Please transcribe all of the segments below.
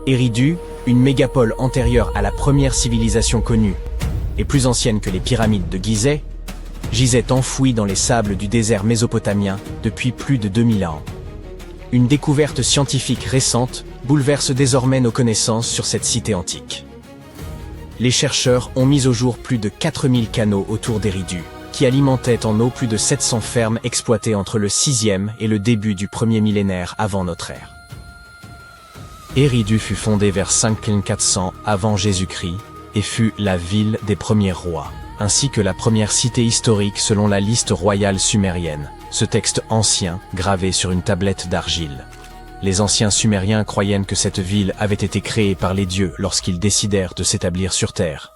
Eridu, une mégapole antérieure à la première civilisation connue et plus ancienne que les pyramides de Gizeh, gisait enfouie dans les sables du désert mésopotamien depuis plus de 2000 ans. Une découverte scientifique récente bouleverse désormais nos connaissances sur cette cité antique. Les chercheurs ont mis au jour plus de 4000 canaux autour d'Eridu, qui alimentaient en eau plus de 700 fermes exploitées entre le 6e et le début du 1er millénaire avant notre ère. Eridu fut fondée vers 5400 avant Jésus-Christ et fut la ville des premiers rois, ainsi que la première cité historique selon la liste royale sumérienne, ce texte ancien gravé sur une tablette d'argile. Les anciens Sumériens croyaient que cette ville avait été créée par les dieux lorsqu'ils décidèrent de s'établir sur Terre.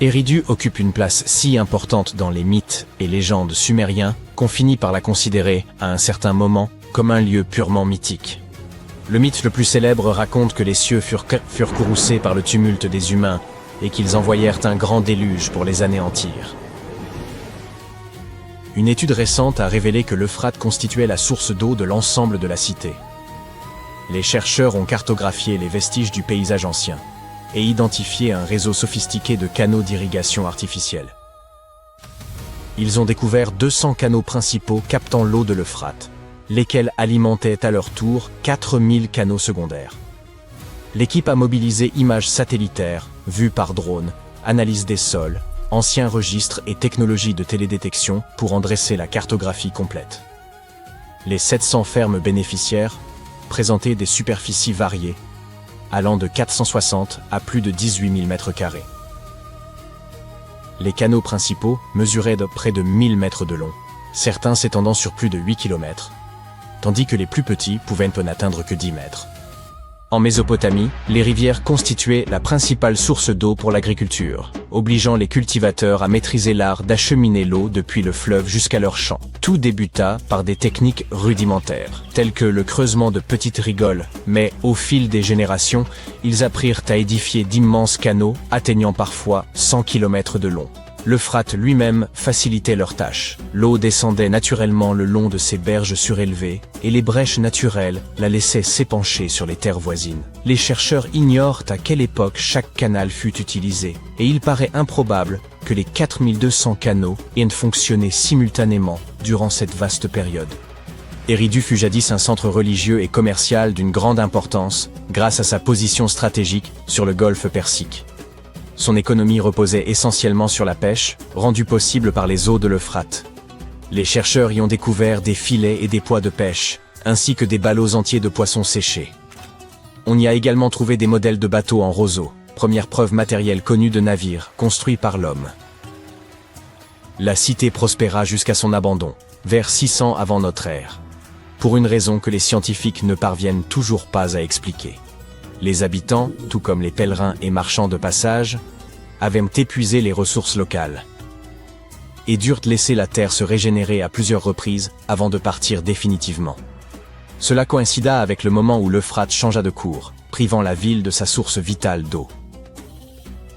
Eridu occupe une place si importante dans les mythes et légendes sumériens qu'on finit par la considérer, à un certain moment, comme un lieu purement mythique. Le mythe le plus célèbre raconte que les cieux furent courroucés par le tumulte des humains et qu'ils envoyèrent un grand déluge pour les anéantir. Une étude récente a révélé que l'Euphrate constituait la source d'eau de l'ensemble de la cité. Les chercheurs ont cartographié les vestiges du paysage ancien et identifié un réseau sophistiqué de canaux d'irrigation artificielle. Ils ont découvert 200 canaux principaux captant l'eau de l'Euphrate, lesquels alimentaient à leur tour 4000 canaux secondaires. L'équipe a mobilisé images satellitaires, vues par drone, analyse des sols, anciens registres et technologies de télédétection pour en dresser la cartographie complète. Les 700 fermes bénéficiaires présentaient des superficies variées, allant de 460 à plus de 18 000 m². Les canaux principaux mesuraient de près de 1000 mètres de long, certains s'étendant sur plus de 8 km, tandis que les plus petits pouvaient n'atteindre que 10 mètres. En Mésopotamie, les rivières constituaient la principale source d'eau pour l'agriculture, obligeant les cultivateurs à maîtriser l'art d'acheminer l'eau depuis le fleuve jusqu'à leurs champs. Tout débuta par des techniques rudimentaires, telles que le creusement de petites rigoles, mais au fil des générations, ils apprirent à édifier d'immenses canaux atteignant parfois 100 km de long. L'Euphrate lui-même facilitait leurs tâches. L'eau descendait naturellement le long de ces berges surélevées, et les brèches naturelles la laissaient s'épancher sur les terres voisines. Les chercheurs ignorent à quelle époque chaque canal fut utilisé, et il paraît improbable que les 4200 canaux aient fonctionné simultanément durant cette vaste période. Eridu fut jadis un centre religieux et commercial d'une grande importance, grâce à sa position stratégique sur le golfe Persique. Son économie reposait essentiellement sur la pêche, rendue possible par les eaux de l'Euphrate. Les chercheurs y ont découvert des filets et des poids de pêche, ainsi que des ballots entiers de poissons séchés. On y a également trouvé des modèles de bateaux en roseau, première preuve matérielle connue de navires construits par l'homme. La cité prospéra jusqu'à son abandon, vers 600 avant notre ère, pour une raison que les scientifiques ne parviennent toujours pas à expliquer. Les habitants, tout comme les pèlerins et marchands de passage, avaient épuisé les ressources locales et durent laisser la terre se régénérer à plusieurs reprises avant de partir définitivement. Cela coïncida avec le moment où l'Euphrate changea de cours, privant la ville de sa source vitale d'eau.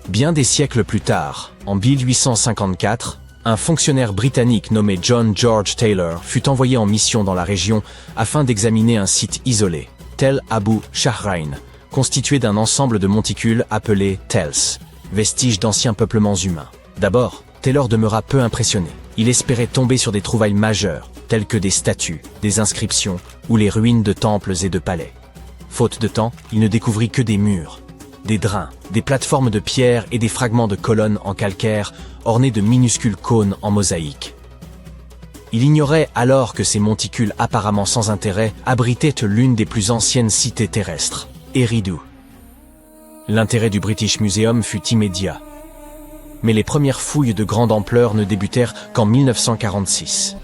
Bien des siècles plus tard, en 1854, un fonctionnaire britannique nommé John George Taylor fut envoyé en mission dans la région afin d'examiner un site isolé, Tel Abu Shahrain, constitué d'un ensemble de monticules appelés Tels, vestiges d'anciens peuplements humains. D'abord, Taylor demeura peu impressionné. Il espérait tomber sur des trouvailles majeures, telles que des statues, des inscriptions ou les ruines de temples et de palais. Faute de temps, il ne découvrit que des murs, des drains, des plateformes de pierre et des fragments de colonnes en calcaire ornés de minuscules cônes en mosaïque. Il ignorait alors que ces monticules apparemment sans intérêt abritaient l'une des plus anciennes cités terrestres, Eridu. L'intérêt du British Museum fut immédiat, mais les premières fouilles de grande ampleur ne débutèrent qu'en 1946.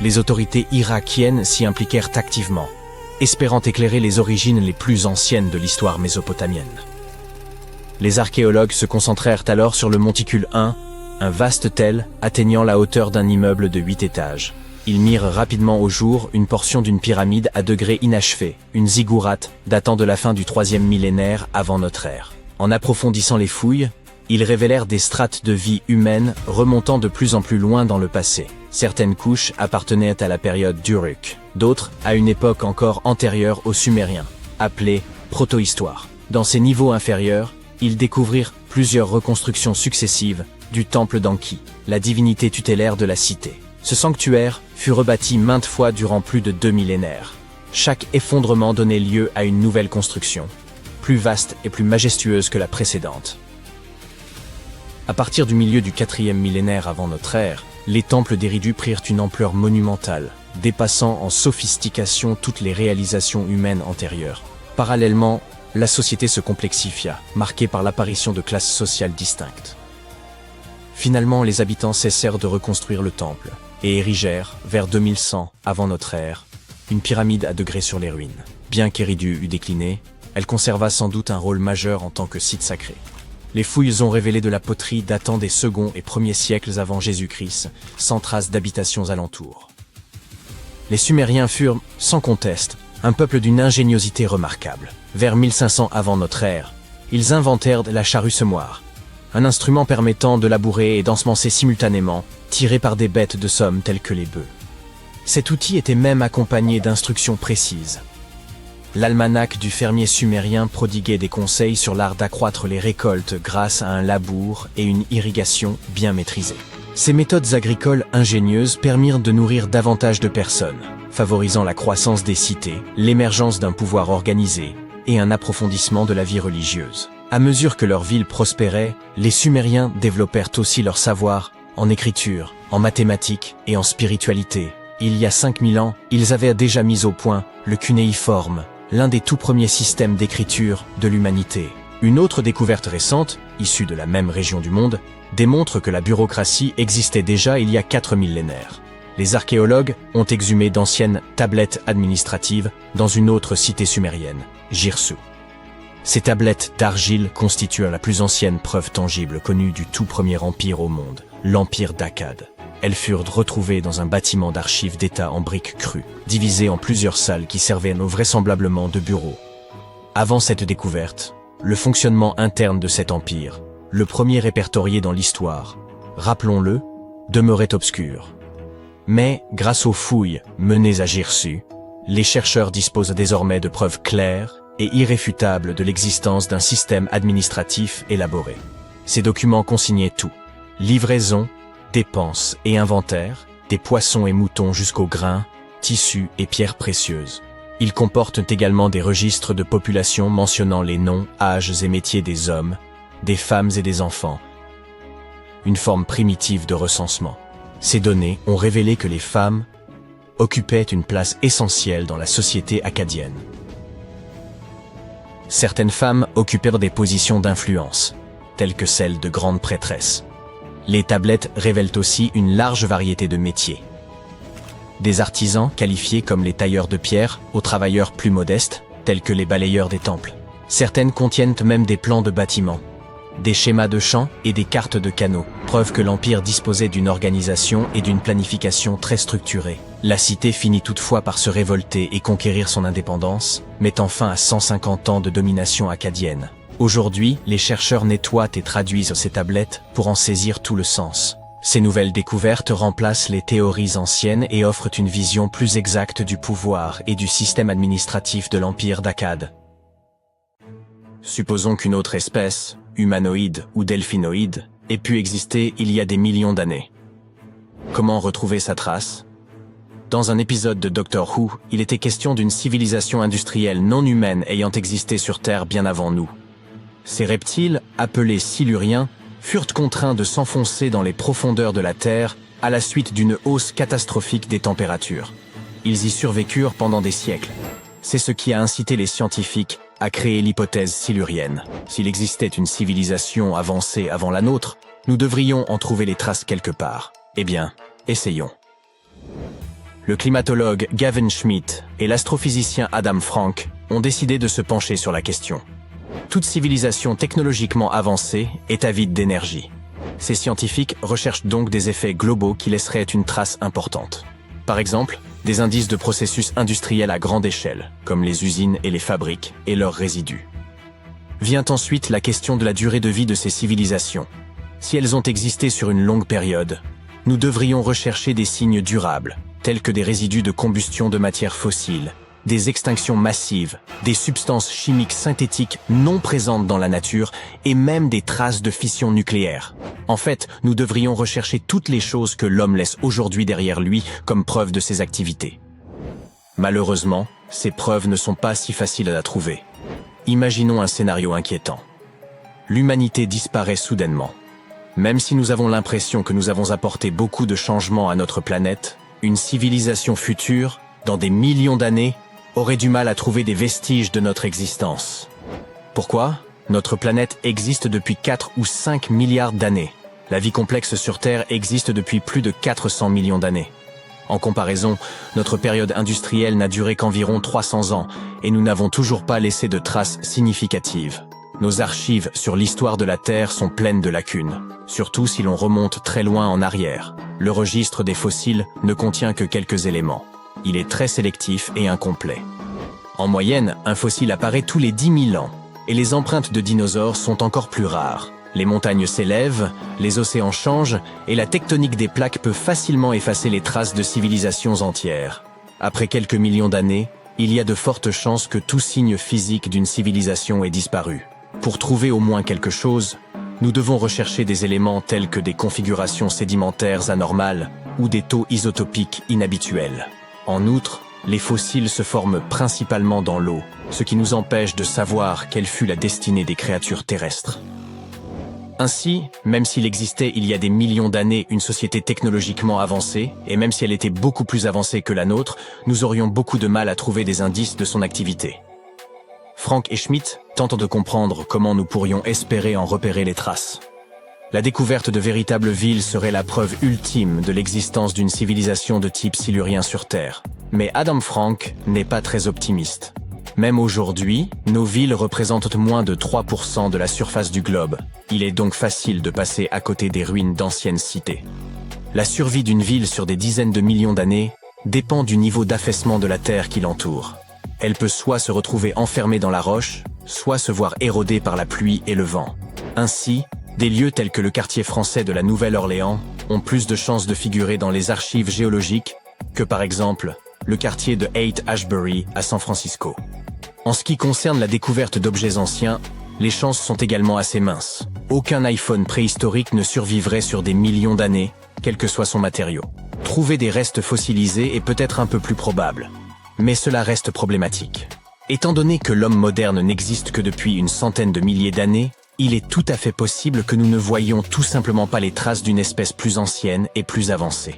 Les autorités irakiennes s'y impliquèrent activement, espérant éclairer les origines les plus anciennes de l'histoire mésopotamienne. Les archéologues se concentrèrent alors sur le monticule 1, un vaste tel atteignant la hauteur d'un immeuble de 8 étages. Ils mirent rapidement au jour une portion d'une pyramide à degrés inachevés, une ziggourate datant de la fin du 3e millénaire avant notre ère. En approfondissant les fouilles, ils révélèrent des strates de vie humaine remontant de plus en plus loin dans le passé. Certaines couches appartenaient à la période d'Uruk, d'autres à une époque encore antérieure aux Sumériens, appelée protohistoire. Dans ces niveaux inférieurs, ils découvrirent plusieurs reconstructions successives du temple d'Enki, la divinité tutélaire de la cité. Ce sanctuaire fut rebâti maintes fois durant plus de 2 millénaires. Chaque effondrement donnait lieu à une nouvelle construction, plus vaste et plus majestueuse que la précédente. À partir du milieu du 4e millénaire avant notre ère, les temples d'Éridu prirent une ampleur monumentale, dépassant en sophistication toutes les réalisations humaines antérieures. Parallèlement, la société se complexifia, marquée par l'apparition de classes sociales distinctes. Finalement, les habitants cessèrent de reconstruire le temple et érigèrent, vers 2100 avant notre ère, une pyramide à degrés sur les ruines. Bien qu'Éridu eût décliné, elle conserva sans doute un rôle majeur en tant que site sacré. Les fouilles ont révélé de la poterie datant des seconds et premiers siècles avant Jésus-Christ, sans trace d'habitations alentours. Les Sumériens furent, sans conteste, un peuple d'une ingéniosité remarquable. Vers 1500 avant notre ère, ils inventèrent la charrue semoir, un instrument permettant de labourer et d'ensemencer simultanément, tiré par des bêtes de somme telles que les bœufs. Cet outil était même accompagné d'instructions précises. L'almanach du fermier sumérien prodiguait des conseils sur l'art d'accroître les récoltes grâce à un labour et une irrigation bien maîtrisée. Ces méthodes agricoles ingénieuses permirent de nourrir davantage de personnes, favorisant la croissance des cités, l'émergence d'un pouvoir organisé et un approfondissement de la vie religieuse. À mesure que leur ville prospérait, les Sumériens développèrent aussi leur savoir en écriture, en mathématiques et en spiritualité. Il y a 5000 ans, ils avaient déjà mis au point le cunéiforme, l'un des tout premiers systèmes d'écriture de l'humanité. Une autre découverte récente, issue de la même région du monde, démontre que la bureaucratie existait déjà il y a 4 millénaires. Les archéologues ont exhumé d'anciennes tablettes administratives dans une autre cité sumérienne, Girsu. Ces tablettes d'argile constituent la plus ancienne preuve tangible connue du tout premier empire au monde, l'empire d'Akkad. Elles furent retrouvées dans un bâtiment d'archives d'État en briques crues, divisé en plusieurs salles qui servaient vraisemblablement de bureaux. Avant cette découverte, le fonctionnement interne de cet empire, le premier répertorié dans l'histoire, rappelons-le, demeurait obscur. Mais, grâce aux fouilles menées à Girsu, les chercheurs disposent désormais de preuves claires et irréfutables de l'existence d'un système administratif élaboré. Ces documents consignaient tout, livraison, dépenses et inventaire, des poissons et moutons jusqu'aux grains, tissus et pierres précieuses. Ils comportent également des registres de population mentionnant les noms, âges et métiers des hommes, des femmes et des enfants. Une forme primitive de recensement. Ces données ont révélé que les femmes occupaient une place essentielle dans la société akkadienne. Certaines femmes occupèrent des positions d'influence, telles que celles de grandes prêtresses. Les tablettes révèlent aussi une large variété de métiers. Des artisans qualifiés comme les tailleurs de pierre aux travailleurs plus modestes, tels que les balayeurs des temples. Certaines contiennent même des plans de bâtiments, des schémas de champs et des cartes de canaux, preuve que l'Empire disposait d'une organisation et d'une planification très structurée. La cité finit toutefois par se révolter et conquérir son indépendance, mettant fin à 150 ans de domination akkadienne. Aujourd'hui, les chercheurs nettoient et traduisent ces tablettes pour en saisir tout le sens. Ces nouvelles découvertes remplacent les théories anciennes et offrent une vision plus exacte du pouvoir et du système administratif de l'Empire d'Akkad. Supposons qu'une autre espèce, humanoïde ou delphinoïde, ait pu exister il y a des millions d'années. Comment retrouver sa trace ? Dans un épisode de Doctor Who, il était question d'une civilisation industrielle non humaine ayant existé sur Terre bien avant nous. Ces reptiles, appelés siluriens, furent contraints de s'enfoncer dans les profondeurs de la Terre à la suite d'une hausse catastrophique des températures. Ils y survécurent pendant des siècles. C'est ce qui a incité les scientifiques à créer l'hypothèse silurienne. S'il existait une civilisation avancée avant la nôtre, nous devrions en trouver les traces quelque part. Eh bien, essayons. Le climatologue Gavin Schmidt et l'astrophysicien Adam Frank ont décidé de se pencher sur la question. Toute civilisation technologiquement avancée est avide d'énergie. Ces scientifiques recherchent donc des effets globaux qui laisseraient une trace importante. Par exemple, des indices de processus industriels à grande échelle, comme les usines et les fabriques, et leurs résidus. Vient ensuite la question de la durée de vie de ces civilisations. Si elles ont existé sur une longue période, nous devrions rechercher des signes durables, tels que des résidus de combustion de matières fossiles, des extinctions massives, des substances chimiques synthétiques non présentes dans la nature et même des traces de fission nucléaire. En fait, nous devrions rechercher toutes les choses que l'homme laisse aujourd'hui derrière lui comme preuve de ses activités. Malheureusement, ces preuves ne sont pas si faciles à trouver. Imaginons un scénario inquiétant. L'humanité disparaît soudainement. Même si nous avons l'impression que nous avons apporté beaucoup de changements à notre planète, une civilisation future, dans des millions d'années, aurait du mal à trouver des vestiges de notre existence. Pourquoi ? Notre planète existe depuis 4 ou 5 milliards d'années. La vie complexe sur Terre existe depuis plus de 400 millions d'années. En comparaison, notre période industrielle n'a duré qu'environ 300 ans et nous n'avons toujours pas laissé de traces significatives. Nos archives sur l'histoire de la Terre sont pleines de lacunes, surtout si l'on remonte très loin en arrière. Le registre des fossiles ne contient que quelques éléments. Il est très sélectif et incomplet. En moyenne, un fossile apparaît tous les 10 000 ans, et les empreintes de dinosaures sont encore plus rares. Les montagnes s'élèvent, les océans changent, et la tectonique des plaques peut facilement effacer les traces de civilisations entières. Après quelques millions d'années, il y a de fortes chances que tout signe physique d'une civilisation ait disparu. Pour trouver au moins quelque chose, nous devons rechercher des éléments tels que des configurations sédimentaires anormales ou des taux isotopiques inhabituels. En outre, les fossiles se forment principalement dans l'eau, ce qui nous empêche de savoir quelle fut la destinée des créatures terrestres. Ainsi, même s'il existait il y a des millions d'années une société technologiquement avancée, et même si elle était beaucoup plus avancée que la nôtre, nous aurions beaucoup de mal à trouver des indices de son activité. Frank et Schmitt tentent de comprendre comment nous pourrions espérer en repérer les traces. La découverte de véritables villes serait la preuve ultime de l'existence d'une civilisation de type silurien sur Terre. Mais Adam Frank n'est pas très optimiste. Même aujourd'hui, nos villes représentent moins de 3% de la surface du globe. Il est donc facile de passer à côté des ruines d'anciennes cités. La survie d'une ville sur des dizaines de millions d'années dépend du niveau d'affaissement de la terre qui l'entoure. Elle peut soit se retrouver enfermée dans la roche, soit se voir érodée par la pluie et le vent. Ainsi, des lieux tels que le quartier français de la Nouvelle-Orléans ont plus de chances de figurer dans les archives géologiques que par exemple le quartier de Haight-Ashbury à San Francisco. En ce qui concerne la découverte d'objets anciens, les chances sont également assez minces. Aucun iPhone préhistorique ne survivrait sur des millions d'années, quel que soit son matériau. Trouver des restes fossilisés est peut-être un peu plus probable, mais cela reste problématique. Étant donné que l'homme moderne n'existe que depuis une centaine de milliers d'années, il est tout à fait possible que nous ne voyions tout simplement pas les traces d'une espèce plus ancienne et plus avancée.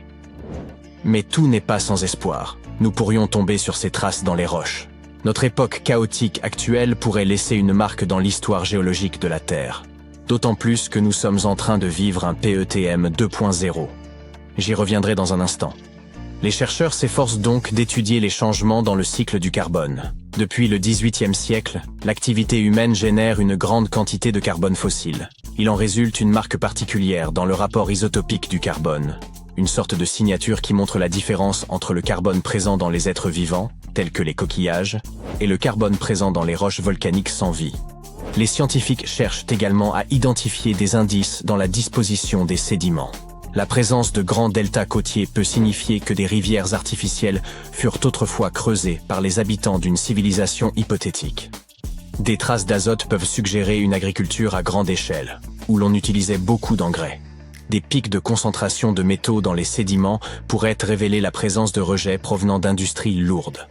Mais tout n'est pas sans espoir. Nous pourrions tomber sur ces traces dans les roches. Notre époque chaotique actuelle pourrait laisser une marque dans l'histoire géologique de la Terre. D'autant plus que nous sommes en train de vivre un PETM 2.0. J'y reviendrai dans un instant. Les chercheurs s'efforcent donc d'étudier les changements dans le cycle du carbone. Depuis le XVIIIe siècle, l'activité humaine génère une grande quantité de carbone fossile. Il en résulte une marque particulière dans le rapport isotopique du carbone. Une sorte de signature qui montre la différence entre le carbone présent dans les êtres vivants, tels que les coquillages, et le carbone présent dans les roches volcaniques sans vie. Les scientifiques cherchent également à identifier des indices dans la disposition des sédiments. La présence de grands deltas côtiers peut signifier que des rivières artificielles furent autrefois creusées par les habitants d'une civilisation hypothétique. Des traces d'azote peuvent suggérer une agriculture à grande échelle, où l'on utilisait beaucoup d'engrais. Des pics de concentration de métaux dans les sédiments pourraient révéler la présence de rejets provenant d'industries lourdes.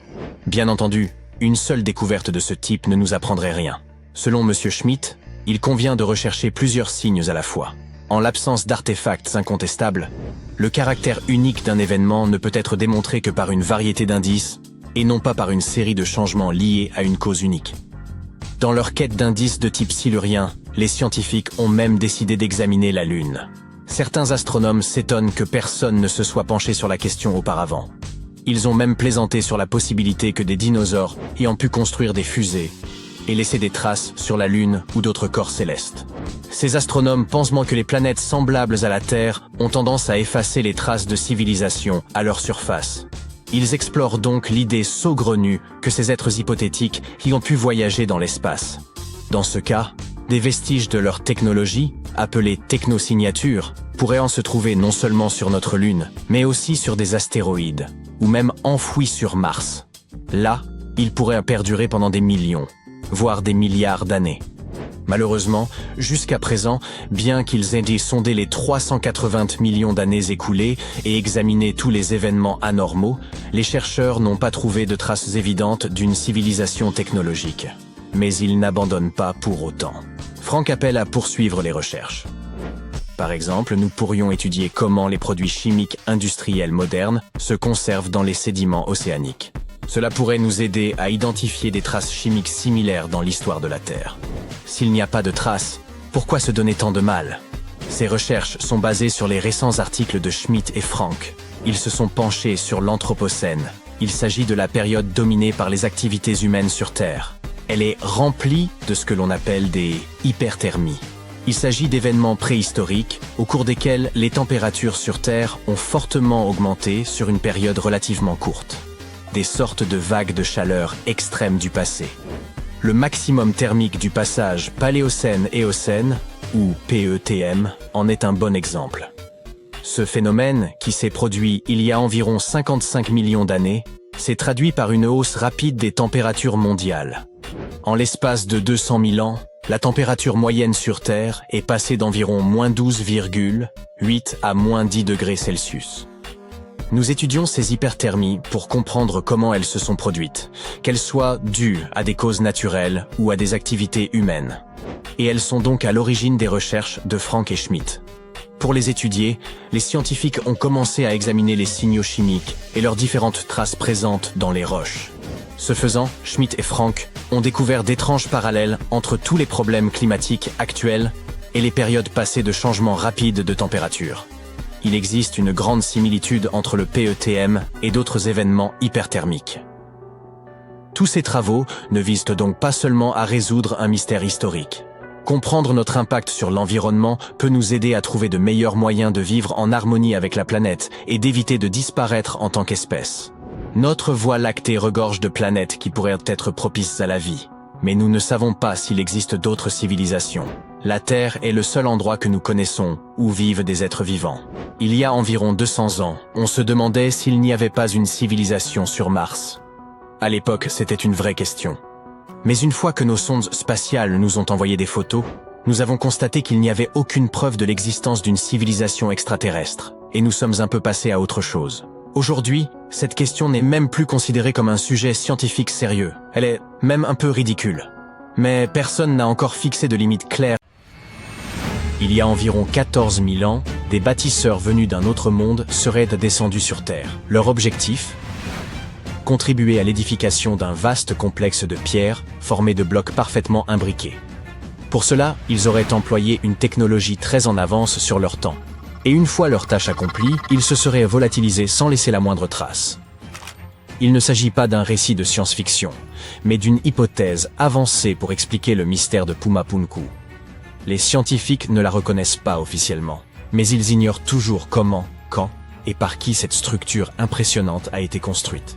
Bien entendu, une seule découverte de ce type ne nous apprendrait rien. Selon M. Schmitt, il convient de rechercher plusieurs signes à la fois. En l'absence d'artefacts incontestables, le caractère unique d'un événement ne peut être démontré que par une variété d'indices, et non pas par une série de changements liés à une cause unique. Dans leur quête d'indices de type silurien, les scientifiques ont même décidé d'examiner la Lune. Certains astronomes s'étonnent que personne ne se soit penché sur la question auparavant. Ils ont même plaisanté sur la possibilité que des dinosaures ayant pu construire des fusées et laisser des traces sur la Lune ou d'autres corps célestes. Ces astronomes pensent que les planètes semblables à la Terre ont tendance à effacer les traces de civilisation à leur surface. Ils explorent donc l'idée saugrenue que ces êtres hypothétiques y ont pu voyager dans l'espace. Dans ce cas, des vestiges de leur technologie, appelée technosignatures, pourraient en se trouver non seulement sur notre Lune, mais aussi sur des astéroïdes. ou même enfouis sur Mars. Là, ils pourraient perdurer pendant des millions, voire des milliards d'années. Malheureusement, jusqu'à présent, bien qu'ils aient sondé les 380 millions d'années écoulées et examiné tous les événements anormaux, les chercheurs n'ont pas trouvé de traces évidentes d'une civilisation technologique. Mais ils n'abandonnent pas pour autant. Frank appelle à poursuivre les recherches. Par exemple, nous pourrions étudier comment les produits chimiques industriels modernes se conservent dans les sédiments océaniques. Cela pourrait nous aider à identifier des traces chimiques similaires dans l'histoire de la Terre. S'il n'y a pas de traces, pourquoi se donner tant de mal? Ces recherches sont basées sur les récents articles de Schmitt et Frank. Ils se sont penchés sur l'Anthropocène. Il s'agit de la période dominée par les activités humaines sur Terre. Elle est remplie de ce que l'on appelle des hyperthermies. Il s'agit d'événements préhistoriques au cours desquels les températures sur Terre ont fortement augmenté sur une période relativement courte. Des sortes de vagues de chaleur extrêmes du passé. Le maximum thermique du passage Paléocène-Éocène, ou PETM, en est un bon exemple. Ce phénomène, qui s'est produit il y a environ 55 millions d'années, s'est traduit par une hausse rapide des températures mondiales. En l'espace de 200 000 ans, la température moyenne sur Terre est passée d'environ -12,8 à -10 degrés Celsius. Nous étudions ces hyperthermies pour comprendre comment elles se sont produites, qu'elles soient dues à des causes naturelles ou à des activités humaines. Et elles sont donc à l'origine des recherches de Frank et Schmitt. Pour les étudier, les scientifiques ont commencé à examiner les signaux chimiques et leurs différentes traces présentes dans les roches. Ce faisant, Schmitt et Frank ont découvert d'étranges parallèles entre tous les problèmes climatiques actuels et les périodes passées de changements rapides de température. Il existe une grande similitude entre le PETM et d'autres événements hyperthermiques. Tous ces travaux ne visent donc pas seulement à résoudre un mystère historique. Comprendre notre impact sur l'environnement peut nous aider à trouver de meilleurs moyens de vivre en harmonie avec la planète et d'éviter de disparaître en tant qu'espèce. Notre Voie lactée regorge de planètes qui pourraient être propices à la vie. Mais nous ne savons pas s'il existe d'autres civilisations. La Terre est le seul endroit que nous connaissons où vivent des êtres vivants. Il y a environ 200 ans, on se demandait s'il n'y avait pas une civilisation sur Mars. À l'époque, c'était une vraie question. Mais une fois que nos sondes spatiales nous ont envoyé des photos, nous avons constaté qu'il n'y avait aucune preuve de l'existence d'une civilisation extraterrestre, et nous sommes un peu passés à autre chose. Aujourd'hui, cette question n'est même plus considérée comme un sujet scientifique sérieux. Elle est même un peu ridicule. Mais personne n'a encore fixé de limite claire. Il y a environ 14 000 ans, des bâtisseurs venus d'un autre monde seraient descendus sur Terre. Leur objectif ? Contribuer à l'édification d'un vaste complexe de pierres formé de blocs parfaitement imbriqués. Pour cela, ils auraient employé une technologie très en avance sur leur temps. Et une fois leur tâche accomplie, ils se seraient volatilisés sans laisser la moindre trace. Il ne s'agit pas d'un récit de science-fiction, mais d'une hypothèse avancée pour expliquer le mystère de Pumapunku. Les scientifiques ne la reconnaissent pas officiellement, mais ils ignorent toujours comment, quand et par qui cette structure impressionnante a été construite.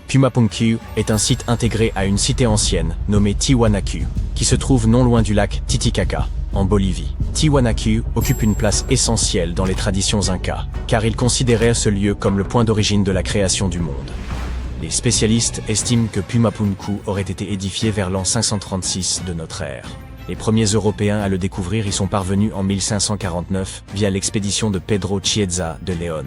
Pumapunku est un site intégré à une cité ancienne nommée Tiwanaku, qui se trouve non loin du lac Titicaca, en Bolivie. Tiwanaku occupe une place essentielle dans les traditions incas, car il considérait ce lieu comme le point d'origine de la création du monde. Les spécialistes estiment que Pumapunku aurait été édifié vers l'an 536 de notre ère. Les premiers Européens à le découvrir y sont parvenus en 1549 via l'expédition de Pedro Chieza de León.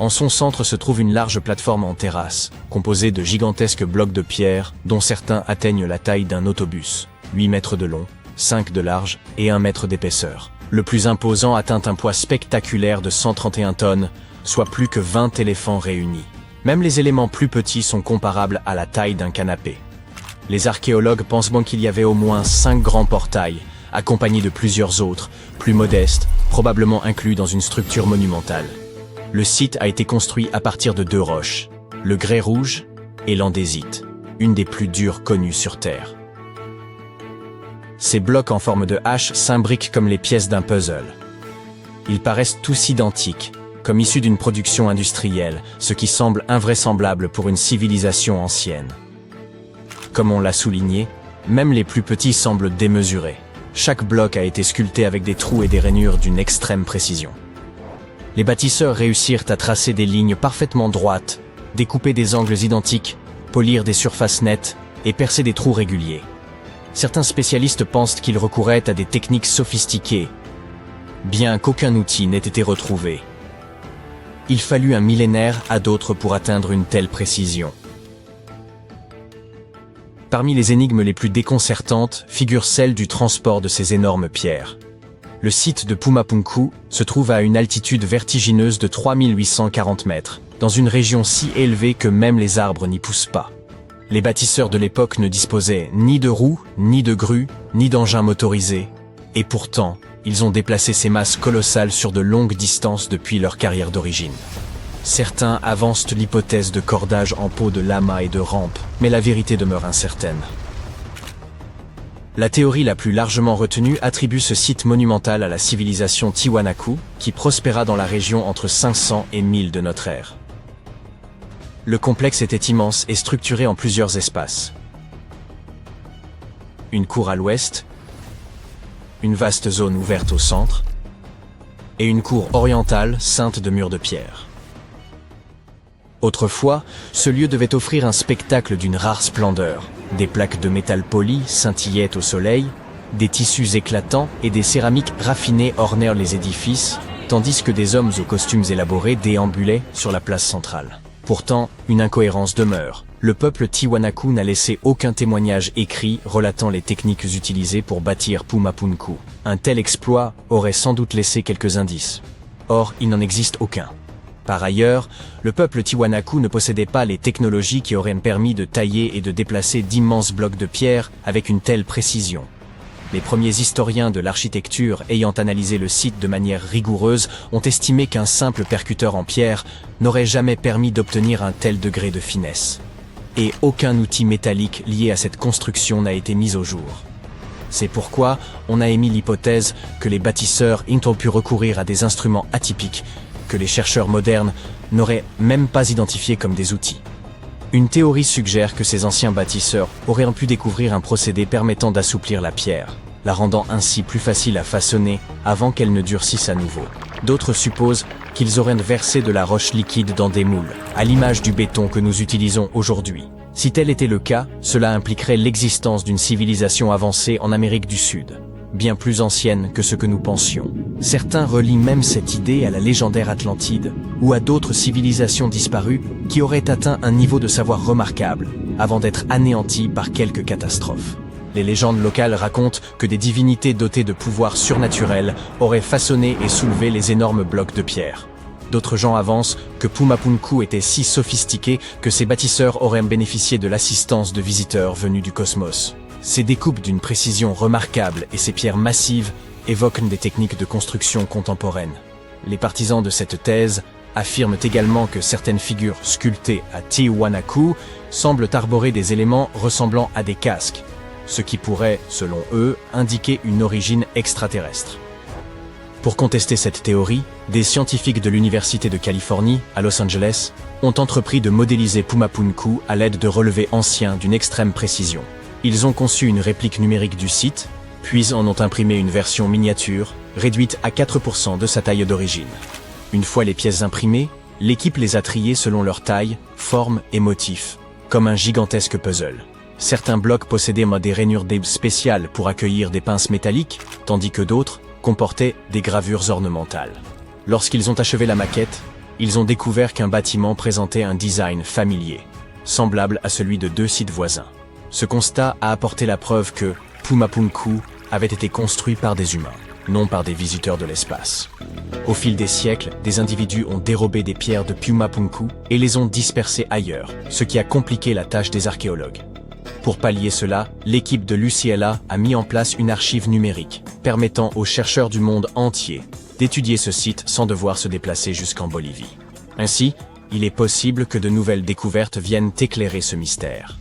En son centre se trouve une large plateforme en terrasse, composée de gigantesques blocs de pierre dont certains atteignent la taille d'un autobus, 8 mètres de long, 5 de large et 1 mètre d'épaisseur. Le plus imposant atteint un poids spectaculaire de 131 tonnes, soit plus que 20 éléphants réunis. Même les éléments plus petits sont comparables à la taille d'un canapé. Les archéologues pensent bon qu'il y avait au moins 5 grands portails, accompagnés de plusieurs autres, plus modestes, probablement inclus dans une structure monumentale. Le site a été construit à partir de 2 roches, le grès rouge et l'andésite, une des plus dures connues sur Terre. Ces blocs en forme de hache s'imbriquent comme les pièces d'un puzzle. Ils paraissent tous identiques, comme issus d'une production industrielle, ce qui semble invraisemblable pour une civilisation ancienne. Comme on l'a souligné, même les plus petits semblent démesurés. Chaque bloc a été sculpté avec des trous et des rainures d'une extrême précision. Les bâtisseurs réussirent à tracer des lignes parfaitement droites découper des angles identiques, polir des surfaces nettes et percer des trous réguliers. Certains spécialistes pensent qu'ils recouraient à des techniques sophistiquées, bien qu'aucun outil n'ait été retrouvé. Il fallut un millénaire à d'autres pour atteindre une telle précision. Parmi les énigmes les plus déconcertantes figure celle du transport de ces énormes pierres. Le site de Pumapunku se trouve à une altitude vertigineuse de 3840 mètres, dans une région si élevée que même les arbres n'y poussent pas. Les bâtisseurs de l'époque ne disposaient ni de roues, ni de grues, ni d'engins motorisés. Et pourtant, ils ont déplacé ces masses colossales sur de longues distances depuis leur carrière d'origine. Certains avancent l'hypothèse de cordage en peau de lama et de rampe, mais la vérité demeure incertaine. La théorie la plus largement retenue attribue ce site monumental à la civilisation Tiwanaku, qui prospéra dans la région entre 500 et 1000 de notre ère. Le complexe était immense et structuré en plusieurs espaces. Une cour à l'ouest, une vaste zone ouverte au centre, et une cour orientale ceinte de murs de pierre. Autrefois, ce lieu devait offrir un spectacle d'une rare splendeur. Des plaques de métal poli scintillaient au soleil, des tissus éclatants et des céramiques raffinées ornèrent les édifices, tandis que des hommes aux costumes élaborés déambulaient sur la place centrale. Pourtant, une incohérence demeure. Le peuple Tiwanaku n'a laissé aucun témoignage écrit relatant les techniques utilisées pour bâtir Pumapunku. Un tel exploit aurait sans doute laissé quelques indices. Or, il n'en existe aucun. Par ailleurs, le peuple Tiwanaku ne possédait pas les technologies qui auraient permis de tailler et de déplacer d'immenses blocs de pierre avec une telle précision. Les premiers historiens de l'architecture ayant analysé le site de manière rigoureuse ont estimé qu'un simple percuteur en pierre n'aurait jamais permis d'obtenir un tel degré de finesse. Et aucun outil métallique lié à cette construction n'a été mis au jour. C'est pourquoi on a émis l'hypothèse que les bâtisseurs ont pu recourir à des instruments atypiques que les chercheurs modernes n'auraient même pas identifiés comme des outils. Une théorie suggère que ces anciens bâtisseurs auraient pu découvrir un procédé permettant d'assouplir la pierre, la rendant ainsi plus facile à façonner avant qu'elle ne durcisse à nouveau. D'autres supposent qu'ils auraient versé de la roche liquide dans des moules, à l'image du béton que nous utilisons aujourd'hui. Si tel était le cas, cela impliquerait l'existence d'une civilisation avancée en Amérique du Sud, bien plus ancienne que ce que nous pensions. Certains relient même cette idée à la légendaire Atlantide, ou à d'autres civilisations disparues qui auraient atteint un niveau de savoir remarquable, avant d'être anéanties par quelques catastrophes. Les légendes locales racontent que des divinités dotées de pouvoirs surnaturels auraient façonné et soulevé les énormes blocs de pierre. D'autres gens avancent que Pumapunku était si sophistiqué que ses bâtisseurs auraient bénéficié de l'assistance de visiteurs venus du cosmos. Ces découpes d'une précision remarquable et ces pierres massives évoquent des techniques de construction contemporaines. Les partisans de cette thèse affirment également que certaines figures sculptées à Tiwanaku semblent arborer des éléments ressemblant à des casques, ce qui pourrait, selon eux, indiquer une origine extraterrestre. Pour contester cette théorie, des scientifiques de l'Université de Californie, à Los Angeles, ont entrepris de modéliser Pumapunku à l'aide de relevés anciens d'une extrême précision. Ils ont conçu une réplique numérique du site, puis en ont imprimé une version miniature, réduite à 4% de sa taille d'origine. Une fois les pièces imprimées, l'équipe les a triées selon leur taille, forme et motif, comme un gigantesque puzzle. Certains blocs possédaient des rainures spéciales pour accueillir des pinces métalliques, tandis que d'autres comportaient des gravures ornementales. Lorsqu'ils ont achevé la maquette, ils ont découvert qu'un bâtiment présentait un design familier, semblable à celui de deux sites voisins. Ce constat a apporté la preuve que Pumapunku avait été construit par des humains, non par des visiteurs de l'espace. Au fil des siècles, des individus ont dérobé des pierres de Pumapunku et les ont dispersées ailleurs, ce qui a compliqué la tâche des archéologues. Pour pallier cela, l'équipe de l'UCLA a mis en place une archive numérique, permettant aux chercheurs du monde entier d'étudier ce site sans devoir se déplacer jusqu'en Bolivie. Ainsi, il est possible que de nouvelles découvertes viennent éclairer ce mystère.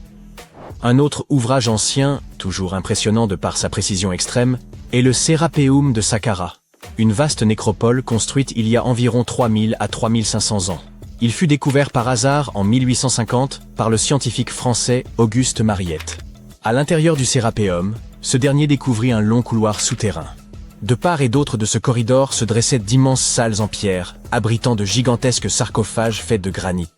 Un autre ouvrage ancien, toujours impressionnant de par sa précision extrême, est le Serapeum de Saqqara, une vaste nécropole construite il y a environ 3000 à 3500 ans. Il fut découvert par hasard en 1850 par le scientifique français Auguste Mariette. À l'intérieur du Sérapéum, ce dernier découvrit un long couloir souterrain. De part et d'autre de ce corridor se dressaient d'immenses salles en pierre, abritant de gigantesques sarcophages faits de granit.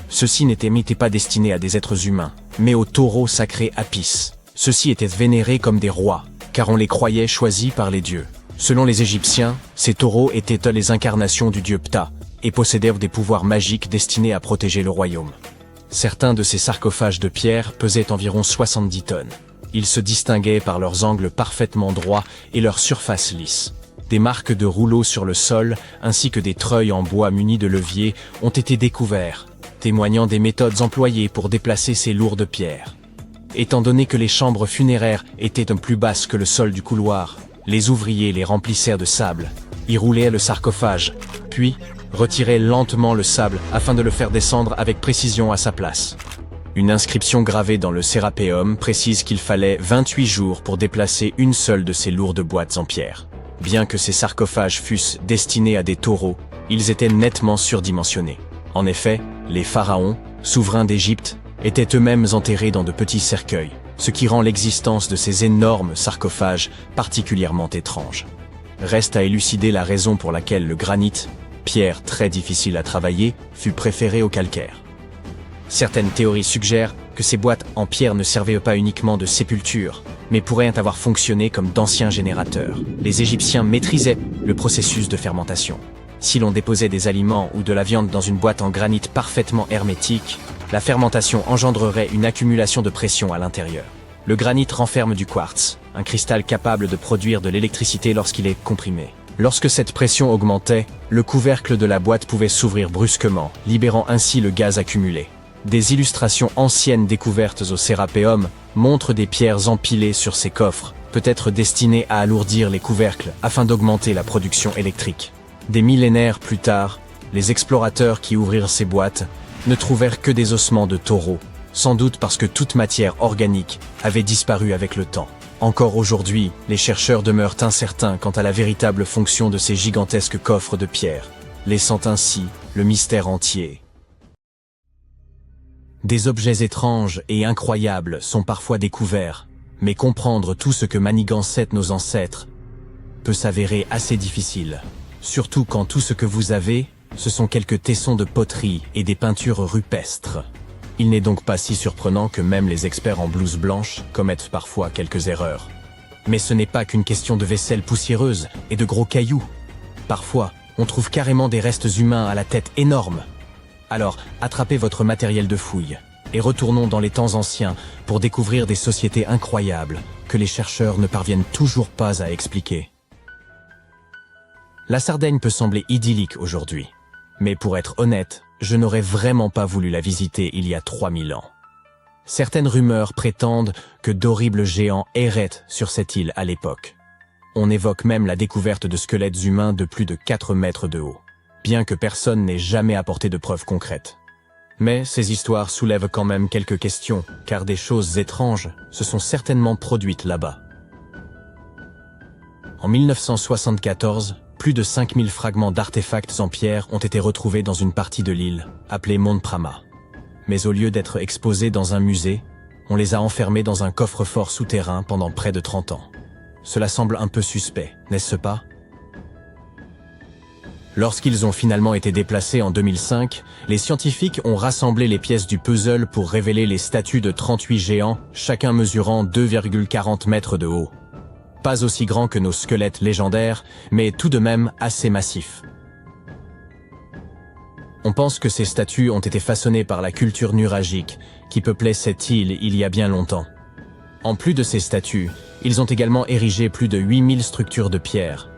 Ceux-ci n'étaient pas destinés à des êtres humains, mais aux taureaux sacrés Apis. Ceux-ci étaient vénérés comme des rois, car on les croyait choisis par les dieux. Selon les Égyptiens, ces taureaux étaient les incarnations du dieu Ptah, et possédèrent des pouvoirs magiques destinés à protéger le royaume. Certains de ces sarcophages de pierre pesaient environ 70 tonnes. Ils se distinguaient par leurs angles parfaitement droits et leur surface lisse. Des marques de rouleaux sur le sol, ainsi que des treuils en bois munis de leviers, ont été découverts, témoignant des méthodes employées pour déplacer ces lourdes pierres. Étant donné que les chambres funéraires étaient plus basses que le sol du couloir, les ouvriers les remplissèrent de sable, y roulaient le sarcophage, puis retiraient lentement le sable afin de le faire descendre avec précision à sa place. Une inscription gravée dans le sérapéum précise qu'il fallait 28 jours pour déplacer une seule de ces lourdes boîtes en pierre. Bien que ces sarcophages fussent destinés à des taureaux, ils étaient nettement surdimensionnés. En effet, les pharaons, souverains d'Égypte, étaient eux-mêmes enterrés dans de petits cercueils, ce qui rend l'existence de ces énormes sarcophages particulièrement étrange. Reste à élucider la raison pour laquelle le granit, pierre très difficile à travailler, fut préféré au calcaire. Certaines théories suggèrent que ces boîtes en pierre ne servaient pas uniquement de sépulture, mais pourraient avoir fonctionné comme d'anciens générateurs. Les Égyptiens maîtrisaient le processus de fermentation. Si l'on déposait des aliments ou de la viande dans une boîte en granit parfaitement hermétique, la fermentation engendrerait une accumulation de pression à l'intérieur. Le granit renferme du quartz, un cristal capable de produire de l'électricité lorsqu'il est comprimé. Lorsque cette pression augmentait, le couvercle de la boîte pouvait s'ouvrir brusquement, libérant ainsi le gaz accumulé. Des illustrations anciennes découvertes au sérapéum montrent des pierres empilées sur ces coffres, peut-être destinées à alourdir les couvercles afin d'augmenter la production électrique. Des millénaires plus tard, les explorateurs qui ouvrirent ces boîtes ne trouvèrent que des ossements de taureaux, sans doute parce que toute matière organique avait disparu avec le temps. Encore aujourd'hui, les chercheurs demeurent incertains quant à la véritable fonction de ces gigantesques coffres de pierre, laissant ainsi le mystère entier. Des objets étranges et incroyables sont parfois découverts, mais comprendre tout ce que manigançaient nos ancêtres peut s'avérer assez difficile. Surtout quand tout ce que vous avez, ce sont quelques tessons de poterie et des peintures rupestres. Il n'est donc pas si surprenant que même les experts en blouse blanche commettent parfois quelques erreurs. Mais ce n'est pas qu'une question de vaisselle poussiéreuse et de gros cailloux. Parfois, on trouve carrément des restes humains à la tête énorme. Alors, attrapez votre matériel de fouille et retournons dans les temps anciens pour découvrir des sociétés incroyables que les chercheurs ne parviennent toujours pas à expliquer. La Sardaigne peut sembler idyllique aujourd'hui, mais pour être honnête, je n'aurais vraiment pas voulu la visiter il y a 3000 ans. Certaines rumeurs prétendent que d'horribles géants erraient sur cette île à l'époque. On évoque même la découverte de squelettes humains de plus de 4 mètres de haut, bien que personne n'ait jamais apporté de preuves concrètes. Mais ces histoires soulèvent quand même quelques questions, car des choses étranges se sont certainement produites là-bas. En 1974, plus de 5000 fragments d'artefacts en pierre ont été retrouvés dans une partie de l'île, appelée Mont Prama. Mais au lieu d'être exposés dans un musée, on les a enfermés dans un coffre-fort souterrain pendant près de 30 ans. Cela semble un peu suspect, n'est-ce pas? Lorsqu'ils ont finalement été déplacés en 2005, les scientifiques ont rassemblé les pièces du puzzle pour révéler les statues de 38 géants, chacun mesurant 2,40 mètres de haut. Pas aussi grands que nos squelettes légendaires, mais tout de même assez massifs. On pense que ces statues ont été façonnées par la culture nuragique, qui peuplait cette île il y a bien longtemps. En plus de ces statues, ils ont également érigé plus de 8000 structures de pierre.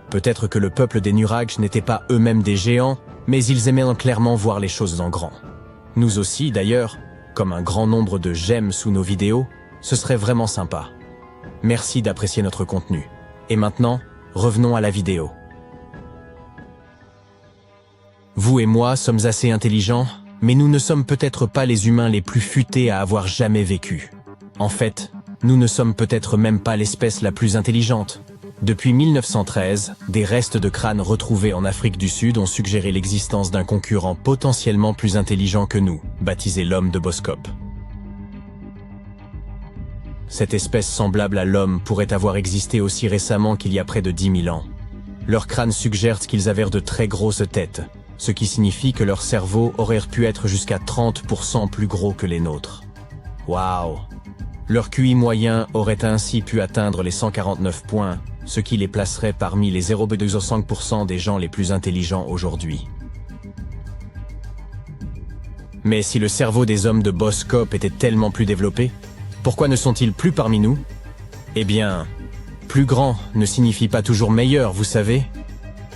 Peut-être que le peuple des Nurags n'était pas eux-mêmes des géants, mais ils aimaient clairement voir les choses en grand. Nous aussi, d'ailleurs, comme un grand nombre de j'aime sous nos vidéos, ce serait vraiment sympa. Merci d'apprécier notre contenu. Et maintenant, revenons à la vidéo. Vous et moi sommes assez intelligents, mais nous ne sommes peut-être pas les humains les plus futés à avoir jamais vécu. En fait, nous ne sommes peut-être même pas l'espèce la plus intelligente. Depuis 1913, des restes de crânes retrouvés en Afrique du Sud ont suggéré l'existence d'un concurrent potentiellement plus intelligent que nous, baptisé l'homme de Boskop. Cette espèce semblable à l'homme pourrait avoir existé aussi récemment qu'il y a près de 10 000 ans. Leurs crânes suggèrent qu'ils avaient de très grosses têtes, ce qui signifie que leur cerveau aurait pu être jusqu'à 30% plus gros que les nôtres. Waouh! Leur QI moyen aurait ainsi pu atteindre les 149 points, ce qui les placerait parmi les 0,5% des gens les plus intelligents aujourd'hui. Mais si le cerveau des hommes de Boskop était tellement plus développé, pourquoi ne sont-ils plus parmi nous? Eh bien, plus grand ne signifie pas toujours meilleur, vous savez.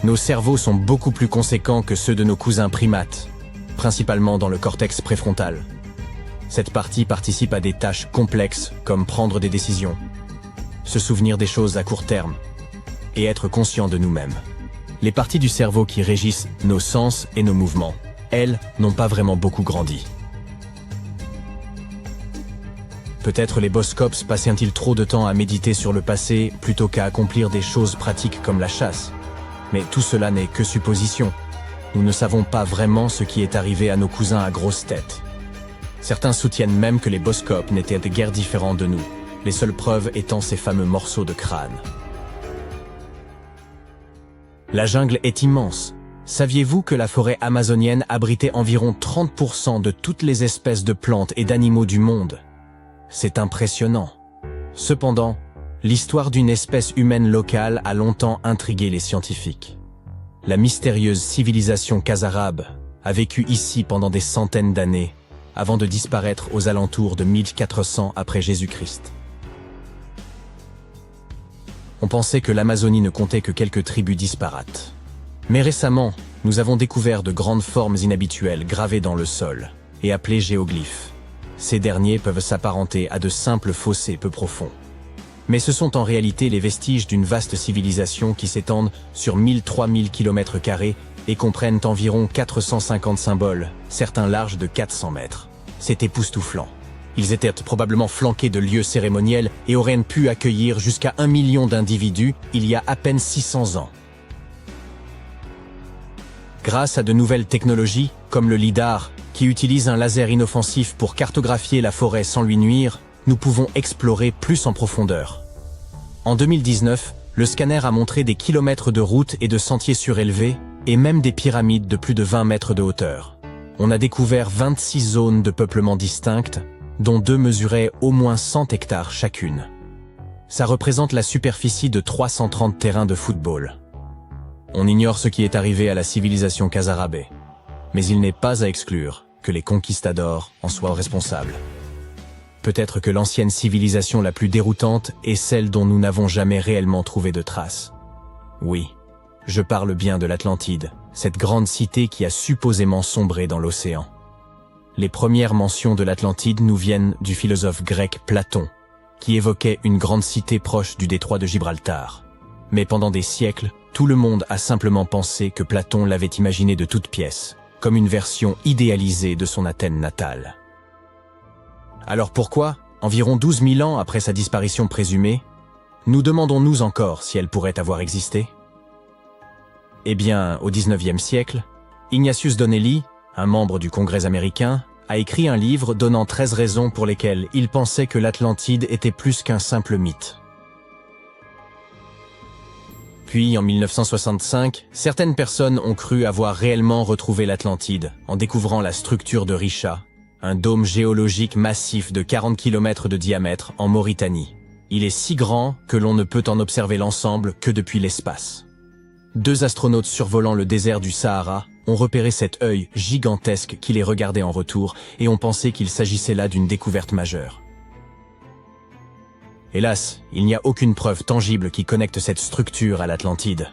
Nos cerveaux sont beaucoup plus conséquents que ceux de nos cousins primates, principalement dans le cortex préfrontal. Cette partie participe à des tâches complexes comme prendre des décisions, se souvenir des choses à court terme et être conscient de nous-mêmes. Les parties du cerveau qui régissent nos sens et nos mouvements, elles, n'ont pas vraiment beaucoup grandi. Peut-être les Boskops passaient-ils trop de temps à méditer sur le passé plutôt qu'à accomplir des choses pratiques comme la chasse. Mais tout cela n'est que supposition. Nous ne savons pas vraiment ce qui est arrivé à nos cousins à grosse tête. Certains soutiennent même que les Boskops n'étaient guère différents de nous, les seules preuves étant ces fameux morceaux de crâne. La jungle est immense. Saviez-vous que la forêt amazonienne abritait environ 30% de toutes les espèces de plantes et d'animaux du monde? C'est impressionnant. Cependant, l'histoire d'une espèce humaine locale a longtemps intrigué les scientifiques. La mystérieuse civilisation Khazarabe a vécu ici pendant des centaines d'années, avant de disparaître aux alentours de 1400 après Jésus-Christ. On pensait que l'Amazonie ne comptait que quelques tribus disparates. Mais récemment, nous avons découvert de grandes formes inhabituelles gravées dans le sol et appelées géoglyphes. Ces derniers peuvent s'apparenter à de simples fossés peu profonds. Mais ce sont en réalité les vestiges d'une vaste civilisation qui s'étendent sur 1000-3000 km² et comprennent environ 450 symboles, certains larges de 400 mètres. C'est époustouflant. Ils étaient probablement flanqués de lieux cérémoniels et auraient pu accueillir jusqu'à 1 million d'individus il y a à peine 600 ans. Grâce à de nouvelles technologies, comme le LIDAR, qui utilise un laser inoffensif pour cartographier la forêt sans lui nuire, nous pouvons explorer plus en profondeur. En 2019, le scanner a montré des kilomètres de routes et de sentiers surélevés, et même des pyramides de plus de 20 mètres de hauteur. On a découvert 26 zones de peuplement distinctes, dont 2 mesuraient au moins 100 hectares chacune. Ça représente la superficie de 330 terrains de football. On ignore ce qui est arrivé à la civilisation Khazarabe, mais il n'est pas à exclure que les conquistadors en soient responsables. Peut-être que l'ancienne civilisation la plus déroutante est celle dont nous n'avons jamais réellement trouvé de traces. Oui, je parle bien de l'Atlantide, cette grande cité qui a supposément sombré dans l'océan. Les premières mentions de l'Atlantide nous viennent du philosophe grec Platon, qui évoquait une grande cité proche du détroit de Gibraltar. Mais pendant des siècles, tout le monde a simplement pensé que Platon l'avait imaginé de toutes pièces, comme une version idéalisée de son Athènes natale. Alors pourquoi, environ 12 000 ans après sa disparition présumée, nous demandons-nous encore si elle pourrait avoir existé? Eh bien, au XIXe siècle, Ignatius Donnelly, un membre du Congrès américain, a écrit un livre donnant 13 raisons pour lesquelles il pensait que l'Atlantide était plus qu'un simple mythe. Puis, en 1965, certaines personnes ont cru avoir réellement retrouvé l'Atlantide en découvrant la structure de Richa, un dôme géologique massif de 40 km de diamètre en Mauritanie. Il est si grand que l'on ne peut en observer l'ensemble que depuis l'espace. 2 astronautes survolant le désert du Sahara ont repéré cet œil gigantesque qui les regardait en retour et ont pensé qu'il s'agissait là d'une découverte majeure. Hélas, il n'y a aucune preuve tangible qui connecte cette structure à l'Atlantide.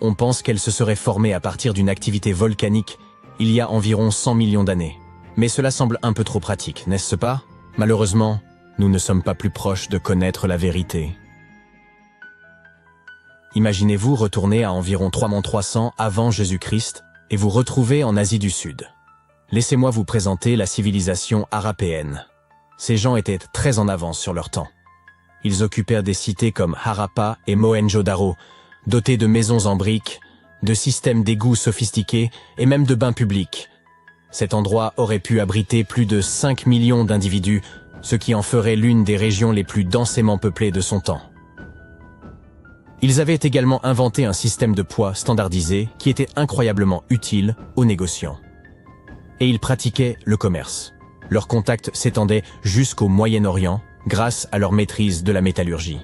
On pense qu'elle se serait formée à partir d'une activité volcanique il y a environ 100 millions d'années. Mais cela semble un peu trop pratique, n'est-ce pas? Malheureusement, nous ne sommes pas plus proches de connaître la vérité. Imaginez-vous retourner à environ 3300 avant Jésus-Christ et vous retrouver en Asie du Sud. Laissez-moi vous présenter la civilisation harapéenne. Ces gens étaient très en avance sur leur temps. Ils occupèrent des cités comme Harappa et Mohenjo-Daro, dotées de maisons en briques, de systèmes d'égouts sophistiqués et même de bains publics. Cet endroit aurait pu abriter plus de 5 millions d'individus, ce qui en ferait l'une des régions les plus densément peuplées de son temps. Ils avaient également inventé un système de poids standardisé qui était incroyablement utile aux négociants. Et ils pratiquaient le commerce. Leurs contacts s'étendaient jusqu'au Moyen-Orient grâce à leur maîtrise de la métallurgie.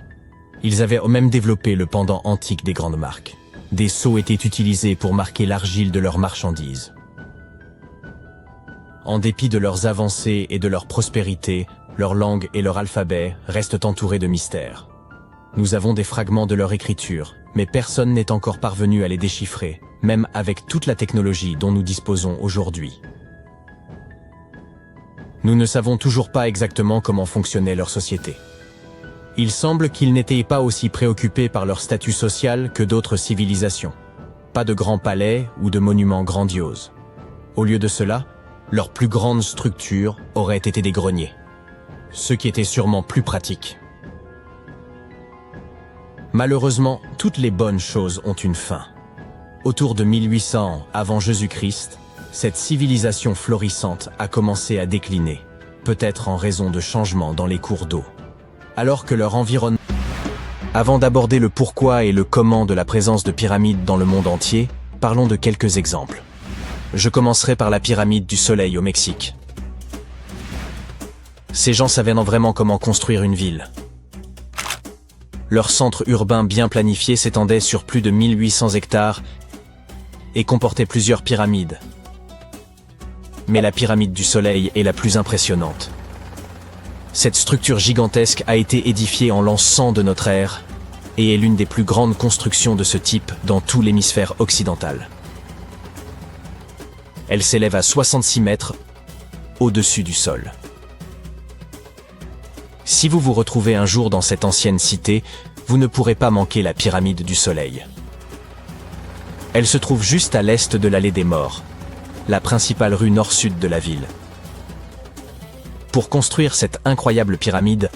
Ils avaient même développé le pendant antique des grandes marques. Des sceaux étaient utilisés pour marquer l'argile de leurs marchandises. En dépit de leurs avancées et de leur prospérité, leur langue et leur alphabet restent entourés de mystères. Nous avons des fragments de leur écriture, mais personne n'est encore parvenu à les déchiffrer, même avec toute la technologie dont nous disposons aujourd'hui. Nous ne savons toujours pas exactement comment fonctionnait leur société. Il semble qu'ils n'étaient pas aussi préoccupés par leur statut social que d'autres civilisations. Pas de grands palais ou de monuments grandioses. Au lieu de cela, leur plus grande structure aurait été des greniers. Ce qui était sûrement plus pratique. Malheureusement, toutes les bonnes choses ont une fin. Autour de 1800 avant Jésus-Christ, cette civilisation florissante a commencé à décliner, peut-être en raison de changements dans les cours d'eau. Alors que leur environnement... Avant d'aborder le pourquoi et le comment de la présence de pyramides dans le monde entier, parlons de quelques exemples. Je commencerai par la pyramide du Soleil au Mexique. Ces gens savaient vraiment comment construire une ville. Leur centre urbain bien planifié s'étendait sur plus de 1800 hectares et comportait plusieurs pyramides. Mais la pyramide du Soleil est la plus impressionnante. Cette structure gigantesque a été édifiée en l'an 100 de notre ère et est l'une des plus grandes constructions de ce type dans tout l'hémisphère occidental. Elle s'élève à 66 mètres au-dessus du sol. Si vous vous retrouvez un jour dans cette ancienne cité, vous ne pourrez pas manquer la pyramide du Soleil. Elle se trouve juste à l'est de l'allée des Morts, la principale rue nord-sud de la ville. Pour construire cette incroyable pyramide,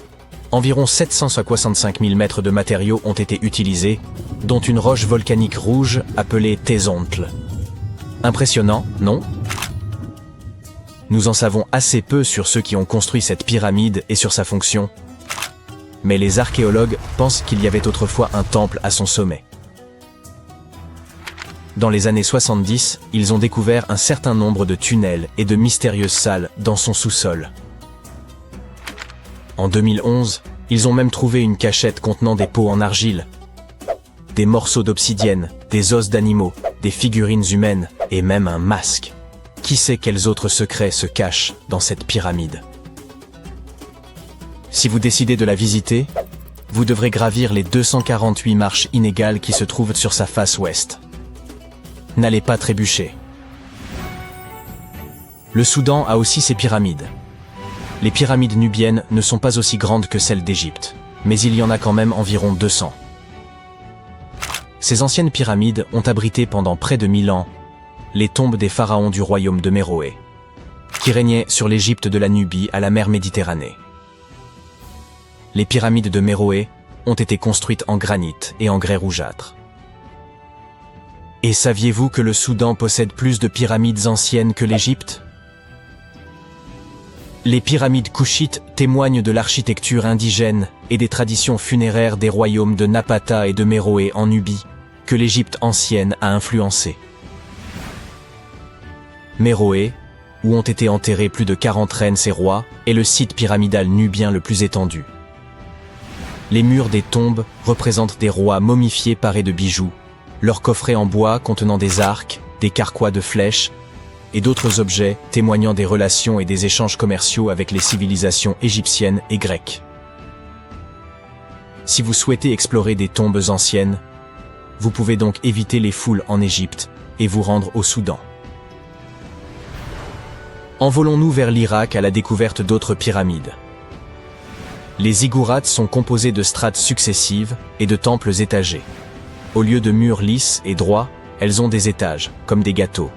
environ 765 000 mètres de matériaux ont été utilisés, dont une roche volcanique rouge appelée Tézontl. Impressionnant, non ? Nous en savons assez peu sur ceux qui ont construit cette pyramide et sur sa fonction. Mais les archéologues pensent qu'il y avait autrefois un temple à son sommet. Dans les années 70, ils ont découvert un certain nombre de tunnels et de mystérieuses salles dans son sous-sol. En 2011, ils ont même trouvé une cachette contenant des pots en argile, des morceaux d'obsidienne, des os d'animaux, des figurines humaines et même un masque. Qui sait quels autres secrets se cachent dans cette pyramide? Si vous décidez de la visiter, vous devrez gravir les 248 marches inégales qui se trouvent sur sa face ouest. N'allez pas trébucher. Le Soudan a aussi ses pyramides. Les pyramides nubiennes ne sont pas aussi grandes que celles d'Égypte, mais il y en a quand même environ 200. Ces anciennes pyramides ont abrité pendant près de 1000 ans les tombes des pharaons du royaume de Méroé, qui régnaient sur l'Égypte de la Nubie à la mer Méditerranée. Les pyramides de Méroé ont été construites en granit et en grès rougeâtre. Et saviez-vous que le Soudan possède plus de pyramides anciennes que l'Égypte? Les pyramides couchites témoignent de l'architecture indigène et des traditions funéraires des royaumes de Napata et de Méroé en Nubie, que l'Égypte ancienne a influencé. Méroé, où ont été enterrés plus de 40 reines et rois, est le site pyramidal nubien le plus étendu. Les murs des tombes représentent des rois momifiés parés de bijoux, leurs coffrets en bois contenant des arcs, des carquois de flèches et d'autres objets témoignant des relations et des échanges commerciaux avec les civilisations égyptiennes et grecques. Si vous souhaitez explorer des tombes anciennes, vous pouvez donc éviter les foules en Égypte et vous rendre au Soudan. Envolons-nous vers l'Irak à la découverte d'autres pyramides. Les ziggourats sont composés de strates successives et de temples étagés. Au lieu de murs lisses et droits, elles ont des étages, comme des gâteaux,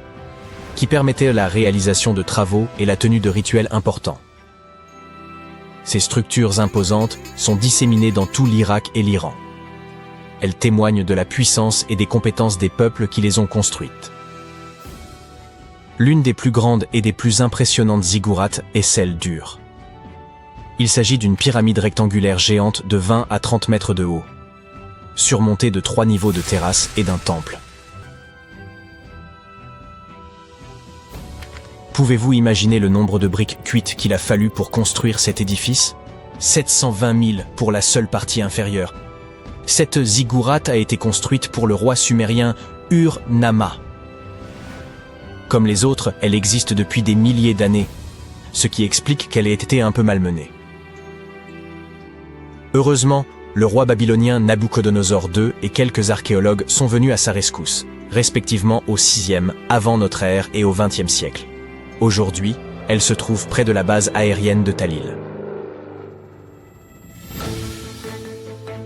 qui permettaient la réalisation de travaux et la tenue de rituels importants. Ces structures imposantes sont disséminées dans tout l'Irak et l'Iran. Elles témoignent de la puissance et des compétences des peuples qui les ont construites. L'une des plus grandes et des plus impressionnantes ziggourats est celle d'Ur. Il s'agit d'une pyramide rectangulaire géante de 20 à 30 mètres de haut. surmontée de 3 niveaux de terrasse et d'un temple. Pouvez-vous imaginer le nombre de briques cuites qu'il a fallu pour construire cet édifice? 720 000 pour la seule partie inférieure. Cette ziggourate a été construite pour le roi sumérien Ur-Nama. Comme les autres, elle existe depuis des milliers d'années, ce qui explique qu'elle ait été un peu malmenée. Heureusement, le roi babylonien Nabuchodonosor II et quelques archéologues sont venus à sa rescousse, respectivement au 6e avant notre ère et au 20e siècle. Aujourd'hui, elle se trouve près de la base aérienne de Talil.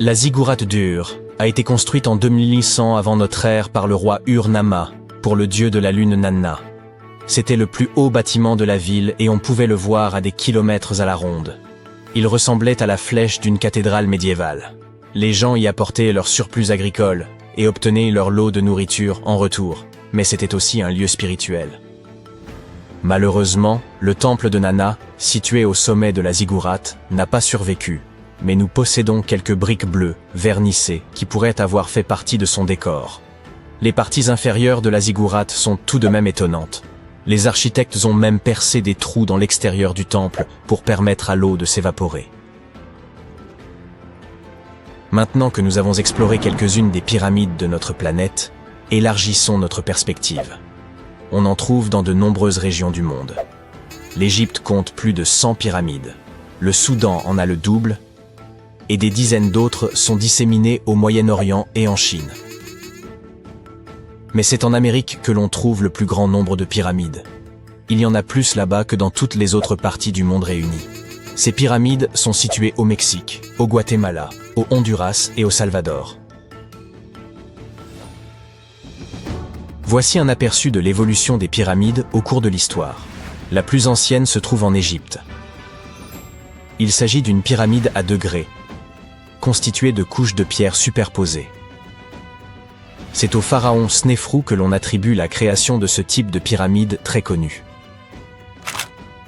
La ziggourate d'Ur a été construite en 2100 avant notre ère par le roi Ur-Nama, pour le dieu de la lune Nanna. C'était le plus haut bâtiment de la ville et on pouvait le voir à des kilomètres à la ronde. Il ressemblait à la flèche d'une cathédrale médiévale. Les gens y apportaient leur surplus agricole et obtenaient leur lot de nourriture en retour, mais c'était aussi un lieu spirituel. Malheureusement, le temple de Nanna, situé au sommet de la ziggourate, n'a pas survécu, mais nous possédons quelques briques bleues, vernissées, qui pourraient avoir fait partie de son décor. Les parties inférieures de la ziggourate sont tout de même étonnantes. Les architectes ont même percé des trous dans l'extérieur du temple pour permettre à l'eau de s'évaporer. Maintenant que nous avons exploré quelques-unes des pyramides de notre planète, élargissons notre perspective. On en trouve dans de nombreuses régions du monde. L'Égypte compte plus de 100 pyramides. Le Soudan en a le double, et des dizaines d'autres sont disséminées au Moyen-Orient et en Chine. Mais c'est en Amérique que l'on trouve le plus grand nombre de pyramides. Il y en a plus là-bas que dans toutes les autres parties du monde réunies. Ces pyramides sont situées au Mexique, au Guatemala, au Honduras et au Salvador. Voici un aperçu de l'évolution des pyramides au cours de l'histoire. La plus ancienne se trouve en Égypte. Il s'agit d'une pyramide à degrés, constituée de couches de pierres superposées. C'est au pharaon Snéfrou que l'on attribue la création de ce type de pyramide très connu.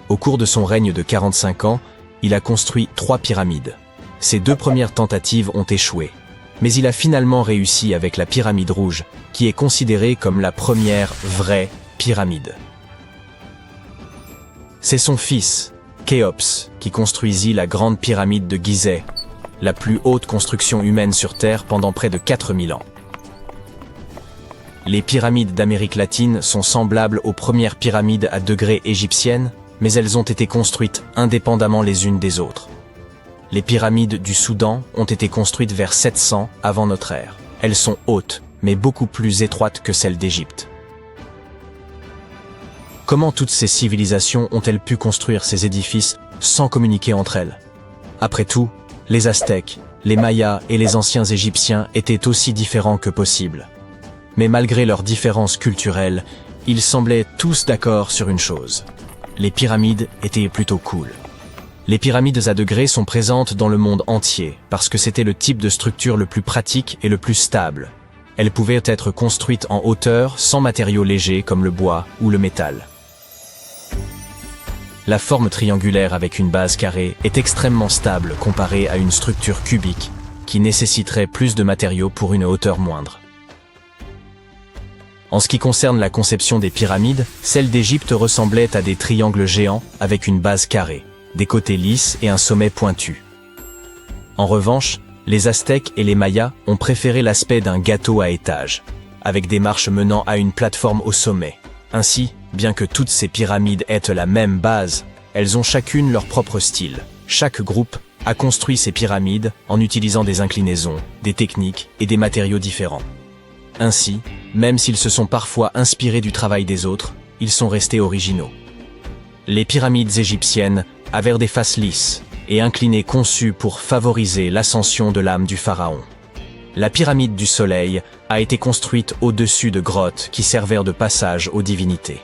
Au cours de son règne de 45 ans, il a construit 3 pyramides. Ses 2 premières tentatives ont échoué, mais il a finalement réussi avec la pyramide rouge, qui est considérée comme la première vraie pyramide. C'est son fils, Khéops, qui construisit la grande pyramide de Gizeh, la plus haute construction humaine sur Terre pendant près de 4000 ans. Les pyramides d'Amérique latine sont semblables aux premières pyramides à degrés égyptiennes, mais elles ont été construites indépendamment les unes des autres. Les pyramides du Soudan ont été construites vers 700 avant notre ère. Elles sont hautes, mais beaucoup plus étroites que celles d'Égypte. Comment toutes ces civilisations ont-elles pu construire ces édifices sans communiquer entre elles? Après tout, les Aztèques, les Mayas et les anciens Égyptiens étaient aussi différents que possible. Mais malgré leurs différences culturelles, ils semblaient tous d'accord sur une chose. Les pyramides étaient plutôt cool. Les pyramides à degrés sont présentes dans le monde entier parce que c'était le type de structure le plus pratique et le plus stable. Elles pouvaient être construites en hauteur sans matériaux légers comme le bois ou le métal. La forme triangulaire avec une base carrée est extrêmement stable comparée à une structure cubique qui nécessiterait plus de matériaux pour une hauteur moindre. En ce qui concerne la conception des pyramides, celle d'Égypte ressemblait à des triangles géants avec une base carrée, des côtés lisses et un sommet pointu. En revanche, les Aztèques et les Mayas ont préféré l'aspect d'un gâteau à étages, avec des marches menant à une plateforme au sommet. Ainsi, bien que toutes ces pyramides aient la même base, elles ont chacune leur propre style. Chaque groupe a construit ces pyramides en utilisant des inclinaisons, des techniques et des matériaux différents. Ainsi, même s'ils se sont parfois inspirés du travail des autres, ils sont restés originaux. Les pyramides égyptiennes avaient des faces lisses et inclinées conçues pour favoriser l'ascension de l'âme du pharaon. La pyramide du soleil a été construite au-dessus de grottes qui servirent de passage aux divinités.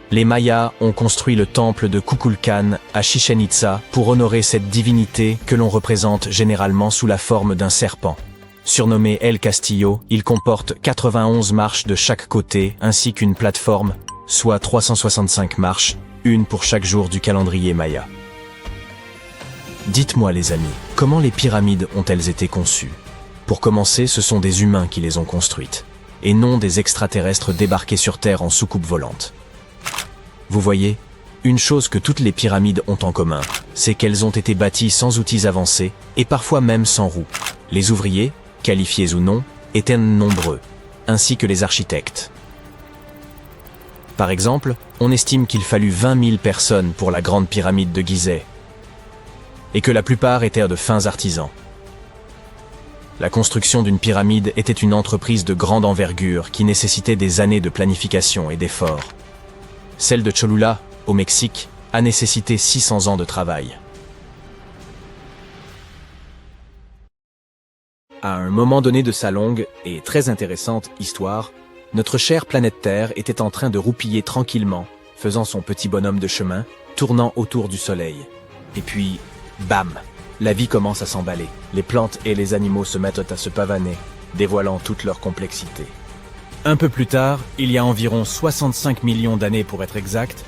Les Mayas ont construit le temple de Kukulkan à Chichén Itzá pour honorer cette divinité que l'on représente généralement sous la forme d'un serpent. Surnommé El Castillo, il comporte 91 marches de chaque côté ainsi qu'une plateforme, soit 365 marches, une pour chaque jour du calendrier maya. Dites-moi les amis, comment les pyramides ont-elles été conçues? Pour commencer, ce sont des humains qui les ont construites, et non des extraterrestres débarqués sur Terre en soucoupe volante. Vous voyez, une chose que toutes les pyramides ont en commun, c'est qu'elles ont été bâties sans outils avancés, et parfois même sans roues. Les ouvriers, qualifiés ou non, étaient nombreux, ainsi que les architectes. Par exemple, on estime qu'il fallut 20 000 personnes pour la grande pyramide de Gizeh, et que la plupart étaient de fins artisans. La construction d'une pyramide était une entreprise de grande envergure qui nécessitait des années de planification et d'efforts. Celle de Cholula, au Mexique, a nécessité 600 ans de travail. À un moment donné de sa longue et très intéressante histoire, notre chère planète Terre était en train de roupiller tranquillement, faisant son petit bonhomme de chemin, tournant autour du Soleil. Et puis, bam! La vie commence à s'emballer. Les plantes et les animaux se mettent à se pavaner, dévoilant toute leur complexité. Un peu plus tard, il y a environ 65 millions d'années pour être exact,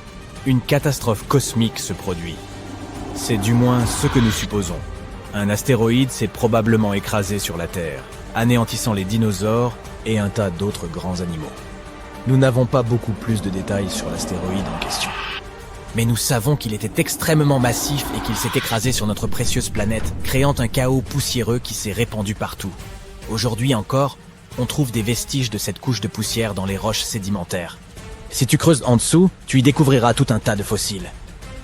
une catastrophe cosmique se produit. C'est du moins ce que nous supposons. Un astéroïde s'est probablement écrasé sur la Terre, anéantissant les dinosaures et un tas d'autres grands animaux. Nous n'avons pas beaucoup plus de détails sur l'astéroïde en question. Mais nous savons qu'il était extrêmement massif et qu'il s'est écrasé sur notre précieuse planète, créant un chaos poussiéreux qui s'est répandu partout. Aujourd'hui encore, on trouve des vestiges de cette couche de poussière dans les roches sédimentaires. Si tu creuses en dessous, tu y découvriras tout un tas de fossiles.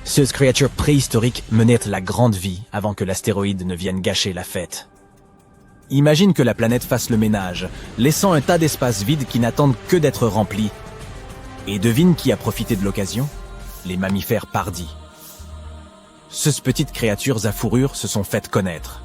Ces créatures préhistoriques menaient la grande vie avant que l'astéroïde ne vienne gâcher la fête. Imagine que la planète fasse le ménage, laissant un tas d'espaces vides qui n'attendent que d'être remplis. Et devine qui a profité de l'occasion ? Les mammifères pardis. Ces petites créatures à fourrure se sont faites connaître.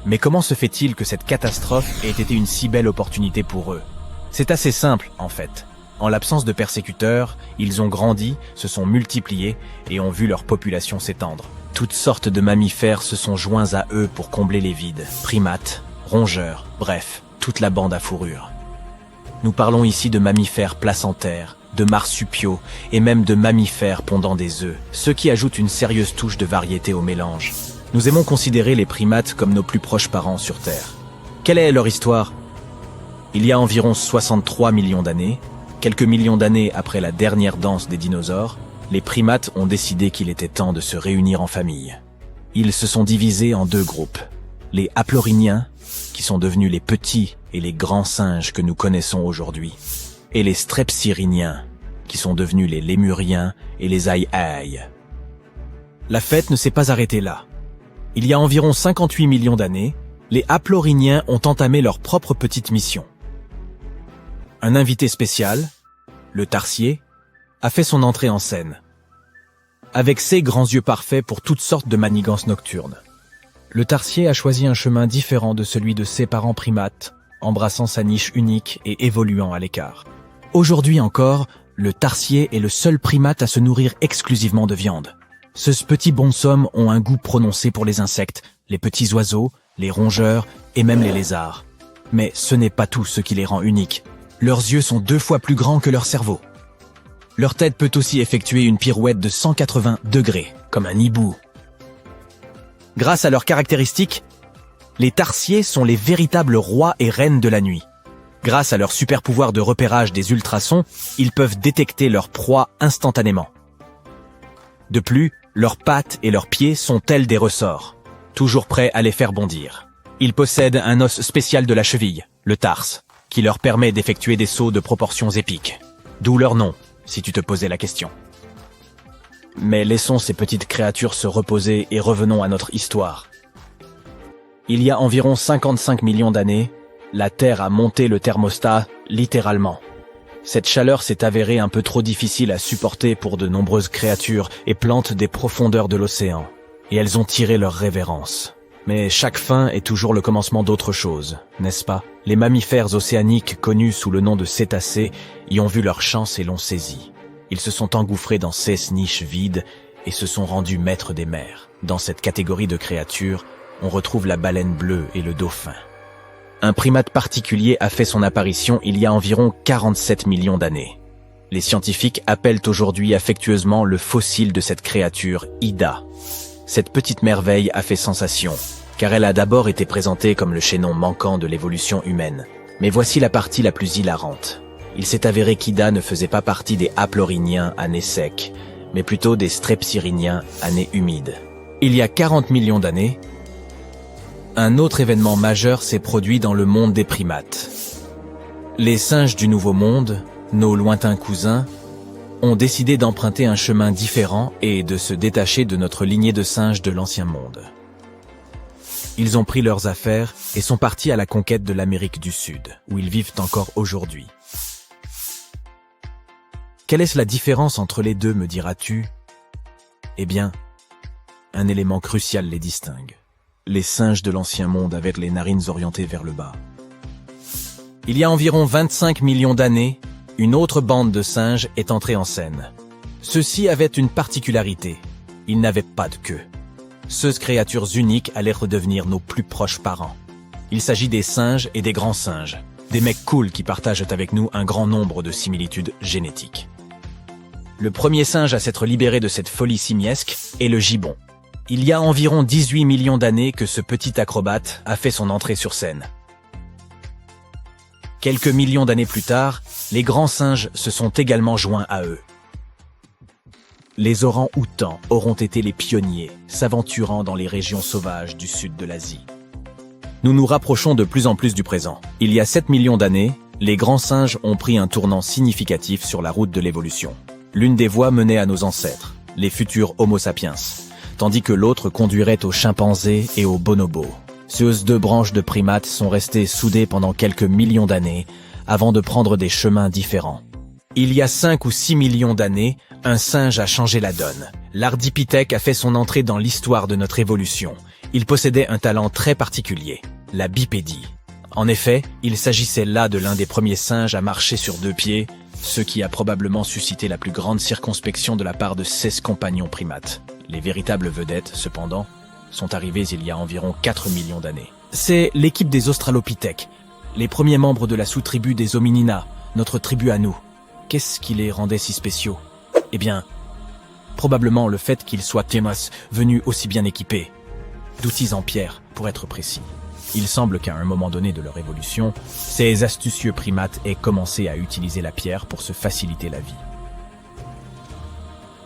Mais comment se fait-il que cette catastrophe ait été une si belle opportunité pour eux ? C'est assez simple, en fait. En l'absence de persécuteurs, ils ont grandi, se sont multipliés et ont vu leur population s'étendre. Toutes sortes de mammifères se sont joints à eux pour combler les vides. Primates, rongeurs, bref, toute la bande à fourrure. Nous parlons ici de mammifères placentaires, de marsupiaux et même de mammifères pondant des œufs, ce qui ajoute une sérieuse touche de variété au mélange. Nous aimons considérer les primates comme nos plus proches parents sur Terre. Quelle est leur histoire ? Il y a environ 63 millions d'années, quelques millions d'années après la dernière danse des dinosaures, les primates ont décidé qu'il était temps de se réunir en famille. Ils se sont divisés en deux groupes. Les haplorhiniens, qui sont devenus les petits et les grands singes que nous connaissons aujourd'hui, et les strepsirrhiniens, qui sont devenus les lémuriens et les aïe-aïe. La fête ne s'est pas arrêtée là. Il y a environ 58 millions d'années, les haplorhiniens ont entamé leur propre petite mission. Un invité spécial, le tarsier, a fait son entrée en scène. Avec ses grands yeux parfaits pour toutes sortes de manigances nocturnes. Le tarsier a choisi un chemin différent de celui de ses parents primates, embrassant sa niche unique et évoluant à l'écart. Aujourd'hui encore, le tarsier est le seul primate à se nourrir exclusivement de viande. Ces petits bonshommes ont un goût prononcé pour les insectes, les petits oiseaux, les rongeurs et même les lézards. Mais ce n'est pas tout ce qui les rend uniques. Leurs yeux sont 2 fois plus grands que leur cerveau. Leur tête peut aussi effectuer une pirouette de 180 degrés, comme un hibou. Grâce à leurs caractéristiques, les tarsiers sont les véritables rois et reines de la nuit. Grâce à leur super pouvoir de repérage des ultrasons, ils peuvent détecter leur proie instantanément. De plus, leurs pattes et leurs pieds sont tels des ressorts, toujours prêts à les faire bondir. Ils possèdent un os spécial de la cheville, le tarse, qui leur permet d'effectuer des sauts de proportions épiques. D'où leur nom, si tu te posais la question. Mais laissons ces petites créatures se reposer et revenons à notre histoire. Il y a environ 55 millions d'années, la Terre a monté le thermostat, littéralement. Cette chaleur s'est avérée un peu trop difficile à supporter pour de nombreuses créatures et plantes des profondeurs de l'océan, et elles ont tiré leur révérence. Mais chaque fin est toujours le commencement d'autre chose, n'est-ce pas ? Les mammifères océaniques connus sous le nom de cétacés y ont vu leur chance et l'ont saisie. Ils se sont engouffrés dans ces niches vides et se sont rendus maîtres des mers. Dans cette catégorie de créatures, on retrouve la baleine bleue et le dauphin. Un primate particulier a fait son apparition il y a environ 47 millions d'années. Les scientifiques appellent aujourd'hui affectueusement le fossile de cette créature Ida. Cette petite merveille a fait sensation, car elle a d'abord été présentée comme le chaînon manquant de l'évolution humaine. Mais voici la partie la plus hilarante. Il s'est avéré qu'Ida ne faisait pas partie des haplorhiniens à nez sec, mais plutôt des strepsirhiniens à nez humide. Il y a 40 millions d'années, un autre événement majeur s'est produit dans le monde des primates. Les singes du Nouveau Monde, nos lointains cousins, ont décidé d'emprunter un chemin différent et de se détacher de notre lignée de singes de l'Ancien Monde. Ils ont pris leurs affaires et sont partis à la conquête de l'Amérique du Sud, où ils vivent encore aujourd'hui. Quelle est la différence entre les deux, me diras-tu? Eh bien, un élément crucial les distingue. Les singes de l'Ancien Monde avaient les narines orientées vers le bas. Il y a environ 25 millions d'années, une autre bande de singes est entrée en scène. Ceux-ci avaient une particularité, ils n'avaient pas de queue. Ces créatures uniques allaient redevenir nos plus proches parents. Il s'agit des singes et des grands singes, des mecs cool qui partagent avec nous un grand nombre de similitudes génétiques. Le premier singe à s'être libéré de cette folie simiesque est le gibbon. Il y a environ 18 millions d'années que ce petit acrobate a fait son entrée sur scène. Quelques millions d'années plus tard, les grands singes se sont également joints à eux. Les orang-outans auront été les pionniers, s'aventurant dans les régions sauvages du sud de l'Asie. Nous nous rapprochons de plus en plus du présent. Il y a 7 millions d'années, les grands singes ont pris un tournant significatif sur la route de l'évolution. L'une des voies menait à nos ancêtres, les futurs Homo sapiens, tandis que l'autre conduirait aux chimpanzés et aux bonobos. Ces deux branches de primates sont restées soudées pendant quelques millions d'années avant de prendre des chemins différents. Il y a 5 ou 6 millions d'années, un singe a changé la donne. L'Ardipithèque a fait son entrée dans l'histoire de notre évolution. Il possédait un talent très particulier, la bipédie. En effet, il s'agissait là de l'un des premiers singes à marcher sur 2 pieds, ce qui a probablement suscité la plus grande circonspection de la part de 16 compagnons primates. Les véritables vedettes, cependant, sont arrivées il y a environ 4 millions d'années. C'est l'équipe des Australopithèques, les premiers membres de la sous-tribu des Hominina, notre tribu à nous. Qu'est-ce qui les rendait si spéciaux? Eh bien, probablement le fait qu'ils soient venus aussi bien équipés, d'outils en pierre, pour être précis. Il semble qu'à un moment donné de leur évolution, ces astucieux primates aient commencé à utiliser la pierre pour se faciliter la vie.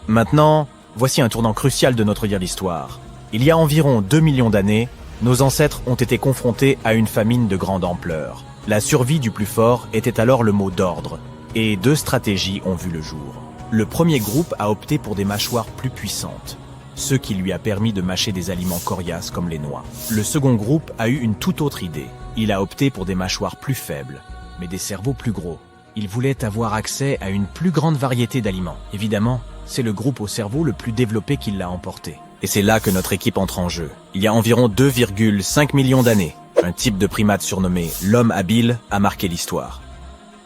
Maintenant, voici un tournant crucial de notre l'histoire. Il y a environ 2 millions d'années, nos ancêtres ont été confrontés à une famine de grande ampleur. La survie du plus fort était alors le mot d'ordre, et 2 stratégies ont vu le jour. Le premier groupe a opté pour des mâchoires plus puissantes, ce qui lui a permis de mâcher des aliments coriaces comme les noix. Le second groupe a eu une toute autre idée. Il a opté pour des mâchoires plus faibles, mais des cerveaux plus gros. Il voulait avoir accès à une plus grande variété d'aliments. Évidemment, c'est le groupe au cerveau le plus développé qui l'a emporté. Et c'est là que notre équipe entre en jeu. Il y a environ 2,5 millions d'années, un type de primate surnommé l'homme habile a marqué l'histoire.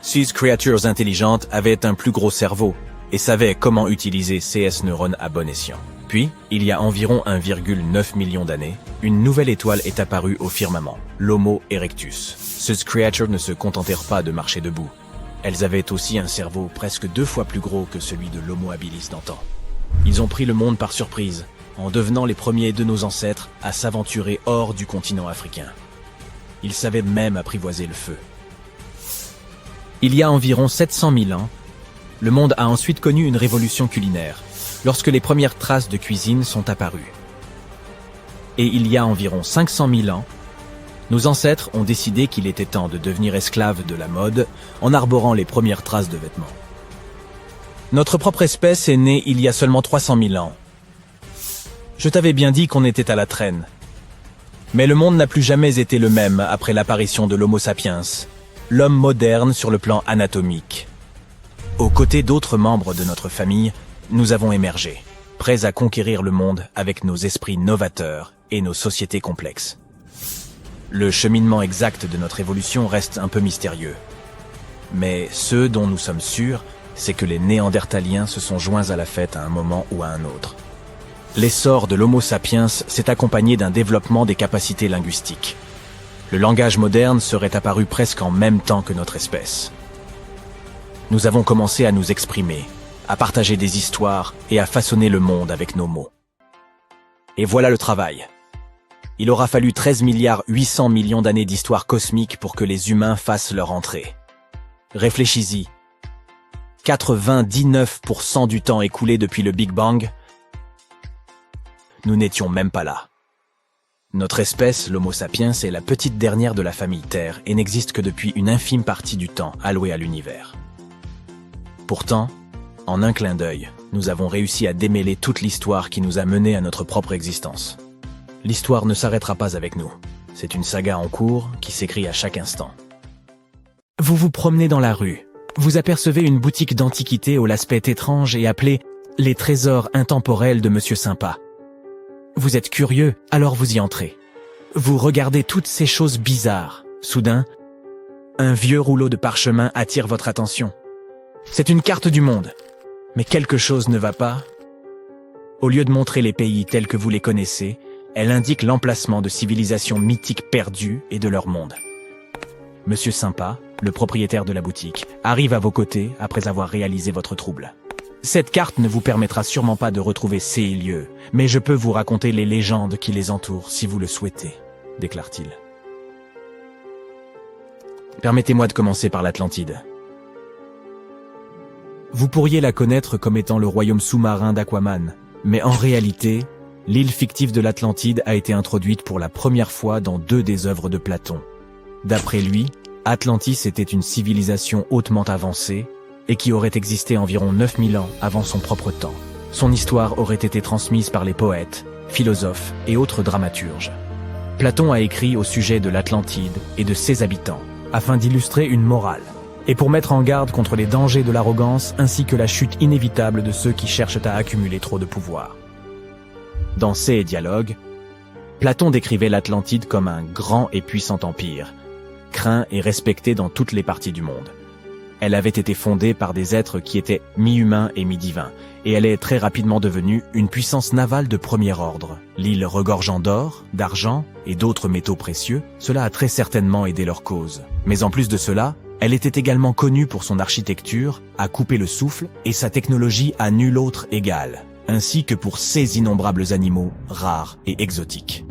Ces créatures intelligentes avaient un plus gros cerveau et savaient comment utiliser ces neurones à bon escient. Puis, il y a environ 1,9 million d'années, une nouvelle étoile est apparue au firmament, l'Homo erectus. Ces créatures ne se contentèrent pas de marcher debout. Elles avaient aussi un cerveau presque 2 fois plus gros que celui de l'Homo habilis d'antan. Ils ont pris le monde par surprise, en devenant les premiers de nos ancêtres à s'aventurer hors du continent africain. Ils savaient même apprivoiser le feu. Il y a environ 700 000 ans, le monde a ensuite connu une révolution culinaire, lorsque les premières traces de cuisine sont apparues. Et il y a environ 500 000 ans, nos ancêtres ont décidé qu'il était temps de devenir esclaves de la mode en arborant les premières traces de vêtements. Notre propre espèce est née il y a seulement 300 000 ans. Je t'avais bien dit qu'on était à la traîne. Mais le monde n'a plus jamais été le même après l'apparition de l'Homo sapiens, l'homme moderne sur le plan anatomique. Aux côtés d'autres membres de notre famille, nous avons émergé, prêts à conquérir le monde avec nos esprits novateurs et nos sociétés complexes. Le cheminement exact de notre évolution reste un peu mystérieux. Mais ce dont nous sommes sûrs, c'est que les Néandertaliens se sont joints à la fête à un moment ou à un autre. L'essor de l'Homo sapiens s'est accompagné d'un développement des capacités linguistiques. Le langage moderne serait apparu presque en même temps que notre espèce. Nous avons commencé à nous exprimer, à partager des histoires et à façonner le monde avec nos mots. Et voilà le travail. Il aura fallu 13 milliards 800 millions d'années d'histoire cosmique pour que les humains fassent leur entrée. Réfléchis-y. 99% du temps écoulé depuis le Big Bang, nous n'étions même pas là. Notre espèce, l'Homo sapiens, est la petite dernière de la famille Terre et n'existe que depuis une infime partie du temps alloué à l'univers. Pourtant, en un clin d'œil, nous avons réussi à démêler toute l'histoire qui nous a menés à notre propre existence. L'histoire ne s'arrêtera pas avec nous. C'est une saga en cours qui s'écrit à chaque instant. Vous vous promenez dans la rue. Vous apercevez une boutique d'antiquités au l'aspect étrange et appelée « Les trésors intemporels de Monsieur Sympa ». Vous êtes curieux, alors vous y entrez. Vous regardez toutes ces choses bizarres. Soudain, un vieux rouleau de parchemin attire votre attention. C'est une carte du monde. Mais quelque chose ne va pas. Au lieu de montrer les pays tels que vous les connaissez, elle indique l'emplacement de civilisations mythiques perdues et de leur monde. Monsieur Sympa, le propriétaire de la boutique, arrive à vos côtés après avoir réalisé votre trouble. Cette carte ne vous permettra sûrement pas de retrouver ces lieux, mais je peux vous raconter les légendes qui les entourent si vous le souhaitez, déclare-t-il. Permettez-moi de commencer par l'Atlantide. Vous pourriez la connaître comme étant le royaume sous-marin d'Aquaman, mais en réalité, l'île fictive de l'Atlantide a été introduite pour la première fois dans 2 des œuvres de Platon. D'après lui, Atlantis était une civilisation hautement avancée et qui aurait existé environ 9000 ans avant son propre temps. Son histoire aurait été transmise par les poètes, philosophes et autres dramaturges. Platon a écrit au sujet de l'Atlantide et de ses habitants, afin d'illustrer une morale, et pour mettre en garde contre les dangers de l'arrogance ainsi que la chute inévitable de ceux qui cherchent à accumuler trop de pouvoir. Dans ces dialogues, Platon décrivait l'Atlantide comme un grand et puissant empire, craint et respecté dans toutes les parties du monde. Elle avait été fondée par des êtres qui étaient mi-humains et mi-divins, et elle est très rapidement devenue une puissance navale de premier ordre. L'île regorgeant d'or, d'argent et d'autres métaux précieux, cela a très certainement aidé leur cause. Mais en plus de cela, elle était également connue pour son architecture, à couper le souffle, et sa technologie à nul autre égale, ainsi que pour ses innombrables animaux rares et exotiques.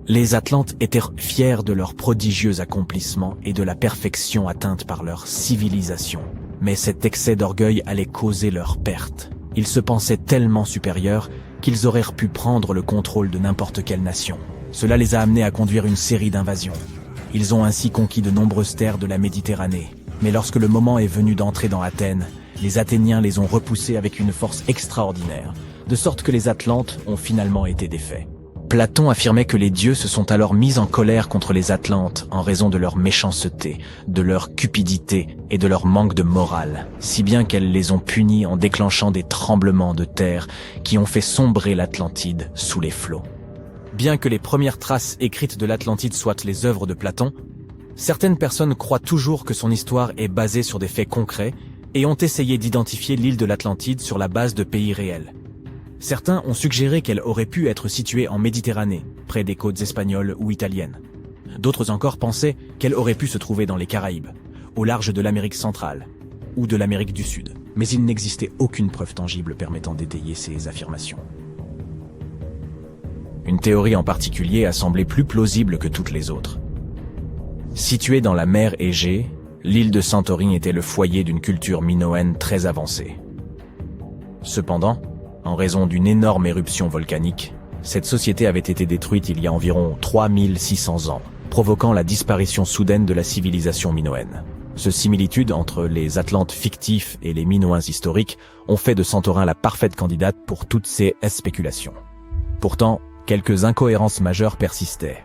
Les Atlantes étaient fiers de leurs prodigieux accomplissements et de la perfection atteinte par leur civilisation. Mais cet excès d'orgueil allait causer leur perte. Ils se pensaient tellement supérieurs qu'ils auraient pu prendre le contrôle de n'importe quelle nation. Cela les a amenés à conduire une série d'invasions. Ils ont ainsi conquis de nombreuses terres de la Méditerranée. Mais lorsque le moment est venu d'entrer dans Athènes, les Athéniens les ont repoussés avec une force extraordinaire, de sorte que les Atlantes ont finalement été défaits. Platon affirmait que les dieux se sont alors mis en colère contre les Atlantes en raison de leur méchanceté, de leur cupidité et de leur manque de morale, si bien qu'elles les ont punis en déclenchant des tremblements de terre qui ont fait sombrer l'Atlantide sous les flots. Bien que les premières traces écrites de l'Atlantide soient les œuvres de Platon, certaines personnes croient toujours que son histoire est basée sur des faits concrets et ont essayé d'identifier l'île de l'Atlantide sur la base de pays réels. Certains ont suggéré qu'elle aurait pu être située en Méditerranée, près des côtes espagnoles ou italiennes. D'autres encore pensaient qu'elle aurait pu se trouver dans les Caraïbes, au large de l'Amérique centrale ou de l'Amérique du Sud. Mais il n'existait aucune preuve tangible permettant d'étayer ces affirmations. Une théorie en particulier a semblé plus plausible que toutes les autres. Située dans la mer Égée, l'île de Santorini était le foyer d'une culture minoenne très avancée. Cependant, en raison d'une énorme éruption volcanique, cette société avait été détruite il y a environ 3600 ans, provoquant la disparition soudaine de la civilisation minoenne. Ce similitude entre les Atlantes fictifs et les Minoens historiques ont fait de Santorin la parfaite candidate pour toutes ces spéculations. Pourtant, quelques incohérences majeures persistaient,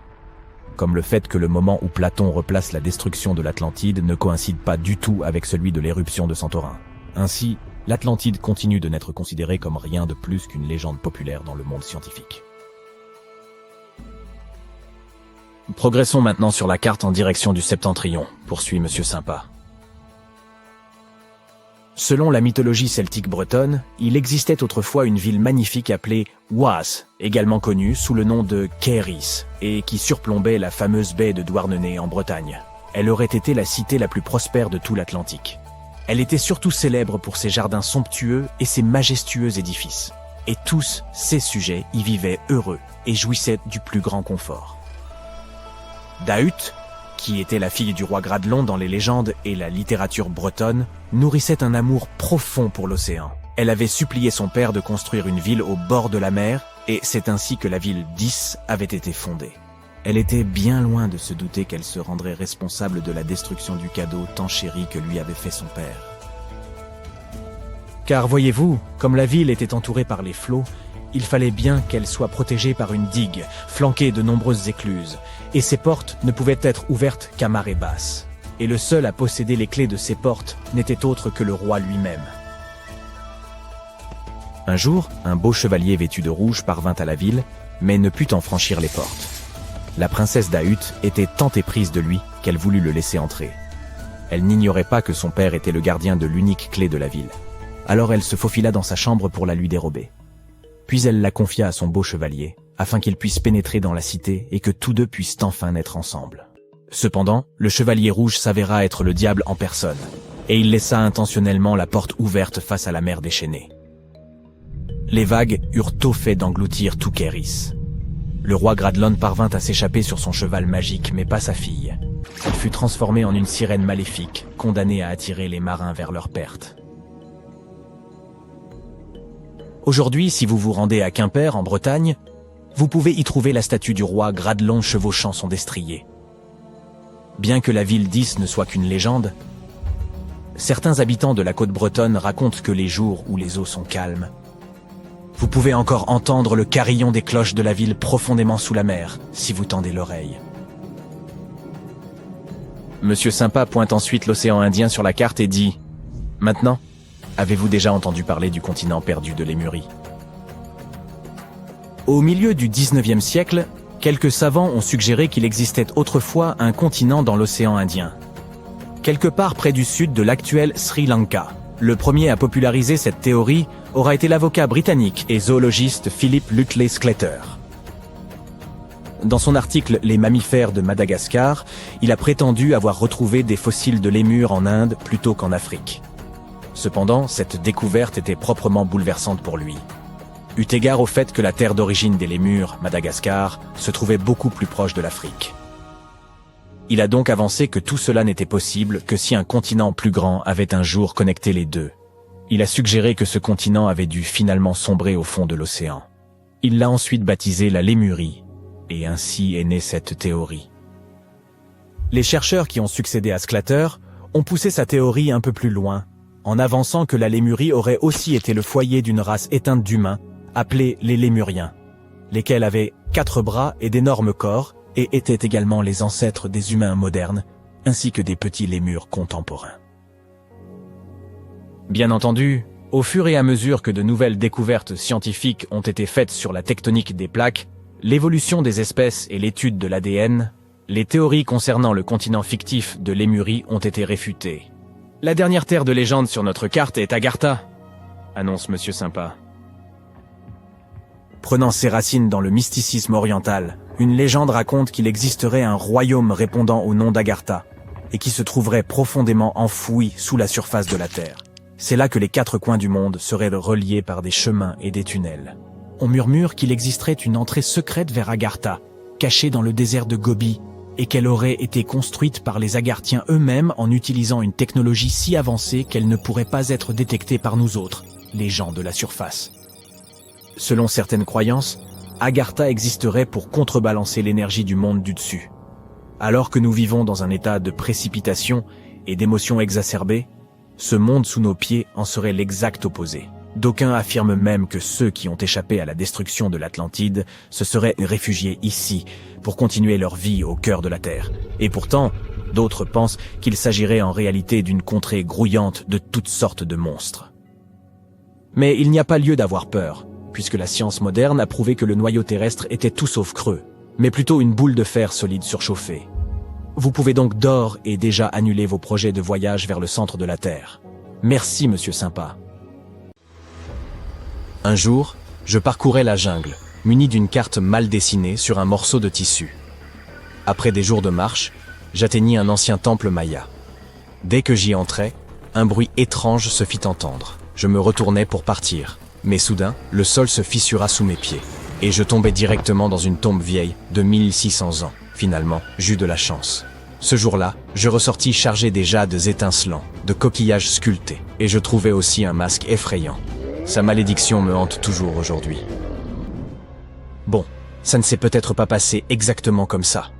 comme le fait que le moment où Platon replace la destruction de l'Atlantide ne coïncide pas du tout avec celui de l'éruption de Santorin. Ainsi, l'Atlantide continue de n'être considérée comme rien de plus qu'une légende populaire dans le monde scientifique. Progressons maintenant sur la carte en direction du Septentrion, poursuit Monsieur Sympa. Selon la mythologie celtique bretonne, il existait autrefois une ville magnifique appelée Oise, également connue sous le nom de Caerhys, et qui surplombait la fameuse baie de Douarnenez en Bretagne. Elle aurait été la cité la plus prospère de tout l'Atlantique. Elle était surtout célèbre pour ses jardins somptueux et ses majestueux édifices. Et tous ses sujets y vivaient heureux et jouissaient du plus grand confort. Dahut, qui était la fille du roi Gradelon dans les légendes et la littérature bretonne, nourrissait un amour profond pour l'océan. Elle avait supplié son père de construire une ville au bord de la mer, et c'est ainsi que la ville d'Ys avait été fondée. Elle était bien loin de se douter qu'elle se rendrait responsable de la destruction du cadeau tant chéri que lui avait fait son père. Car voyez-vous, comme la ville était entourée par les flots, il fallait bien qu'elle soit protégée par une digue, flanquée de nombreuses écluses, et ses portes ne pouvaient être ouvertes qu'à marée basse. Et le seul à posséder les clés de ces portes n'était autre que le roi lui-même. Un jour, un beau chevalier vêtu de rouge parvint à la ville, mais ne put en franchir les portes. La princesse Dahut était tant éprise de lui qu'elle voulut le laisser entrer. Elle n'ignorait pas que son père était le gardien de l'unique clé de la ville. Alors elle se faufila dans sa chambre pour la lui dérober. Puis elle la confia à son beau chevalier, afin qu'il puisse pénétrer dans la cité et que tous deux puissent enfin naître ensemble. Cependant, le chevalier rouge s'avéra être le diable en personne, et il laissa intentionnellement la porte ouverte face à la mer déchaînée. Les vagues eurent tôt fait d'engloutir tout Kérys. Le roi Gradelon parvint à s'échapper sur son cheval magique, mais pas sa fille. Elle fut transformée en une sirène maléfique, condamnée à attirer les marins vers leur perte. Aujourd'hui, si vous vous rendez à Quimper, en Bretagne, vous pouvez y trouver la statue du roi Gradelon chevauchant son destrier. Bien que la ville d'Ys ne soit qu'une légende, certains habitants de la côte bretonne racontent que les jours où les eaux sont calmes, vous pouvez encore entendre le carillon des cloches de la ville profondément sous la mer, si vous tendez l'oreille. Monsieur Sympa pointe ensuite l'océan Indien sur la carte et dit « Maintenant, avez-vous déjà entendu parler du continent perdu de Lémurie ?» Au milieu du XIXe siècle, quelques savants ont suggéré qu'il existait autrefois un continent dans l'océan Indien, quelque part près du sud de l'actuel Sri Lanka. Le premier à populariser cette théorie aura été l'avocat britannique et zoologiste Philip Lutley Sclater. Dans son article « Les mammifères de Madagascar », il a prétendu avoir retrouvé des fossiles de lémurs en Inde plutôt qu'en Afrique. Cependant, cette découverte était proprement bouleversante pour lui, eu égard au fait que la terre d'origine des lémurs, Madagascar, se trouvait beaucoup plus proche de l'Afrique. Il a donc avancé que tout cela n'était possible que si un continent plus grand avait un jour connecté les deux. Il a suggéré que ce continent avait dû finalement sombrer au fond de l'océan. Il l'a ensuite baptisé la Lémurie, et ainsi est née cette théorie. Les chercheurs qui ont succédé à Sclater ont poussé sa théorie un peu plus loin, en avançant que la Lémurie aurait aussi été le foyer d'une race éteinte d'humains, appelée les Lémuriens, lesquels avaient 4 bras et d'énormes corps, et étaient également les ancêtres des humains modernes, ainsi que des petits lémurs contemporains. Bien entendu, au fur et à mesure que de nouvelles découvertes scientifiques ont été faites sur la tectonique des plaques, l'évolution des espèces et l'étude de l'ADN, les théories concernant le continent fictif de Lémurie ont été réfutées. La dernière terre de légende sur notre carte est Agartha, annonce Monsieur Sympa. Prenant ses racines dans le mysticisme oriental, une légende raconte qu'il existerait un royaume répondant au nom d'Agartha, et qui se trouverait profondément enfoui sous la surface de la Terre. C'est là que les 4 coins du monde seraient reliés par des chemins et des tunnels. On murmure qu'il existerait une entrée secrète vers Agartha, cachée dans le désert de Gobi, et qu'elle aurait été construite par les Agarthiens eux-mêmes en utilisant une technologie si avancée qu'elle ne pourrait pas être détectée par nous autres, les gens de la surface. Selon certaines croyances, Agartha existerait pour contrebalancer l'énergie du monde du dessus. Alors que nous vivons dans un état de précipitation et d'émotions exacerbées, ce monde sous nos pieds en serait l'exact opposé. D'aucuns affirment même que ceux qui ont échappé à la destruction de l'Atlantide se seraient réfugiés ici pour continuer leur vie au cœur de la Terre. Et pourtant, d'autres pensent qu'il s'agirait en réalité d'une contrée grouillante de toutes sortes de monstres. Mais il n'y a pas lieu d'avoir peur, puisque la science moderne a prouvé que le noyau terrestre était tout sauf creux, mais plutôt une boule de fer solide surchauffée. Vous pouvez donc d'ores et déjà annuler vos projets de voyage vers le centre de la Terre. Merci, Monsieur Sympa. Un jour, je parcourais la jungle, muni d'une carte mal dessinée sur un morceau de tissu. Après des jours de marche, j'atteignis un ancien temple maya. Dès que j'y entrais, un bruit étrange se fit entendre. Je me retournai pour partir, mais soudain, le sol se fissura sous mes pieds, et je tombai directement dans une tombe vieille de 1600 ans. Finalement, j'eus de la chance. Ce jour-là, je ressortis chargé des jades étincelants, de coquillages sculptés, et je trouvais aussi un masque effrayant. Sa malédiction me hante toujours aujourd'hui. Bon, ça ne s'est peut-être pas passé exactement comme ça.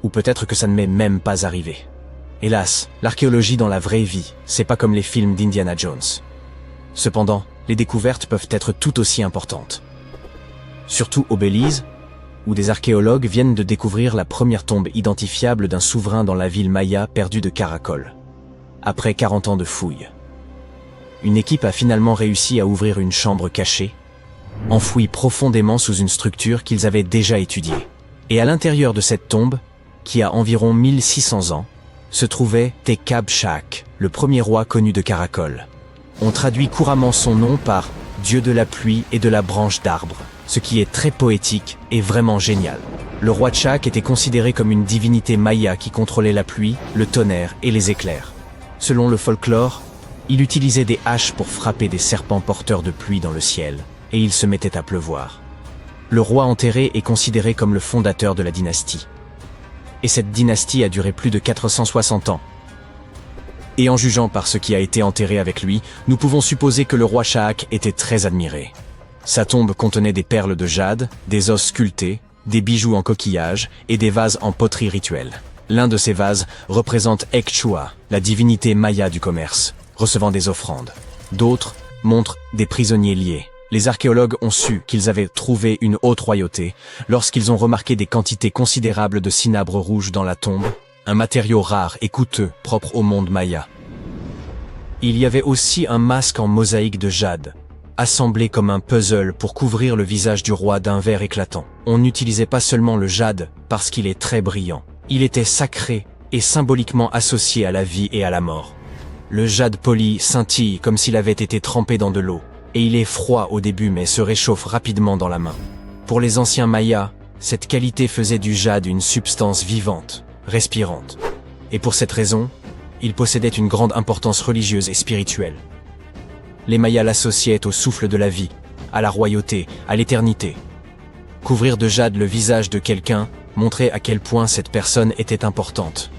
Ou peut-être que ça ne m'est même pas arrivé. Hélas, l'archéologie dans la vraie vie, c'est pas comme les films d'Indiana Jones. Cependant, les découvertes peuvent être tout aussi importantes. Surtout au Belize, où des archéologues viennent de découvrir la première tombe identifiable d'un souverain dans la ville maya perdue de Caracol. Après 40 ans de fouilles. Une équipe a finalement réussi à ouvrir une chambre cachée, enfouie profondément sous une structure qu'ils avaient déjà étudiée. Et à l'intérieur de cette tombe, qui a environ 1600 ans, se trouvait Tekab Shak, le premier roi connu de Caracol. On traduit couramment son nom par « Dieu de la pluie et de la branche d'arbre », ce qui est très poétique et vraiment génial. Le roi Tchak était considéré comme une divinité maya qui contrôlait la pluie, le tonnerre et les éclairs. Selon le folklore, il utilisait des haches pour frapper des serpents porteurs de pluie dans le ciel, et il se mettait à pleuvoir. Le roi enterré est considéré comme le fondateur de la dynastie. Et cette dynastie a duré plus de 460 ans. Et en jugeant par ce qui a été enterré avec lui, nous pouvons supposer que le roi Shahak était très admiré. Sa tombe contenait des perles de jade, des os sculptés, des bijoux en coquillage et des vases en poterie rituelle. L'un de ces vases représente Ekchua, la divinité maya du commerce, recevant des offrandes. D'autres montrent des prisonniers liés. Les archéologues ont su qu'ils avaient trouvé une haute royauté lorsqu'ils ont remarqué des quantités considérables de cinabre rouge dans la tombe, un matériau rare et coûteux propre au monde maya. Il y avait aussi un masque en mosaïque de jade, assemblé comme un puzzle pour couvrir le visage du roi d'un vert éclatant. On n'utilisait pas seulement le jade parce qu'il est très brillant. Il était sacré et symboliquement associé à la vie et à la mort. Le jade poli scintille comme s'il avait été trempé dans de l'eau, et il est froid au début mais se réchauffe rapidement dans la main. Pour les anciens Mayas, cette qualité faisait du jade une substance vivante, respirante. Et pour cette raison, il possédait une grande importance religieuse et spirituelle. Les Mayas l'associaient au souffle de la vie, à la royauté, à l'éternité. Couvrir de jade le visage de quelqu'un montrait à quel point cette personne était importante.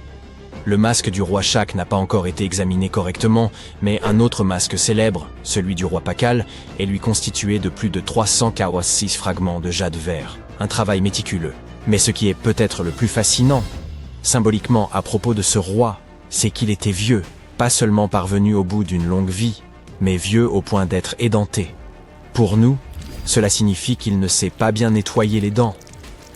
Le masque du roi Shak n'a pas encore été examiné correctement, mais un autre masque célèbre, celui du roi Pakal, est lui constitué de plus de 346 fragments de jade vert. Un travail méticuleux. Mais ce qui est peut-être le plus fascinant, symboliquement à propos de ce roi, c'est qu'il était vieux, pas seulement parvenu au bout d'une longue vie, mais vieux au point d'être édenté. Pour nous, cela signifie qu'il ne sait pas bien nettoyer les dents.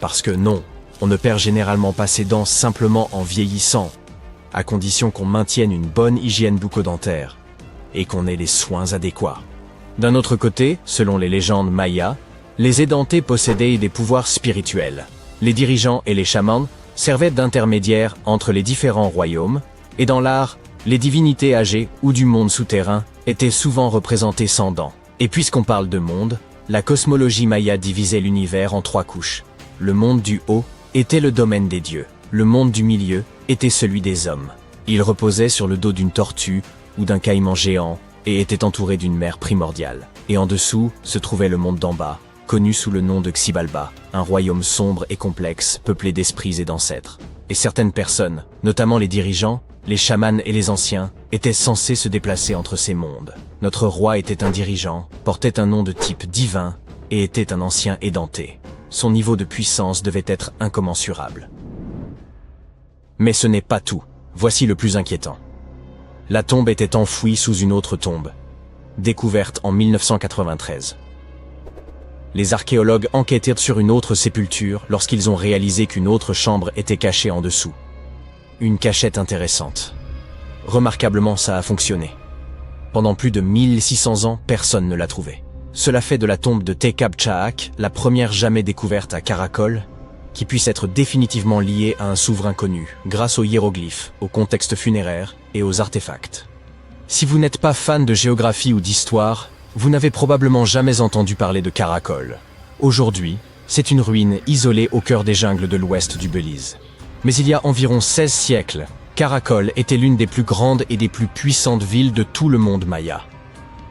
Parce que non, on ne perd généralement pas ses dents simplement en vieillissant, à condition qu'on maintienne une bonne hygiène bucco-dentaire et qu'on ait les soins adéquats. D'un autre côté, selon les légendes mayas, les édentés possédaient des pouvoirs spirituels. Les dirigeants et les chamans servaient d'intermédiaires entre les différents royaumes, et dans l'art, les divinités âgées ou du monde souterrain étaient souvent représentées sans dents. Et puisqu'on parle de monde, la cosmologie maya divisait l'univers en 3 couches. Le monde du haut était le domaine des dieux. Le monde du milieu était celui des hommes. Il reposait sur le dos d'une tortue ou d'un caïman géant et était entouré d'une mer primordiale. Et en dessous se trouvait le monde d'en bas, connu sous le nom de Xibalba, un royaume sombre et complexe, peuplé d'esprits et d'ancêtres. Et certaines personnes, notamment les dirigeants, les chamans et les anciens, étaient censés se déplacer entre ces mondes. Notre roi était un dirigeant, portait un nom de type divin et était un ancien édenté. Son niveau de puissance devait être incommensurable. Mais ce n'est pas tout. Voici le plus inquiétant. La tombe était enfouie sous une autre tombe, découverte en 1993. Les archéologues enquêtèrent sur une autre sépulture lorsqu'ils ont réalisé qu'une autre chambre était cachée en dessous. Une cachette intéressante. Remarquablement, ça a fonctionné. Pendant plus de 1600 ans, personne ne l'a trouvée. Cela fait de la tombe de Tekab Chahak la première jamais découverte à Caracol, qui puisse être définitivement liée à un souverain connu, grâce aux hiéroglyphes, au contexte funéraire et aux artefacts. Si vous n'êtes pas fan de géographie ou d'histoire, vous n'avez probablement jamais entendu parler de Caracol. Aujourd'hui, c'est une ruine isolée au cœur des jungles de l'ouest du Belize. Mais il y a environ 16 siècles, Caracol était l'une des plus grandes et des plus puissantes villes de tout le monde maya.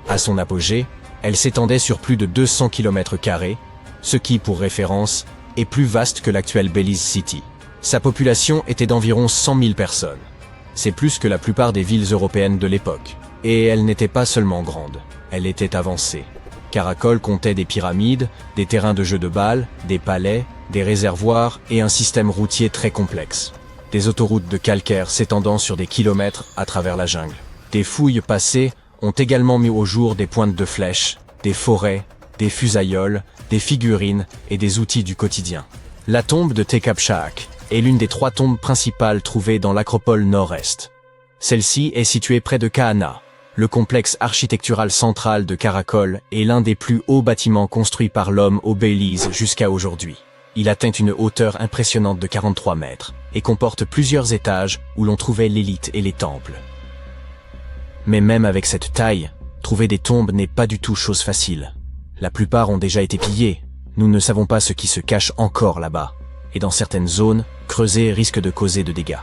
À son apogée, elle s'étendait sur plus de 200 km², ce qui, pour référence, est plus vaste que l'actuelle Belize City. Sa population était d'environ 100 000 personnes. C'est plus que la plupart des villes européennes de l'époque. Et elle n'était pas seulement grande, elle était avancée. Caracal comptait des pyramides, des terrains de jeux de balles, des palais, des réservoirs et un système routier très complexe. Des autoroutes de calcaire s'étendant sur des kilomètres à travers la jungle. Des fouilles passées ont également mis au jour des pointes de flèches, des forêts, des fusailloles, des figurines et des outils du quotidien. La tombe de Tekabshak est l'une des 3 tombes principales trouvées dans l'acropole nord-est. Celle-ci est située près de Kahana. Le complexe architectural central de Caracal est l'un des plus hauts bâtiments construits par l'homme au Belize jusqu'à aujourd'hui. Il atteint une hauteur impressionnante de 43 mètres et comporte plusieurs étages où l'on trouvait l'élite et les temples. Mais même avec cette taille, trouver des tombes n'est pas du tout chose facile. La plupart ont déjà été pillées. Nous ne savons pas ce qui se cache encore là-bas. Et dans certaines zones, creuser risque de causer de dégâts.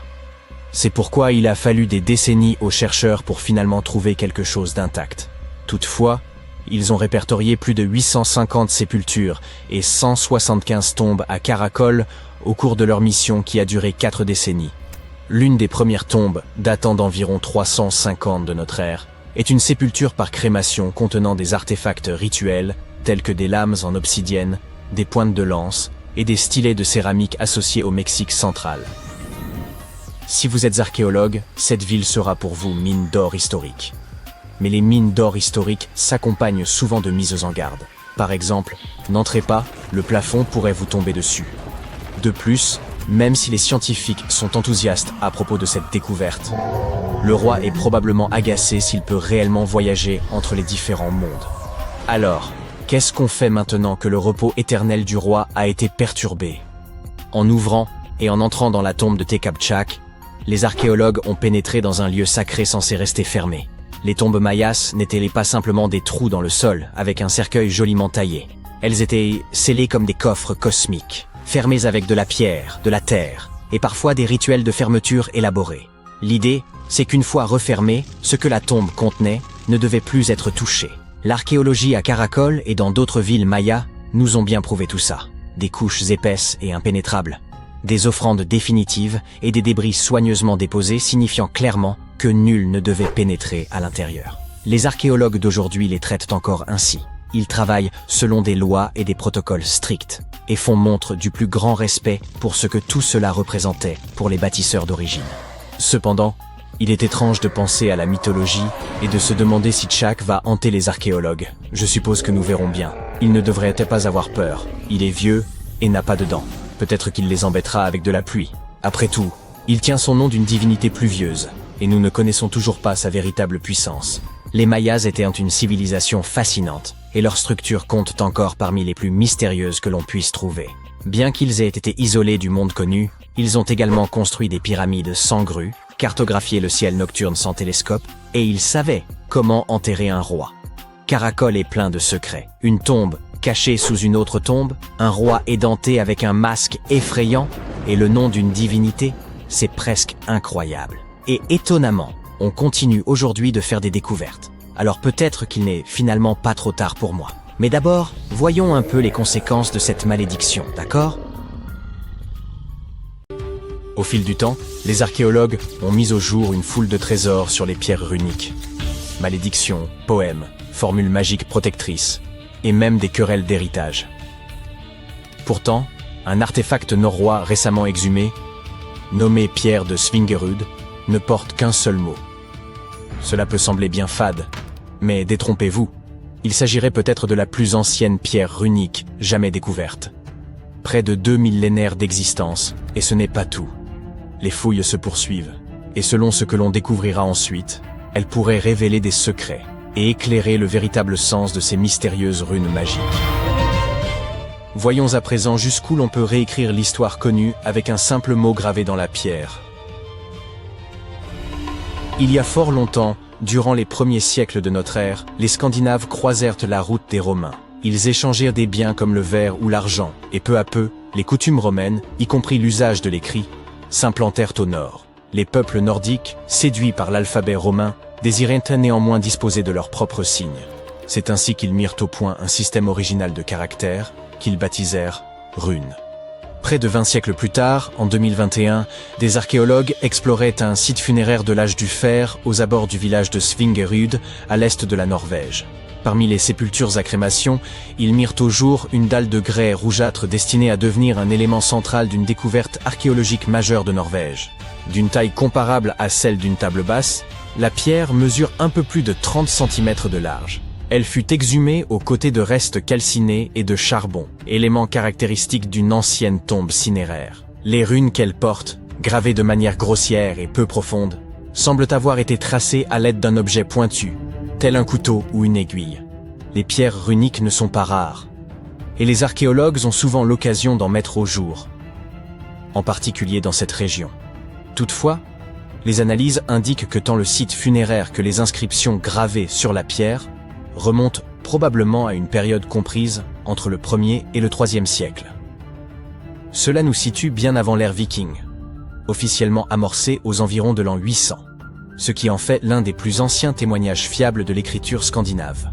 C'est pourquoi il a fallu des décennies aux chercheurs pour finalement trouver quelque chose d'intact. Toutefois, ils ont répertorié plus de 850 sépultures et 175 tombes à Caracal au cours de leur mission qui a duré 4 décennies. L'une des premières tombes, datant d'environ 350 de notre ère, est une sépulture par crémation contenant des artefacts rituels tels que des lames en obsidienne, des pointes de lance et des stylets de céramique associés au Mexique central. Si vous êtes archéologue, cette ville sera pour vous mine d'or historique. Mais les mines d'or historiques s'accompagnent souvent de mises en garde. Par exemple, n'entrez pas, le plafond pourrait vous tomber dessus. De plus, même si les scientifiques sont enthousiastes à propos de cette découverte, le roi est probablement agacé s'il peut réellement voyager entre les différents mondes. Alors, qu'est-ce qu'on fait maintenant que le repos éternel du roi a été perturbé? En ouvrant et en entrant dans la tombe de Tekabshak, les archéologues ont pénétré dans un lieu sacré censé rester fermé. Les tombes mayas n'étaient pas simplement des trous dans le sol avec un cercueil joliment taillé. Elles étaient scellées comme des coffres cosmiques, fermés avec de la pierre, de la terre, et parfois des rituels de fermeture élaborés. L'idée, c'est qu'une fois refermé, ce que la tombe contenait ne devait plus être touché. L'archéologie à Caracal et dans d'autres villes mayas nous ont bien prouvé tout ça. Des couches épaisses et impénétrables, des offrandes définitives et des débris soigneusement déposés signifiant clairement que nul ne devait pénétrer à l'intérieur. Les archéologues d'aujourd'hui les traitent encore ainsi. Ils travaillent selon des lois et des protocoles stricts et font montre du plus grand respect pour ce que tout cela représentait pour les bâtisseurs d'origine. Cependant, il est étrange de penser à la mythologie et de se demander si Chak va hanter les archéologues. Je suppose que nous verrons bien. Il ne devrait pas avoir peur. Il est vieux et n'a pas de dents. Peut-être qu'il les embêtera avec de la pluie. Après tout, il tient son nom d'une divinité pluvieuse, et nous ne connaissons toujours pas sa véritable puissance. Les Mayas étaient une civilisation fascinante, et leurs structures comptent encore parmi les plus mystérieuses que l'on puisse trouver. Bien qu'ils aient été isolés du monde connu, ils ont également construit des pyramides sans grue, cartographié le ciel nocturne sans télescope, et ils savaient comment enterrer un roi. Caracal est plein de secrets. Une tombe cachée sous une autre tombe, un roi édenté avec un masque effrayant, et le nom d'une divinité, c'est presque incroyable. Et étonnamment, on continue aujourd'hui de faire des découvertes. Alors peut-être qu'il n'est finalement pas trop tard pour moi. Mais d'abord, voyons un peu les conséquences de cette malédiction, d'accord ? Au fil du temps, les archéologues ont mis au jour une foule de trésors sur les pierres runiques. Malédictions, poèmes, formules magiques protectrices, et même des querelles d'héritage. Pourtant, un artefact norrois récemment exhumé, nommé pierre de Svingerud, ne porte qu'un seul mot. Cela peut sembler bien fade, mais détrompez-vous, il s'agirait peut-être de la plus ancienne pierre runique jamais découverte. Près de 2 millénaires d'existence, et ce n'est pas tout. Les fouilles se poursuivent, et selon ce que l'on découvrira ensuite, elles pourraient révéler des secrets et éclairer le véritable sens de ces mystérieuses runes magiques. Voyons à présent jusqu'où l'on peut réécrire l'histoire connue avec un simple mot gravé dans la pierre. Il y a fort longtemps, durant les premiers siècles de notre ère, les Scandinaves croisèrent la route des Romains. Ils échangèrent des biens comme le verre ou l'argent, et peu à peu, les coutumes romaines, y compris l'usage de l'écrit, s'implantèrent au nord. Les peuples nordiques, séduits par l'alphabet romain, désiraient néanmoins disposer de leurs propres signes. C'est ainsi qu'ils mirent au point un système original de caractères, qu'ils baptisèrent runes. Près de 20 siècles plus tard, en 2021, des archéologues exploraient un site funéraire de l'âge du fer aux abords du village de Svingerud, à l'est de la Norvège. Parmi les sépultures à crémation, ils mirent au jour une dalle de grès rougeâtre destinée à devenir un élément central d'une découverte archéologique majeure de Norvège. D'une taille comparable à celle d'une table basse, la pierre mesure un peu plus de 30 cm de large. Elle fut exhumée aux côtés de restes calcinés et de charbon, éléments caractéristiques d'une ancienne tombe cinéraire. Les runes qu'elle porte, gravées de manière grossière et peu profonde, semblent avoir été tracées à l'aide d'un objet pointu, tel un couteau ou une aiguille. Les pierres runiques ne sont pas rares, et les archéologues ont souvent l'occasion d'en mettre au jour, en particulier dans cette région. Toutefois, les analyses indiquent que tant le site funéraire que les inscriptions gravées sur la pierre remontent probablement à une période comprise entre le 1er et le 3e siècle. Cela nous situe bien avant l'ère viking, officiellement amorcée aux environs de l'an 800, ce qui en fait l'un des plus anciens témoignages fiables de l'écriture scandinave.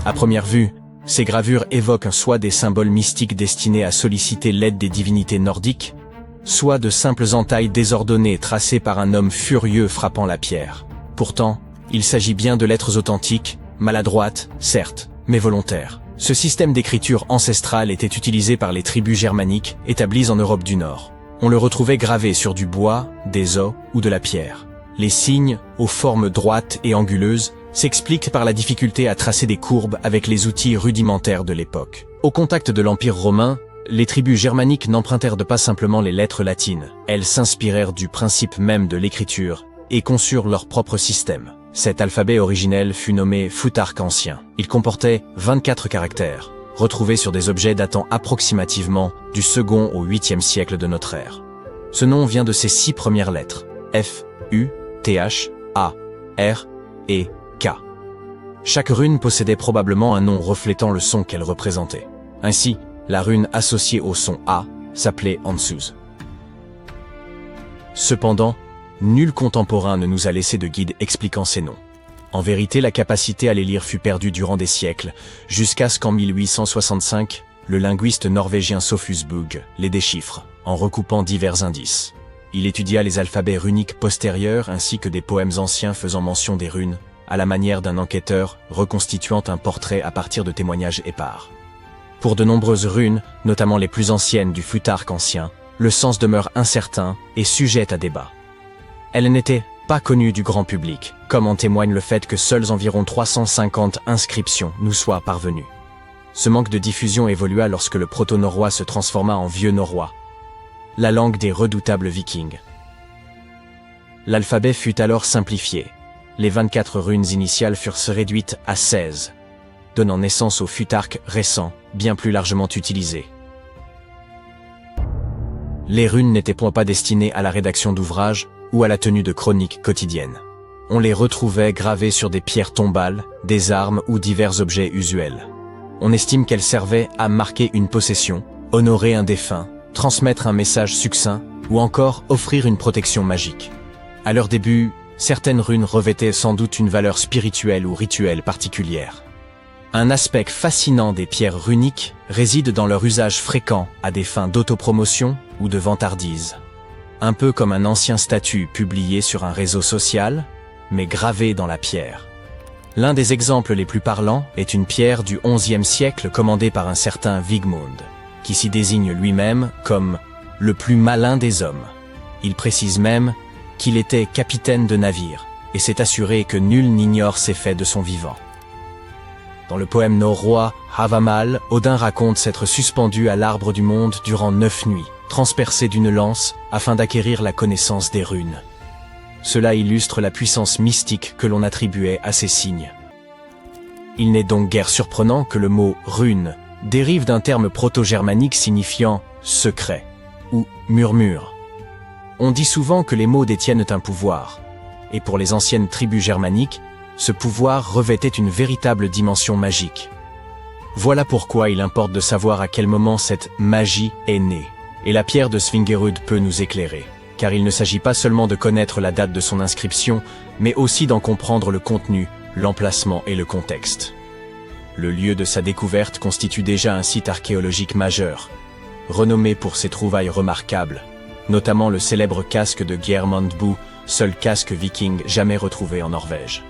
À première vue, ces gravures évoquent soit des symboles mystiques destinés à solliciter l'aide des divinités nordiques, soit de simples entailles désordonnées tracées par un homme furieux frappant la pierre. Pourtant, il s'agit bien de lettres authentiques, maladroites, certes, mais volontaires. Ce système d'écriture ancestrale était utilisé par les tribus germaniques établies en Europe du Nord. On le retrouvait gravé sur du bois, des os ou de la pierre. Les signes, aux formes droites et anguleuses, s'expliquent par la difficulté à tracer des courbes avec les outils rudimentaires de l'époque. Au contact de l'Empire romain, les tribus germaniques n'empruntèrent pas simplement les lettres latines. Elles s'inspirèrent du principe même de l'écriture et conçurent leur propre système. Cet alphabet originel fut nommé Futhark ancien. Il comportait 24 caractères, retrouvés sur des objets datant approximativement du 2e au 8e siècle de notre ère. Ce nom vient de ses 6 premières lettres, F, U, Th, A, R et K. Chaque rune possédait probablement un nom reflétant le son qu'elle représentait. Ainsi, la rune associée au son A s'appelait Ansuz. Cependant, nul contemporain ne nous a laissé de guide expliquant ces noms. En vérité, la capacité à les lire fut perdue durant des siècles, jusqu'à ce qu'en 1865, le linguiste norvégien Sophus Bugge les déchiffre, en recoupant divers indices. Il étudia les alphabets runiques postérieurs ainsi que des poèmes anciens faisant mention des runes, à la manière d'un enquêteur reconstituant un portrait à partir de témoignages épars. Pour de nombreuses runes, notamment les plus anciennes du Futhark ancien, le sens demeure incertain et sujet à débat. Elle n'était pas connue du grand public, comme en témoigne le fait que seuls environ 350 inscriptions nous soient parvenues. Ce manque de diffusion évolua lorsque le proto-norrois se transforma en vieux norrois, la langue des redoutables vikings. L'alphabet fut alors simplifié. Les 24 runes initiales furent réduites à 16, donnant naissance au Futhark récent, bien plus largement utilisé. Les runes n'étaient point pas destinées à la rédaction d'ouvrages ou à la tenue de chroniques quotidiennes. On les retrouvait gravées sur des pierres tombales, des armes ou divers objets usuels. On estime qu'elles servaient à marquer une possession, honorer un défunt, transmettre un message succinct ou encore offrir une protection magique. À leur début, certaines runes revêtaient sans doute une valeur spirituelle ou rituelle particulière. Un aspect fascinant des pierres runiques réside dans leur usage fréquent à des fins d'autopromotion ou de vantardise. Un peu comme un ancien statut publié sur un réseau social, mais gravé dans la pierre. L'un des exemples les plus parlants est une pierre du XIe siècle commandée par un certain Wigmund, qui s'y désigne lui-même comme « le plus malin des hommes ». Il précise même qu'il était capitaine de navire et s'est assuré que nul n'ignore ses faits de son vivant. Dans le poème norrois Havamal, Odin raconte s'être suspendu à l'arbre du monde durant 9 nuits, transpercé d'une lance afin d'acquérir la connaissance des runes. Cela illustre la puissance mystique que l'on attribuait à ces signes. Il n'est donc guère surprenant que le mot « rune » dérive d'un terme proto-germanique signifiant « secret » ou « murmure ». On dit souvent que les mots détiennent un pouvoir, et pour les anciennes tribus germaniques, ce pouvoir revêtait une véritable dimension magique. Voilà pourquoi il importe de savoir à quel moment cette magie est née, et la pierre de Svingerud peut nous éclairer, car il ne s'agit pas seulement de connaître la date de son inscription, mais aussi d'en comprendre le contenu, l'emplacement et le contexte. Le lieu de sa découverte constitue déjà un site archéologique majeur, renommé pour ses trouvailles remarquables, notamment le célèbre casque de Geirmundbu, seul casque viking jamais retrouvé en Norvège.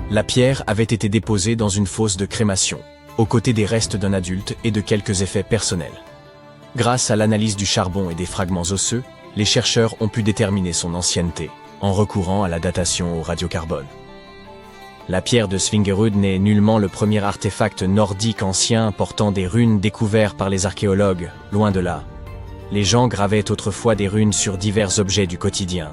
La pierre avait été déposée dans une fosse de crémation, aux côtés des restes d'un adulte et de quelques effets personnels. Grâce à l'analyse du charbon et des fragments osseux, les chercheurs ont pu déterminer son ancienneté, en recourant à la datation au radiocarbone. La pierre de Svingerud n'est nullement le premier artefact nordique ancien portant des runes découverts par les archéologues, loin de là. Les gens gravaient autrefois des runes sur divers objets du quotidien.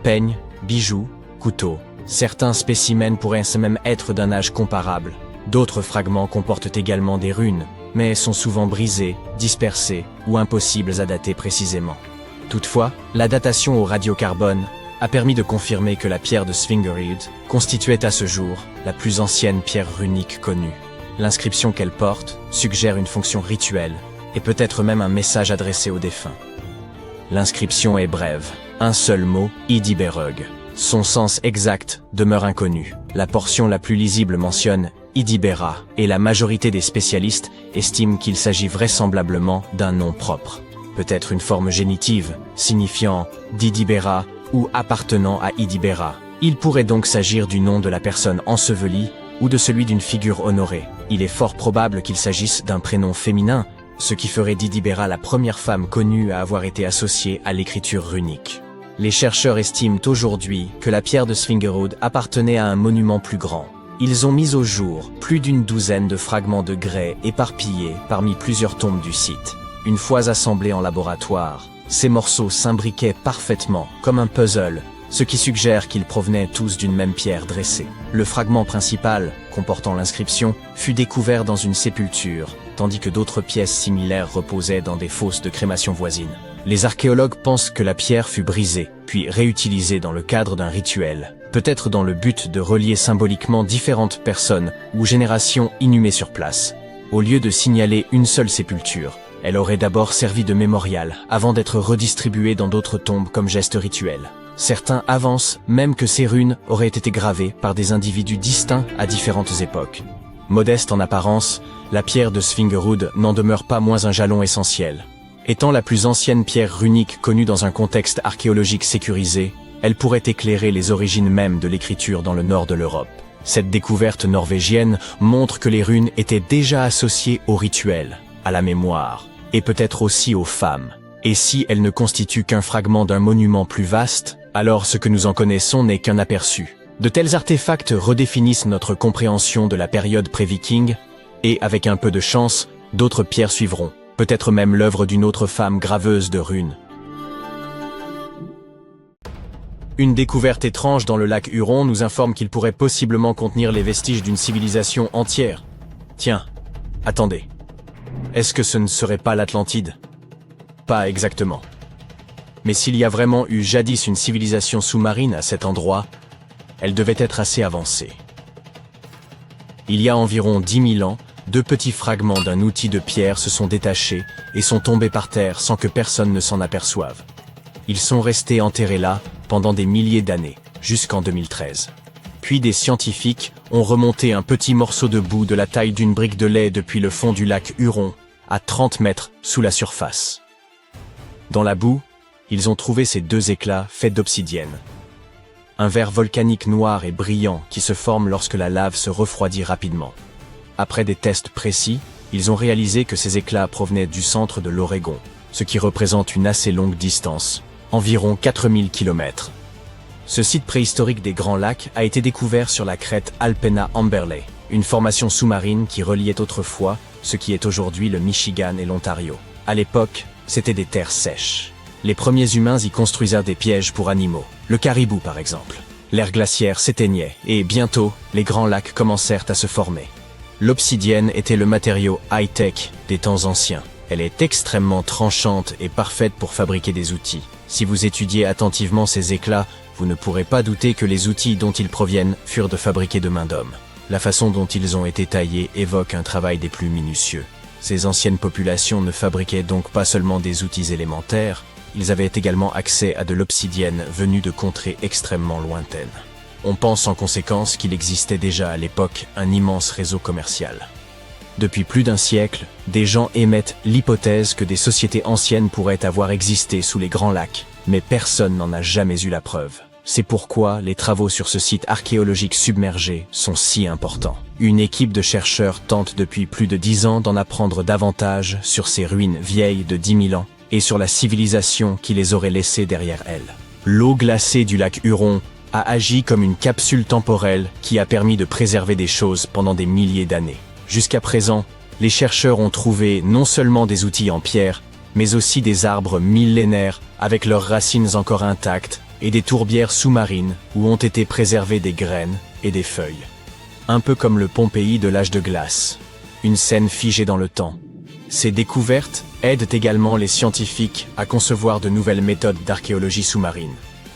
Peignes, bijoux, couteaux. Certains spécimens pourraient même être d'un âge comparable. D'autres fragments comportent également des runes, mais sont souvent brisés, dispersés ou impossibles à dater précisément. Toutefois, la datation au radiocarbone a permis de confirmer que la pierre de Svingerud constituait à ce jour la plus ancienne pierre runique connue. L'inscription qu'elle porte suggère une fonction rituelle et peut-être même un message adressé aux défunts. L'inscription est brève, un seul mot, Idiberög. Son sens exact demeure inconnu. La portion la plus lisible mentionne Idibera, et la majorité des spécialistes estiment qu'il s'agit vraisemblablement d'un nom propre. Peut-être une forme génitive, signifiant d'Idibera ou appartenant à Idibera. Il pourrait donc s'agir du nom de la personne ensevelie ou de celui d'une figure honorée. Il est fort probable qu'il s'agisse d'un prénom féminin, ce qui ferait d'Idibera la première femme connue à avoir été associée à l'écriture runique. Les chercheurs estiment aujourd'hui que la pierre de Svingerud appartenait à un monument plus grand. Ils ont mis au jour plus d'une douzaine de fragments de grès éparpillés parmi plusieurs tombes du site. Une fois assemblés en laboratoire, ces morceaux s'imbriquaient parfaitement, comme un puzzle, ce qui suggère qu'ils provenaient tous d'une même pierre dressée. Le fragment principal, comportant l'inscription, fut découvert dans une sépulture, tandis que d'autres pièces similaires reposaient dans des fosses de crémation voisines. Les archéologues pensent que la pierre fut brisée, puis réutilisée dans le cadre d'un rituel, peut-être dans le but de relier symboliquement différentes personnes ou générations inhumées sur place. Au lieu de signaler une seule sépulture, elle aurait d'abord servi de mémorial, avant d'être redistribuée dans d'autres tombes comme geste rituel. Certains avancent même que ces runes auraient été gravées par des individus distincts à différentes époques. Modeste en apparence, la pierre de Svingerud n'en demeure pas moins un jalon essentiel. Étant la plus ancienne pierre runique connue dans un contexte archéologique sécurisé, elle pourrait éclairer les origines mêmes de l'écriture dans le nord de l'Europe. Cette découverte norvégienne montre que les runes étaient déjà associées au rituel, à la mémoire, et peut-être aussi aux femmes. Et si elles ne constituent qu'un fragment d'un monument plus vaste, alors ce que nous en connaissons n'est qu'un aperçu. De tels artefacts redéfinissent notre compréhension de la période pré-viking, et avec un peu de chance, d'autres pierres suivront. Peut-être même l'œuvre d'une autre femme graveuse de runes. Une découverte étrange dans le lac Huron nous informe qu'il pourrait possiblement contenir les vestiges d'une civilisation entière. Tiens, attendez. Est-ce que ce ne serait pas l'Atlantide? Pas exactement. Mais s'il y a vraiment eu jadis une civilisation sous-marine à cet endroit, elle devait être assez avancée. Il y a environ 10 000 ans, deux petits fragments d'un outil de pierre se sont détachés et sont tombés par terre sans que personne ne s'en aperçoive. Ils sont restés enterrés là pendant des milliers d'années, jusqu'en 2013. Puis des scientifiques ont remonté un petit morceau de boue de la taille d'une brique de lait depuis le fond du lac Huron, à 30 mètres sous la surface. Dans la boue, ils ont trouvé ces deux éclats faits d'obsidienne. Un verre volcanique noir et brillant qui se forme lorsque la lave se refroidit rapidement. Après des tests précis, ils ont réalisé que ces éclats provenaient du centre de l'Oregon, ce qui représente une assez longue distance, environ 4000 km. Ce site préhistorique des Grands Lacs a été découvert sur la crête Alpena Amberley, une formation sous-marine qui reliait autrefois ce qui est aujourd'hui le Michigan et l'Ontario. À l'époque, c'était des terres sèches. Les premiers humains y construisirent des pièges pour animaux, le caribou par exemple. L'ère glaciaire s'éteignait et bientôt, les Grands Lacs commencèrent à se former. L'obsidienne était le matériau high-tech des temps anciens. Elle est extrêmement tranchante et parfaite pour fabriquer des outils. Si vous étudiez attentivement ces éclats, vous ne pourrez pas douter que les outils dont ils proviennent furent de fabriqués de main d'homme. La façon dont ils ont été taillés évoque un travail des plus minutieux. Ces anciennes populations ne fabriquaient donc pas seulement des outils élémentaires, ils avaient également accès à de l'obsidienne venue de contrées extrêmement lointaines. On pense en conséquence qu'il existait déjà à l'époque un immense réseau commercial. Depuis plus d'un siècle, des gens émettent l'hypothèse que des sociétés anciennes pourraient avoir existé sous les Grands Lacs, mais personne n'en a jamais eu la preuve. C'est pourquoi les travaux sur ce site archéologique submergé sont si importants. Une équipe de chercheurs tente depuis plus de 10 ans d'en apprendre davantage sur ces ruines vieilles de 10 000 ans et sur la civilisation qui les aurait laissées derrière elles. L'eau glacée du lac Huron a agi comme une capsule temporelle qui a permis de préserver des choses pendant des milliers d'années. Jusqu'à présent, les chercheurs ont trouvé non seulement des outils en pierre, mais aussi des arbres millénaires avec leurs racines encore intactes et des tourbières sous-marines où ont été préservées des graines et des feuilles. Un peu comme le Pompéi de l'âge de glace, une scène figée dans le temps. Ces découvertes aident également les scientifiques à concevoir de nouvelles méthodes d'archéologie sous-marine.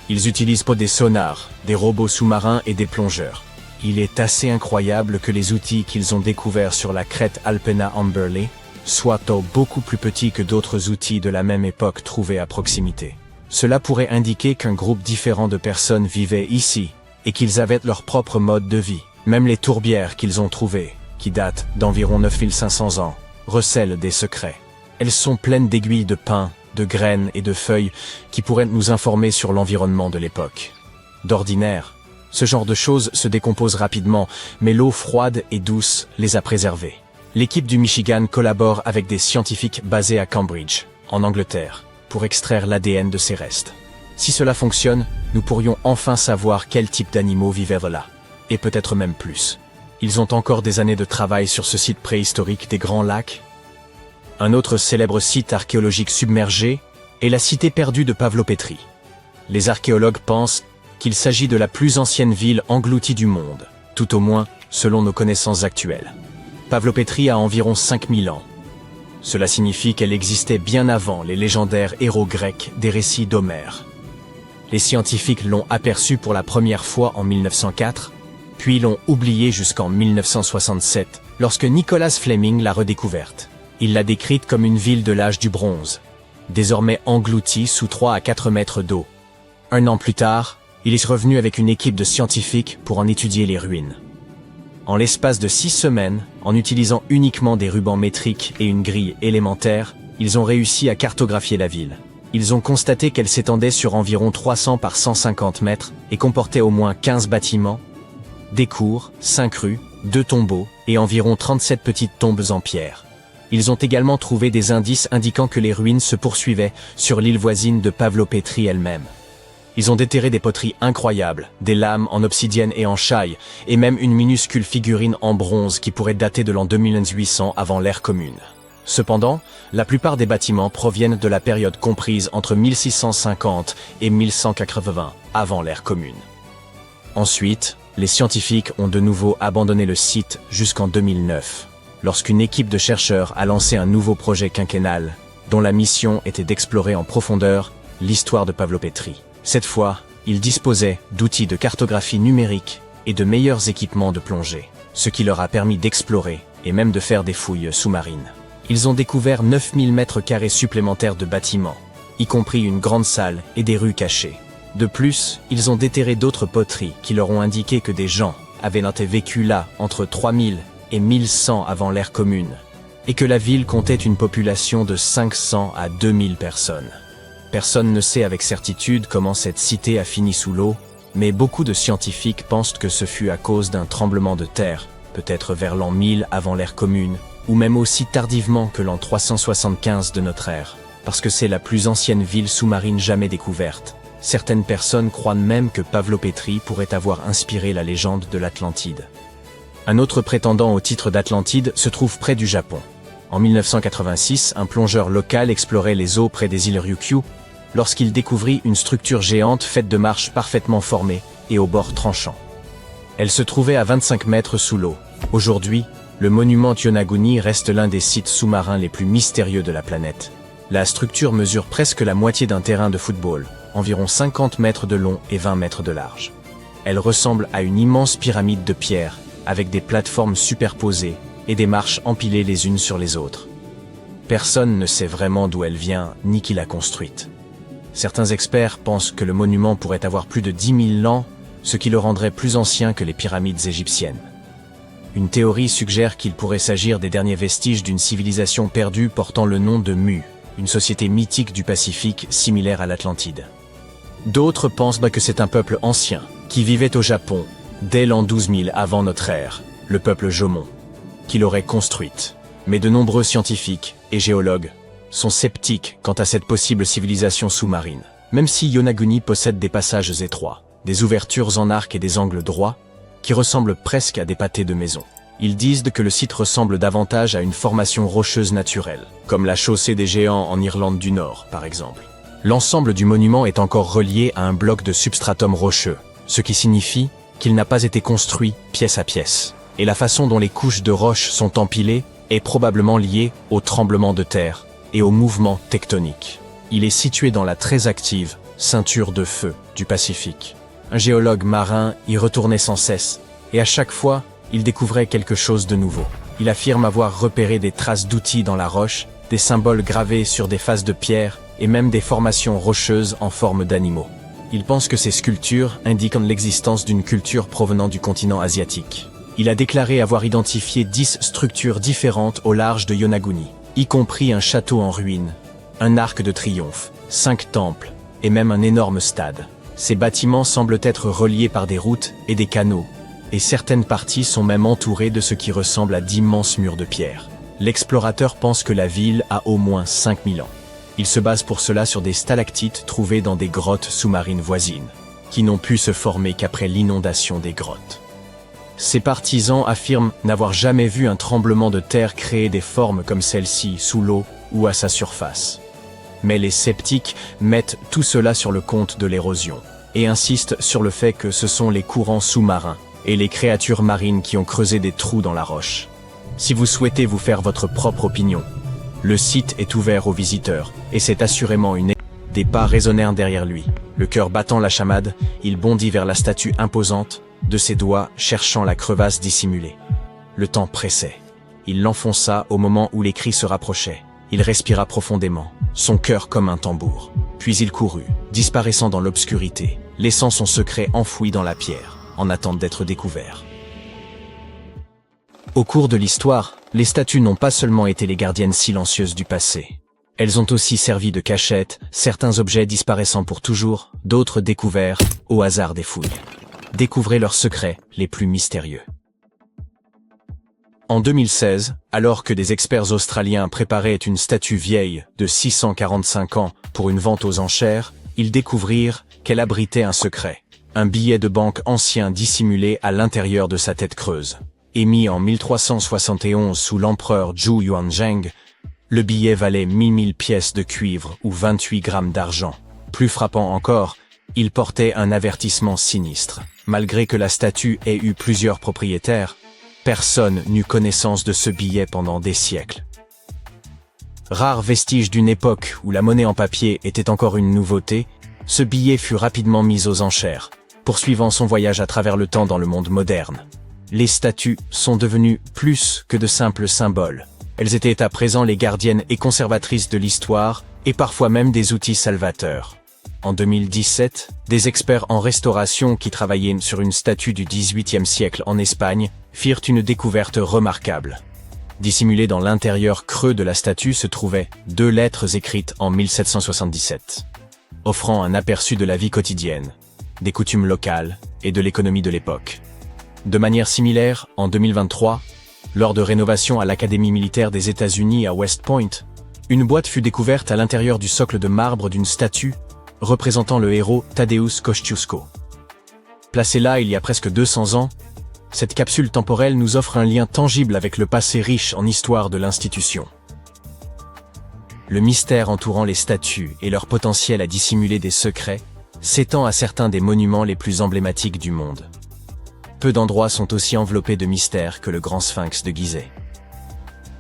Ils utilisent des sonars, des robots sous-marins et des plongeurs. Il est assez incroyable que les outils qu'ils ont découverts sur la crête Alpena Amberley soient beaucoup plus petits que d'autres outils de la même époque trouvés à proximité. Cela pourrait indiquer qu'un groupe différent de personnes vivait ici et qu'ils avaient leur propre mode de vie. Même les tourbières qu'ils ont trouvées, qui datent d'environ 9500 ans, recèlent des secrets. Elles sont pleines d'aiguilles de pin, de graines et de feuilles qui pourraient nous informer sur l'environnement de l'époque. D'ordinaire, ce genre de choses se décompose rapidement, mais l'eau froide et douce les a préservées. L'équipe du Michigan collabore avec des scientifiques basés à Cambridge, en Angleterre, pour extraire l'ADN de ces restes. Si cela fonctionne, nous pourrions enfin savoir quel type d'animaux vivaient là, et peut-être même plus. Ils ont encore des années de travail sur ce site préhistorique des Grands Lacs. Un autre célèbre site archéologique submergé est la cité perdue de Pavlopétrie. Les archéologues pensent qu'il s'agit de la plus ancienne ville engloutie du monde, tout au moins selon nos connaissances actuelles. Pavlopétrie a environ 5000 ans. Cela signifie qu'elle existait bien avant les légendaires héros grecs des récits d'Homère. Les scientifiques l'ont aperçue pour la première fois en 1904, puis l'ont oubliée jusqu'en 1967, lorsque Nicholas Fleming l'a redécouverte. Il l'a décrite comme une ville de l'âge du bronze, désormais engloutie sous 3 à 4 mètres d'eau. Un an plus tard, il est revenu avec une équipe de scientifiques pour en étudier les ruines. En l'espace de 6 semaines, en utilisant uniquement des rubans métriques et une grille élémentaire, ils ont réussi à cartographier la ville. Ils ont constaté qu'elle s'étendait sur environ 300 par 150 mètres et comportait au moins 15 bâtiments, des cours, 5 rues, 2 tombeaux et environ 37 petites tombes en pierre. Ils ont également trouvé des indices indiquant que les ruines se poursuivaient sur l'île voisine de Pavlopétrie elle-même. Ils ont déterré des poteries incroyables, des lames en obsidienne et en chaille, et même une minuscule figurine en bronze qui pourrait dater de l'an 2800 avant l'ère commune. Cependant, la plupart des bâtiments proviennent de la période comprise entre 1650 et 1180 avant l'ère commune. Ensuite, les scientifiques ont de nouveau abandonné le site jusqu'en 2009, lorsqu'une équipe de chercheurs a lancé un nouveau projet quinquennal, dont la mission était d'explorer en profondeur l'histoire de Pavlopétrie. Cette fois, ils disposaient d'outils de cartographie numérique et de meilleurs équipements de plongée, ce qui leur a permis d'explorer et même de faire des fouilles sous-marines. Ils ont découvert 9000 mètres carrés supplémentaires de bâtiments, y compris une grande salle et des rues cachées. De plus, ils ont déterré d'autres poteries qui leur ont indiqué que des gens avaient vécu là entre 3000 et 1100 avant l'ère commune, et que la ville comptait une population de 500 à 2000 personnes. Personne ne sait avec certitude comment cette cité a fini sous l'eau, mais beaucoup de scientifiques pensent que ce fut à cause d'un tremblement de terre, peut-être vers l'an 1000 avant l'ère commune, ou même aussi tardivement que l'an 375 de notre ère, parce que c'est la plus ancienne ville sous-marine jamais découverte. Certaines personnes croient même que Pavlopétrie pourrait avoir inspiré la légende de l'Atlantide. Un autre prétendant au titre d'Atlantide se trouve près du Japon. En 1986, un plongeur local explorait les eaux près des îles Ryukyu lorsqu'il découvrit une structure géante faite de marches parfaitement formées et aux bords tranchants. Elle se trouvait à 25 mètres sous l'eau. Aujourd'hui, le monument Yonaguni reste l'un des sites sous-marins les plus mystérieux de la planète. La structure mesure presque la moitié d'un terrain de football, environ 50 mètres de long et 20 mètres de large. Elle ressemble à une immense pyramide de pierre, avec des plateformes superposées et des marches empilées les unes sur les autres. Personne ne sait vraiment d'où elle vient, ni qui l'a construite. Certains experts pensent que le monument pourrait avoir plus de 10 000 ans, ce qui le rendrait plus ancien que les pyramides égyptiennes. Une théorie suggère qu'il pourrait s'agir des derniers vestiges d'une civilisation perdue portant le nom de Mu, une société mythique du Pacifique similaire à l'Atlantide. D'autres pensent que c'est un peuple ancien, qui vivait au Japon, dès l'an 12 000 avant notre ère, le peuple Jomon, qui l'aurait construite. Mais de nombreux scientifiques et géologues sont sceptiques quant à cette possible civilisation sous-marine. Même si Yonaguni possède des passages étroits, des ouvertures en arc et des angles droits, qui ressemblent presque à des pâtés de maison. Ils disent que le site ressemble davantage à une formation rocheuse naturelle, comme la chaussée des géants en Irlande du Nord, par exemple. L'ensemble du monument est encore relié à un bloc de substratum rocheux, ce qui signifie qu'il n'a pas été construit pièce à pièce. Et la façon dont les couches de roches sont empilées est probablement liée au tremblement de terre et au mouvement tectonique. Il est situé dans la très active ceinture de feu du Pacifique. Un géologue marin y retournait sans cesse, et à chaque fois, il découvrait quelque chose de nouveau. Il affirme avoir repéré des traces d'outils dans la roche, des symboles gravés sur des faces de pierre, et même des formations rocheuses en forme d'animaux. Il pense que ces sculptures indiquent l'existence d'une culture provenant du continent asiatique. Il a déclaré avoir identifié 10 structures différentes au large de Yonaguni, y compris un château en ruine, un arc de triomphe, 5 temples, et même un énorme stade. Ces bâtiments semblent être reliés par des routes et des canaux, et certaines parties sont même entourées de ce qui ressemble à d'immenses murs de pierre. L'explorateur pense que la ville a au moins 5000 ans. Il se base pour cela sur des stalactites trouvées dans des grottes sous-marines voisines, qui n'ont pu se former qu'après l'inondation des grottes. Ses partisans affirment n'avoir jamais vu un tremblement de terre créer des formes comme celle-ci sous l'eau ou à sa surface. Mais les sceptiques mettent tout cela sur le compte de l'érosion, et insistent sur le fait que ce sont les courants sous-marins et les créatures marines qui ont creusé des trous dans la roche. Si vous souhaitez vous faire votre propre opinion, le site est ouvert aux visiteurs, et c'est assurément une... Des pas résonnèrent derrière lui. Le cœur battant la chamade, il bondit vers la statue imposante, de ses doigts cherchant la crevasse dissimulée. Le temps pressait. Il l'enfonça au moment où les cris se rapprochaient. Il respira profondément, son cœur comme un tambour. Puis il courut, disparaissant dans l'obscurité, laissant son secret enfoui dans la pierre, en attente d'être découvert. Au cours de l'histoire, les statues n'ont pas seulement été les gardiennes silencieuses du passé. Elles ont aussi servi de cachette, certains objets disparaissant pour toujours, d'autres découverts au hasard des fouilles. Découvrez leurs secrets les plus mystérieux. En 2016, alors que des experts australiens préparaient une statue vieille de 645 ans pour une vente aux enchères, ils découvrirent qu'elle abritait un secret. Un billet de banque ancien dissimulé à l'intérieur de sa tête creuse. Émis en 1371 sous l'empereur Zhou Yuanzheng, le billet valait 1000 pièces de cuivre ou 28 grammes d'argent. Plus frappant encore, il portait un avertissement sinistre. Malgré que la statue ait eu plusieurs propriétaires, personne n'eut connaissance de ce billet pendant des siècles. Rare vestige d'une époque où la monnaie en papier était encore une nouveauté, ce billet fut rapidement mis aux enchères, poursuivant son voyage à travers le temps dans le monde moderne. Les statues sont devenues plus que de simples symboles. Elles étaient à présent les gardiennes et conservatrices de l'histoire, et parfois même des outils salvateurs. En 2017, des experts en restauration qui travaillaient sur une statue du XVIIIe siècle en Espagne firent une découverte remarquable. Dissimulées dans l'intérieur creux de la statue se trouvaient 2 lettres écrites en 1777, offrant un aperçu de la vie quotidienne, des coutumes locales et de l'économie de l'époque. De manière similaire, en 2023, lors de rénovations à l'Académie militaire des États-Unis à West Point, une boîte fut découverte à l'intérieur du socle de marbre d'une statue représentant le héros Tadeusz Kościuszko. Placée là il y a presque 200 ans, cette capsule temporelle nous offre un lien tangible avec le passé riche en histoire de l'institution. Le mystère entourant les statues et leur potentiel à dissimuler des secrets s'étend à certains des monuments les plus emblématiques du monde. Peu d'endroits sont aussi enveloppés de mystères que le Grand Sphinx de Gizeh.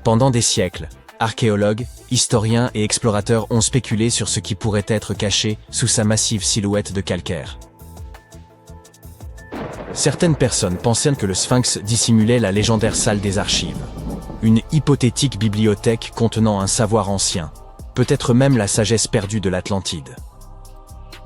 Pendant des siècles, archéologues, historiens et explorateurs ont spéculé sur ce qui pourrait être caché sous sa massive silhouette de calcaire. Certaines personnes pensaient que le Sphinx dissimulait la légendaire salle des archives, une hypothétique bibliothèque contenant un savoir ancien, peut-être même la sagesse perdue de l'Atlantide.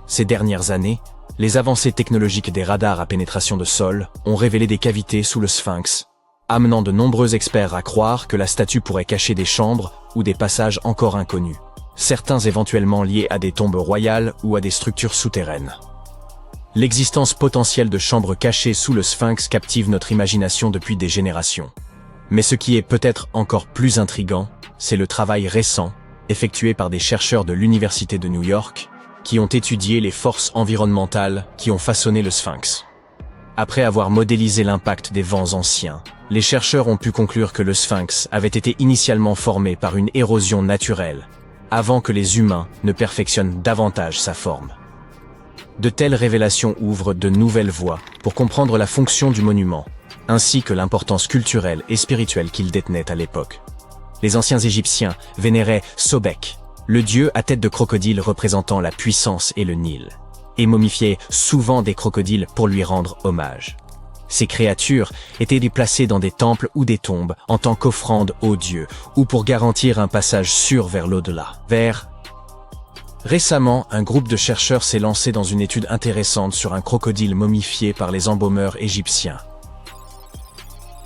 Ces dernières années, les avancées technologiques des radars à pénétration de sol ont révélé des cavités sous le Sphinx, amenant de nombreux experts à croire que la statue pourrait cacher des chambres ou des passages encore inconnus, certains éventuellement liés à des tombes royales ou à des structures souterraines. L'existence potentielle de chambres cachées sous le Sphinx captive notre imagination depuis des générations. Mais ce qui est peut-être encore plus intriguant, c'est le travail récent, effectué par des chercheurs de l'Université de New York, qui ont étudié les forces environnementales qui ont façonné le Sphinx. Après avoir modélisé l'impact des vents anciens, les chercheurs ont pu conclure que le Sphinx avait été initialement formé par une érosion naturelle, avant que les humains ne perfectionnent davantage sa forme. De telles révélations ouvrent de nouvelles voies pour comprendre la fonction du monument, ainsi que l'importance culturelle et spirituelle qu'il détenait à l'époque. Les anciens Égyptiens vénéraient Sobek, le dieu à tête de crocodile représentant la puissance et le Nil, et momifiaient souvent des crocodiles pour lui rendre hommage. Ces créatures étaient déplacées dans des temples ou des tombes en tant qu'offrande aux dieux ou pour garantir un passage sûr vers l'au-delà. Récemment, un groupe de chercheurs s'est lancé dans une étude intéressante sur un crocodile momifié par les embaumeurs égyptiens.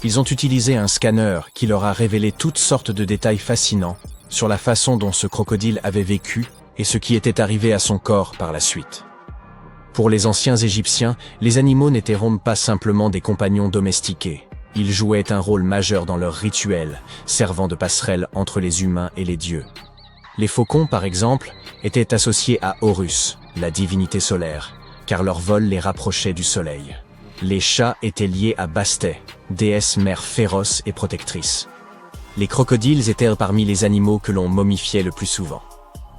Ils ont utilisé un scanner qui leur a révélé toutes sortes de détails fascinants sur la façon dont ce crocodile avait vécu et ce qui était arrivé à son corps par la suite. Pour les anciens Égyptiens, les animaux n'étaient pas simplement des compagnons domestiqués. Ils jouaient un rôle majeur dans leurs rituels, servant de passerelle entre les humains et les dieux. Les faucons, par exemple, étaient associés à Horus, la divinité solaire, car leur vol les rapprochait du soleil. Les chats étaient liés à Bastet, déesse mère féroce et protectrice. Les crocodiles étaient parmi les animaux que l'on momifiait le plus souvent.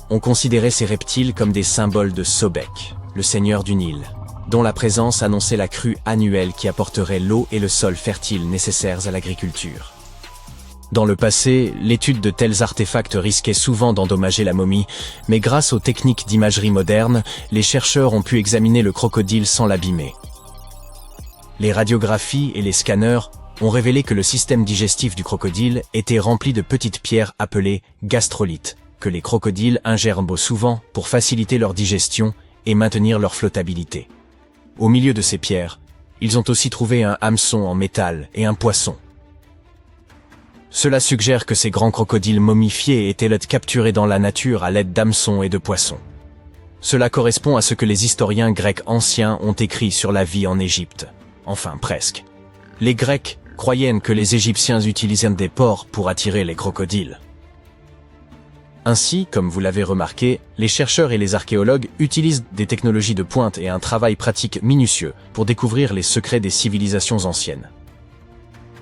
On considérait ces reptiles comme des symboles de Sobek, le seigneur du Nil, dont la présence annonçait la crue annuelle qui apporterait l'eau et le sol fertile nécessaires à l'agriculture. Dans le passé, l'étude de tels artefacts risquait souvent d'endommager la momie, mais grâce aux techniques d'imagerie moderne, les chercheurs ont pu examiner le crocodile sans l'abîmer. Les radiographies et les scanners ont révélé que le système digestif du crocodile était rempli de petites pierres appelées gastrolites, que les crocodiles ingèrent souvent pour faciliter leur digestion et maintenir leur flottabilité. Au milieu de ces pierres, ils ont aussi trouvé un hameçon en métal et un poisson. Cela suggère que ces grands crocodiles momifiés étaient capturés dans la nature à l'aide d'hameçons et de poissons. Cela correspond à ce que les historiens grecs anciens ont écrit sur la vie en Égypte. Enfin, presque. Les Grecs croyaient que les Égyptiens utilisaient des porcs pour attirer les crocodiles. Ainsi, comme vous l'avez remarqué, les chercheurs et les archéologues utilisent des technologies de pointe et un travail pratique minutieux pour découvrir les secrets des civilisations anciennes.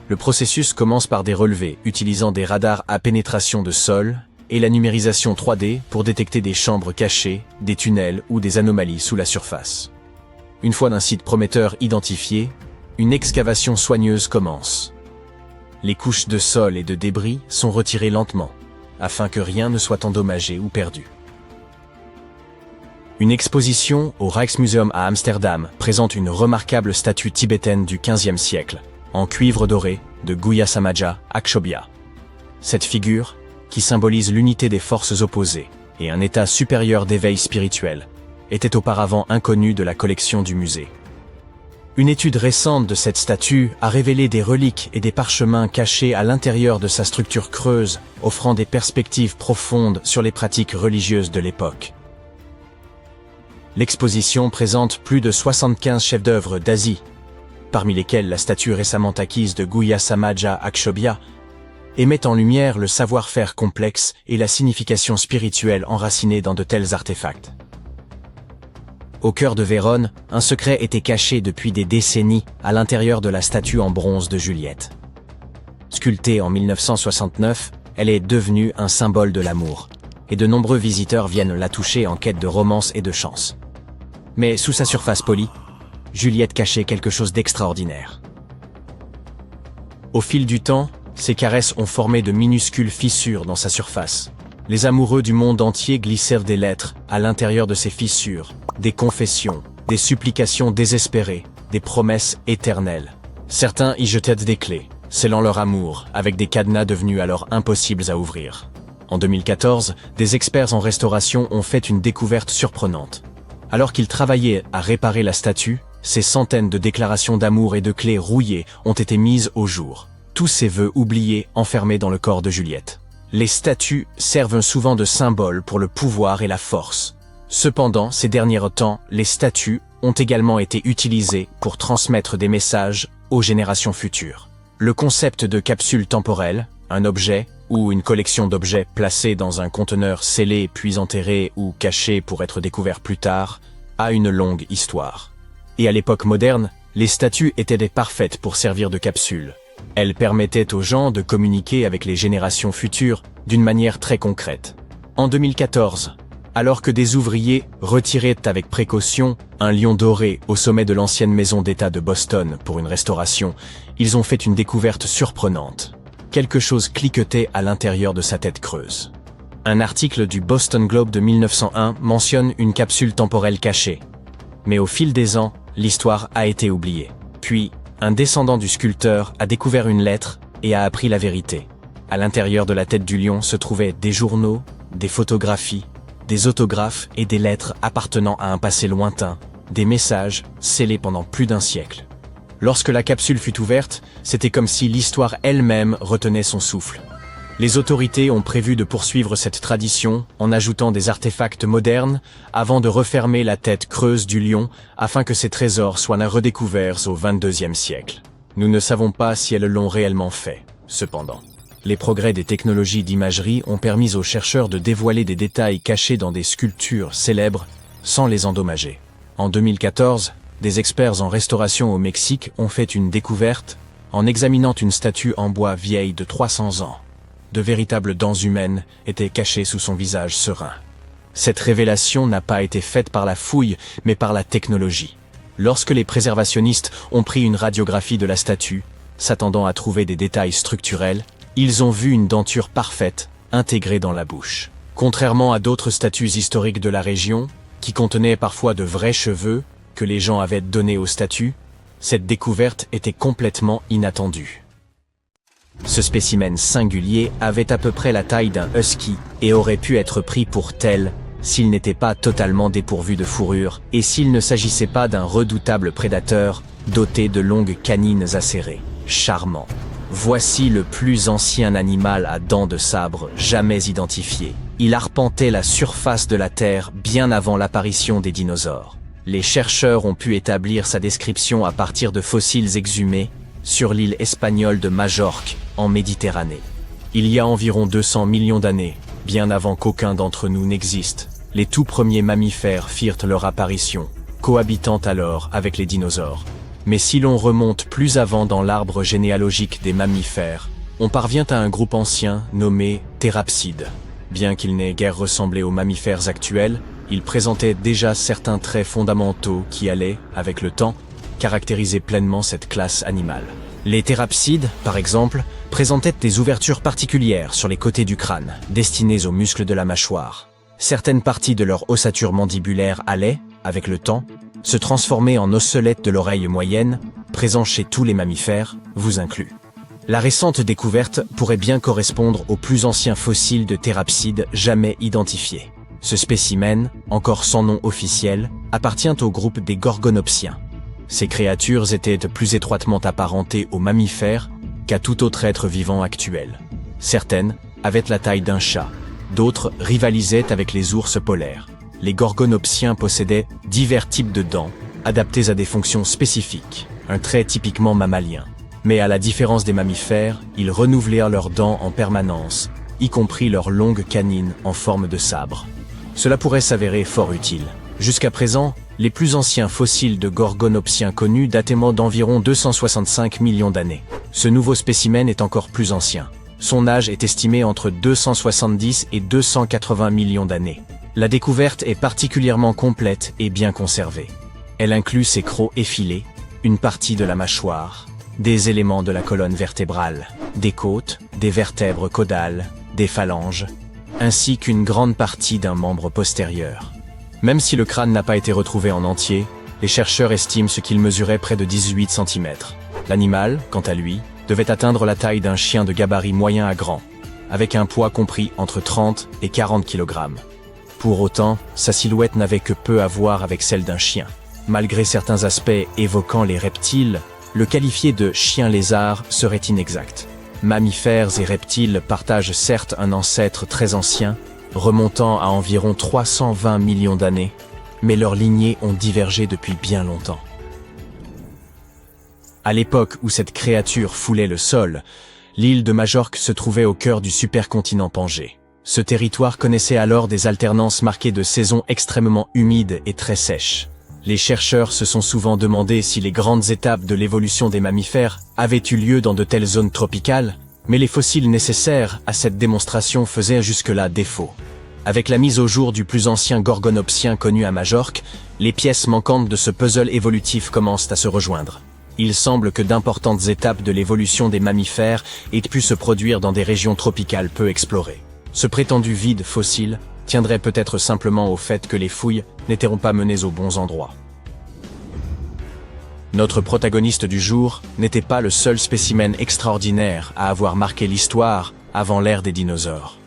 Le processus commence par des relevés utilisant des radars à pénétration de sol et la numérisation 3D pour détecter des chambres cachées, des tunnels ou des anomalies sous la surface. Une fois un site prometteur identifié, une excavation soigneuse commence. Les couches de sol et de débris sont retirées lentement, afin que rien ne soit endommagé ou perdu. Une exposition au Rijksmuseum à Amsterdam présente une remarquable statue tibétaine du XVe siècle, en cuivre doré, de Guya Samaja Akshobhya. Cette figure, qui symbolise l'unité des forces opposées et un état supérieur d'éveil spirituel, était auparavant inconnue de la collection du musée. Une étude récente de cette statue a révélé des reliques et des parchemins cachés à l'intérieur de sa structure creuse, offrant des perspectives profondes sur les pratiques religieuses de l'époque. L'exposition présente plus de 75 chefs-d'œuvre d'Asie, parmi lesquels la statue récemment acquise de Guya Samaja Akshobhya, et met en lumière le savoir-faire complexe et la signification spirituelle enracinée dans de tels artefacts. Au cœur de Vérone, un secret était caché depuis des décennies à l'intérieur de la statue en bronze de Juliette. Sculptée en 1969, elle est devenue un symbole de l'amour, et de nombreux visiteurs viennent la toucher en quête de romance et de chance. Mais sous sa surface polie, Juliette cachait quelque chose d'extraordinaire. Au fil du temps, ses caresses ont formé de minuscules fissures dans sa surface. Les amoureux du monde entier glissèrent des lettres à l'intérieur de ces fissures, des confessions, des supplications désespérées, des promesses éternelles. Certains y jetaient des clés, scellant leur amour, avec des cadenas devenus alors impossibles à ouvrir. En 2014, des experts en restauration ont fait une découverte surprenante. Alors qu'ils travaillaient à réparer la statue, ces centaines de déclarations d'amour et de clés rouillées ont été mises au jour. tous ces vœux oubliés enfermés dans le corps de Juliette. Les statues servent souvent de symbole pour le pouvoir et la force. Cependant, ces derniers temps, les statues ont également été utilisées pour transmettre des messages aux générations futures. Le concept de capsule temporelle, un objet ou une collection d'objets placés dans un conteneur scellé puis enterré ou caché pour être découvert plus tard, a une longue histoire. Et à l'époque moderne, les statues étaient parfaites pour servir de capsule. Elles permettaient aux gens de communiquer avec les générations futures d'une manière très concrète. En 2014, alors que des ouvriers retiraient avec précaution un lion doré au sommet de l'ancienne maison d'État de Boston pour une restauration, ils ont fait une découverte surprenante. Quelque chose cliquetait à l'intérieur de sa tête creuse. Un article du Boston Globe de 1901 mentionne une capsule temporelle cachée. Mais au fil des ans, l'histoire a été oubliée. Puis, un descendant du sculpteur a découvert une lettre et a appris la vérité. À l'intérieur de la tête du lion se trouvaient des journaux, des photographies, des autographes et des lettres appartenant à un passé lointain, des messages scellés pendant plus d'un siècle. Lorsque la capsule fut ouverte, c'était comme si l'histoire elle-même retenait son souffle. Les autorités ont prévu de poursuivre cette tradition en ajoutant des artefacts modernes avant de refermer la tête creuse du lion afin que ses trésors soient redécouverts au XXIe siècle. Nous ne savons pas si elles l'ont réellement fait, cependant. Les progrès des technologies d'imagerie ont permis aux chercheurs de dévoiler des détails cachés dans des sculptures célèbres sans les endommager. En 2014, des experts en restauration au Mexique ont fait une découverte en examinant une statue en bois vieille de 300 ans. De véritables dents humaines étaient cachées sous son visage serein. Cette révélation n'a pas été faite par la fouille, mais par la technologie. Lorsque les préservationnistes ont pris une radiographie de la statue, s'attendant à trouver des détails structurels, ils ont vu une denture parfaite, intégrée dans la bouche. Contrairement à d'autres statues historiques de la région, qui contenaient parfois de vrais cheveux que les gens avaient donnés aux statues, cette découverte était complètement inattendue. Ce spécimen singulier avait à peu près la taille d'un husky et aurait pu être pris pour tel s'il n'était pas totalement dépourvu de fourrure et s'il ne s'agissait pas d'un redoutable prédateur doté de longues canines acérées. Charmant. Voici le plus ancien animal à dents de sabre jamais identifié. Il arpentait la surface de la Terre bien avant l'apparition des dinosaures. Les chercheurs ont pu établir sa description à partir de fossiles exhumés sur l'île espagnole de Majorque, en Méditerranée. Il y a environ 200 millions d'années, bien avant qu'aucun d'entre nous n'existe, les tout premiers mammifères firent leur apparition, cohabitant alors avec les dinosaures. Mais si l'on remonte plus avant dans l'arbre généalogique des mammifères, on parvient à un groupe ancien nommé Thérapsides. Bien qu'il n'ait guère ressemblé aux mammifères actuels, il présentait déjà certains traits fondamentaux qui allaient, avec le temps, caractériser pleinement cette classe animale. Les thérapsides, par exemple, présentaient des ouvertures particulières sur les côtés du crâne, destinées aux muscles de la mâchoire. Certaines parties de leur ossature mandibulaire allaient, avec le temps, se transformer en osselettes de l'oreille moyenne, présent chez tous les mammifères, vous inclus. La récente découverte pourrait bien correspondre aux plus anciens fossiles de thérapsides jamais identifiés. Ce spécimen, encore sans nom officiel, appartient au groupe des gorgonopsiens. Ces créatures étaient plus étroitement apparentées aux mammifères qu'à tout autre être vivant actuel. Certaines avaient la taille d'un chat, d'autres rivalisaient avec les ours polaires. Les gorgonopsiens possédaient divers types de dents, adaptés à des fonctions spécifiques, un trait typiquement mammalien. Mais à la différence des mammifères, ils renouvelèrent leurs dents en permanence, y compris leurs longues canines en forme de sabre. Cela pourrait s'avérer fort utile. Jusqu'à présent, les plus anciens fossiles de gorgonopsiens connus dataient d'environ 265 millions d'années. Ce nouveau spécimen est encore plus ancien. Son âge est estimé entre 270 et 280 millions d'années. La découverte est particulièrement complète et bien conservée. Elle inclut ses crocs effilés, une partie de la mâchoire, des éléments de la colonne vertébrale, des côtes, des vertèbres caudales, des phalanges, ainsi qu'une grande partie d'un membre postérieur. Même si le crâne n'a pas été retrouvé en entier, les chercheurs estiment ce qu'il mesurait près de 18 cm. L'animal, quant à lui, devait atteindre la taille d'un chien de gabarit moyen à grand, avec un poids compris entre 30 et 40 kg. Pour autant, sa silhouette n'avait que peu à voir avec celle d'un chien. Malgré certains aspects évoquant les reptiles, le qualifier de chien-lézard serait inexact. Mammifères et reptiles partagent certes un ancêtre très ancien, remontant à environ 320 millions d'années, mais leurs lignées ont divergé depuis bien longtemps. À l'époque où cette créature foulait le sol, l'île de Majorque se trouvait au cœur du supercontinent Pangée. Ce territoire connaissait alors des alternances marquées de saisons extrêmement humides et très sèches. Les chercheurs se sont souvent demandé si les grandes étapes de l'évolution des mammifères avaient eu lieu dans de telles zones tropicales, mais les fossiles nécessaires à cette démonstration faisaient jusque-là défaut. Avec la mise au jour du plus ancien gorgonopsien connu à Majorque, les pièces manquantes de ce puzzle évolutif commencent à se rejoindre. Il semble que d'importantes étapes de l'évolution des mammifères aient pu se produire dans des régions tropicales peu explorées. Ce prétendu vide fossile tiendrait peut-être simplement au fait que les fouilles n'étaient pas menées aux bons endroits. Notre protagoniste du jour n'était pas le seul spécimen extraordinaire à avoir marqué l'histoire avant l'ère des dinosaures.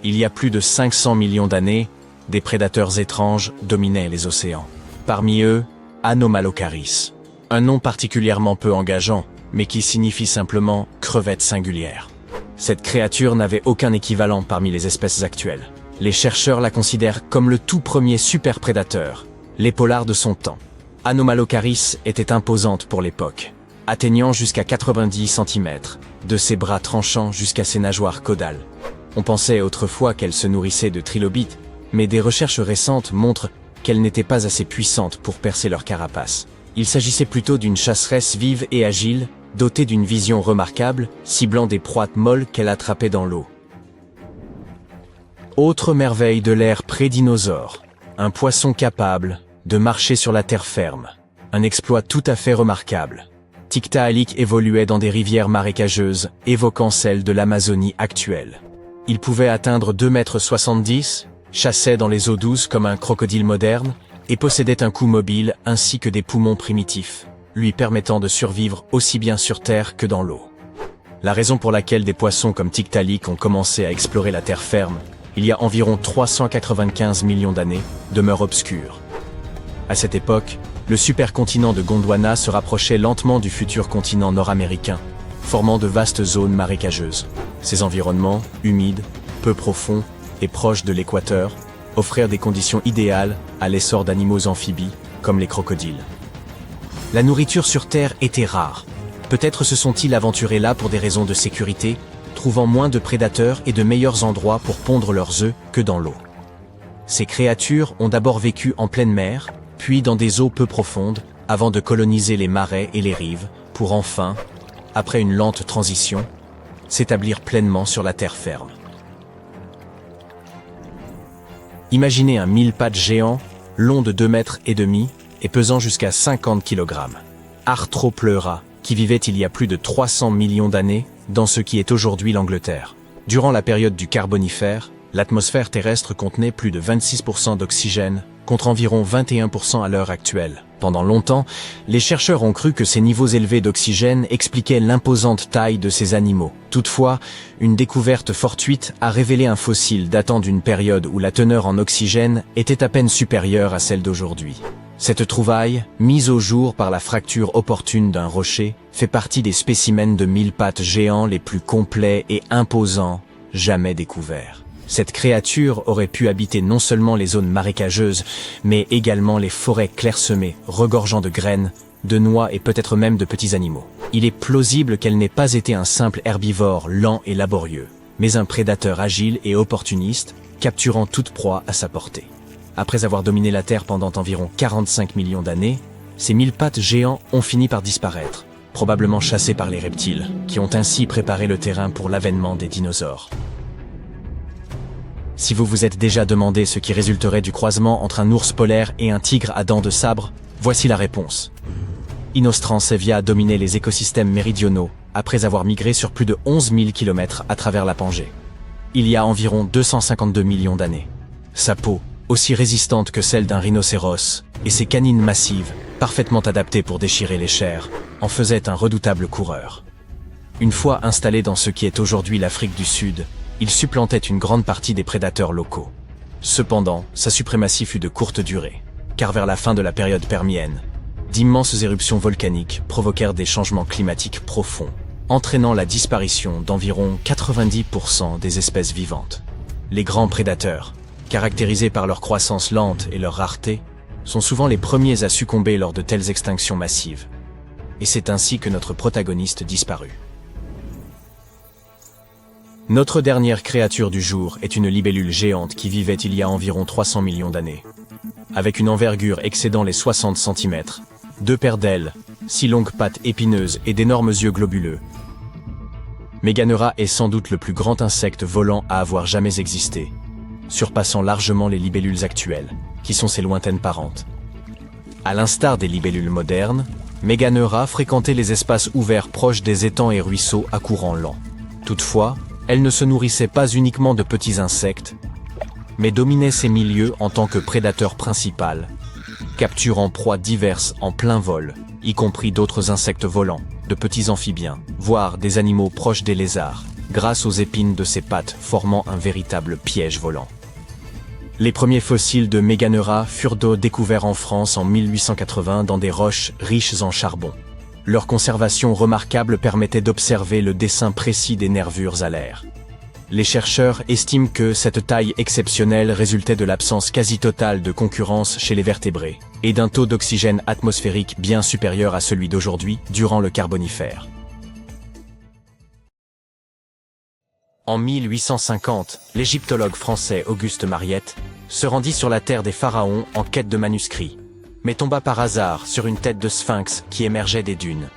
Il y a plus de 500 millions d'années, des prédateurs étranges dominaient les océans. Parmi eux, Anomalocaris. Un nom particulièrement peu engageant, mais qui signifie simplement « crevette singulière ». Cette créature n'avait aucun équivalent parmi les espèces actuelles. Les chercheurs la considèrent comme le tout premier superprédateur, l'épaulard de son temps. Anomalocaris était imposante pour l'époque, atteignant jusqu'à 90 cm, de ses bras tranchants jusqu'à ses nageoires caudales. On pensait autrefois qu'elle se nourrissait de trilobites, mais des recherches récentes montrent qu'elle n'était pas assez puissante pour percer leur carapace. Il s'agissait plutôt d'une chasseresse vive et agile, dotée d'une vision remarquable, ciblant des proies molles qu'elle attrapait dans l'eau. Autre merveille de l'ère pré-dinosaure, un poisson capable de marcher sur la terre ferme. Un exploit tout à fait remarquable. Tiktaalik évoluait dans des rivières marécageuses, évoquant celles de l'Amazonie actuelle. Il pouvait atteindre 2,70 m, chassait dans les eaux douces comme un crocodile moderne, et possédait un cou mobile ainsi que des poumons primitifs, lui permettant de survivre aussi bien sur terre que dans l'eau. La raison pour laquelle des poissons comme Tiktaalik ont commencé à explorer la terre ferme, il y a environ 395 millions d'années, demeure obscure. À cette époque, le supercontinent de Gondwana se rapprochait lentement du futur continent nord-américain, formant de vastes zones marécageuses. Ces environnements, humides, peu profonds et proches de l'équateur, offrirent des conditions idéales à l'essor d'animaux amphibies, comme les crocodiles. La nourriture sur Terre était rare. Peut-être se sont-ils aventurés là pour des raisons de sécurité, trouvant moins de prédateurs et de meilleurs endroits pour pondre leurs œufs que dans l'eau. Ces créatures ont d'abord vécu en pleine mer, puis dans des eaux peu profondes, avant de coloniser les marais et les rives, pour enfin, après une lente transition, s'établir pleinement sur la terre ferme. Imaginez un mille-pattes géant, long de 2,5 mètres et pesant jusqu'à 50 kg. Arthropleura, qui vivait il y a plus de 300 millions d'années dans ce qui est aujourd'hui l'Angleterre. Durant la période du Carbonifère, l'atmosphère terrestre contenait plus de 26% d'oxygène, contre environ 21% à l'heure actuelle. Pendant longtemps, les chercheurs ont cru que ces niveaux élevés d'oxygène expliquaient l'imposante taille de ces animaux. Toutefois, une découverte fortuite a révélé un fossile datant d'une période où la teneur en oxygène était à peine supérieure à celle d'aujourd'hui. Cette trouvaille, mise au jour par la fracture opportune d'un rocher, fait partie des spécimens de mille-pattes géants les plus complets et imposants jamais découverts. Cette créature aurait pu habiter non seulement les zones marécageuses, mais également les forêts clairsemées, regorgeant de graines, de noix et peut-être même de petits animaux. Il est plausible qu'elle n'ait pas été un simple herbivore lent et laborieux, mais un prédateur agile et opportuniste, capturant toute proie à sa portée. Après avoir dominé la Terre pendant environ 45 millions d'années, ces mille-pattes géants ont fini par disparaître, probablement chassés par les reptiles, qui ont ainsi préparé le terrain pour l'avènement des dinosaures. Si vous vous êtes déjà demandé ce qui résulterait du croisement entre un ours polaire et un tigre à dents de sabre, voici la réponse. Inostrancevia a dominé les écosystèmes méridionaux après avoir migré sur plus de 11 000 km à travers la Pangée. Il y a environ 252 millions d'années. Sa peau, aussi résistante que celle d'un rhinocéros, et ses canines massives, parfaitement adaptées pour déchirer les chairs, en faisaient un redoutable coureur. Une fois installé dans ce qui est aujourd'hui l'Afrique du Sud, il supplantait une grande partie des prédateurs locaux. Cependant, sa suprématie fut de courte durée, car vers la fin de la période permienne, d'immenses éruptions volcaniques provoquèrent des changements climatiques profonds, entraînant la disparition d'environ 90% des espèces vivantes. Les grands prédateurs, caractérisés par leur croissance lente et leur rareté, sont souvent les premiers à succomber lors de telles extinctions massives. Et c'est ainsi que notre protagoniste disparut. Notre dernière créature du jour est une libellule géante qui vivait il y a environ 300 millions d'années. Avec une envergure excédant les 60 cm, 2 paires d'ailes, 6 longues pattes épineuses et d'énormes yeux globuleux, Meganeura est sans doute le plus grand insecte volant à avoir jamais existé, surpassant largement les libellules actuelles, qui sont ses lointaines parentes. À l'instar des libellules modernes, Meganeura fréquentait les espaces ouverts proches des étangs et ruisseaux à courant lent. Toutefois, elle ne se nourrissait pas uniquement de petits insectes, mais dominait ces milieux en tant que prédateur principal, capturant proies diverses en plein vol, y compris d'autres insectes volants, de petits amphibiens, voire des animaux proches des lézards, grâce aux épines de ses pattes formant un véritable piège volant. Les premiers fossiles de Meganeura furent découverts en France en 1880 dans des roches riches en charbon. Leur conservation remarquable permettait d'observer le dessin précis des nervures alaires. Les chercheurs estiment que cette taille exceptionnelle résultait de l'absence quasi totale de concurrence chez les vertébrés et d'un taux d'oxygène atmosphérique bien supérieur à celui d'aujourd'hui durant le Carbonifère. En 1850, l'égyptologue français Auguste Mariette se rendit sur la terre des pharaons en quête de manuscrits, mais tomba par hasard sur une tête de sphinx qui émergeait des dunes.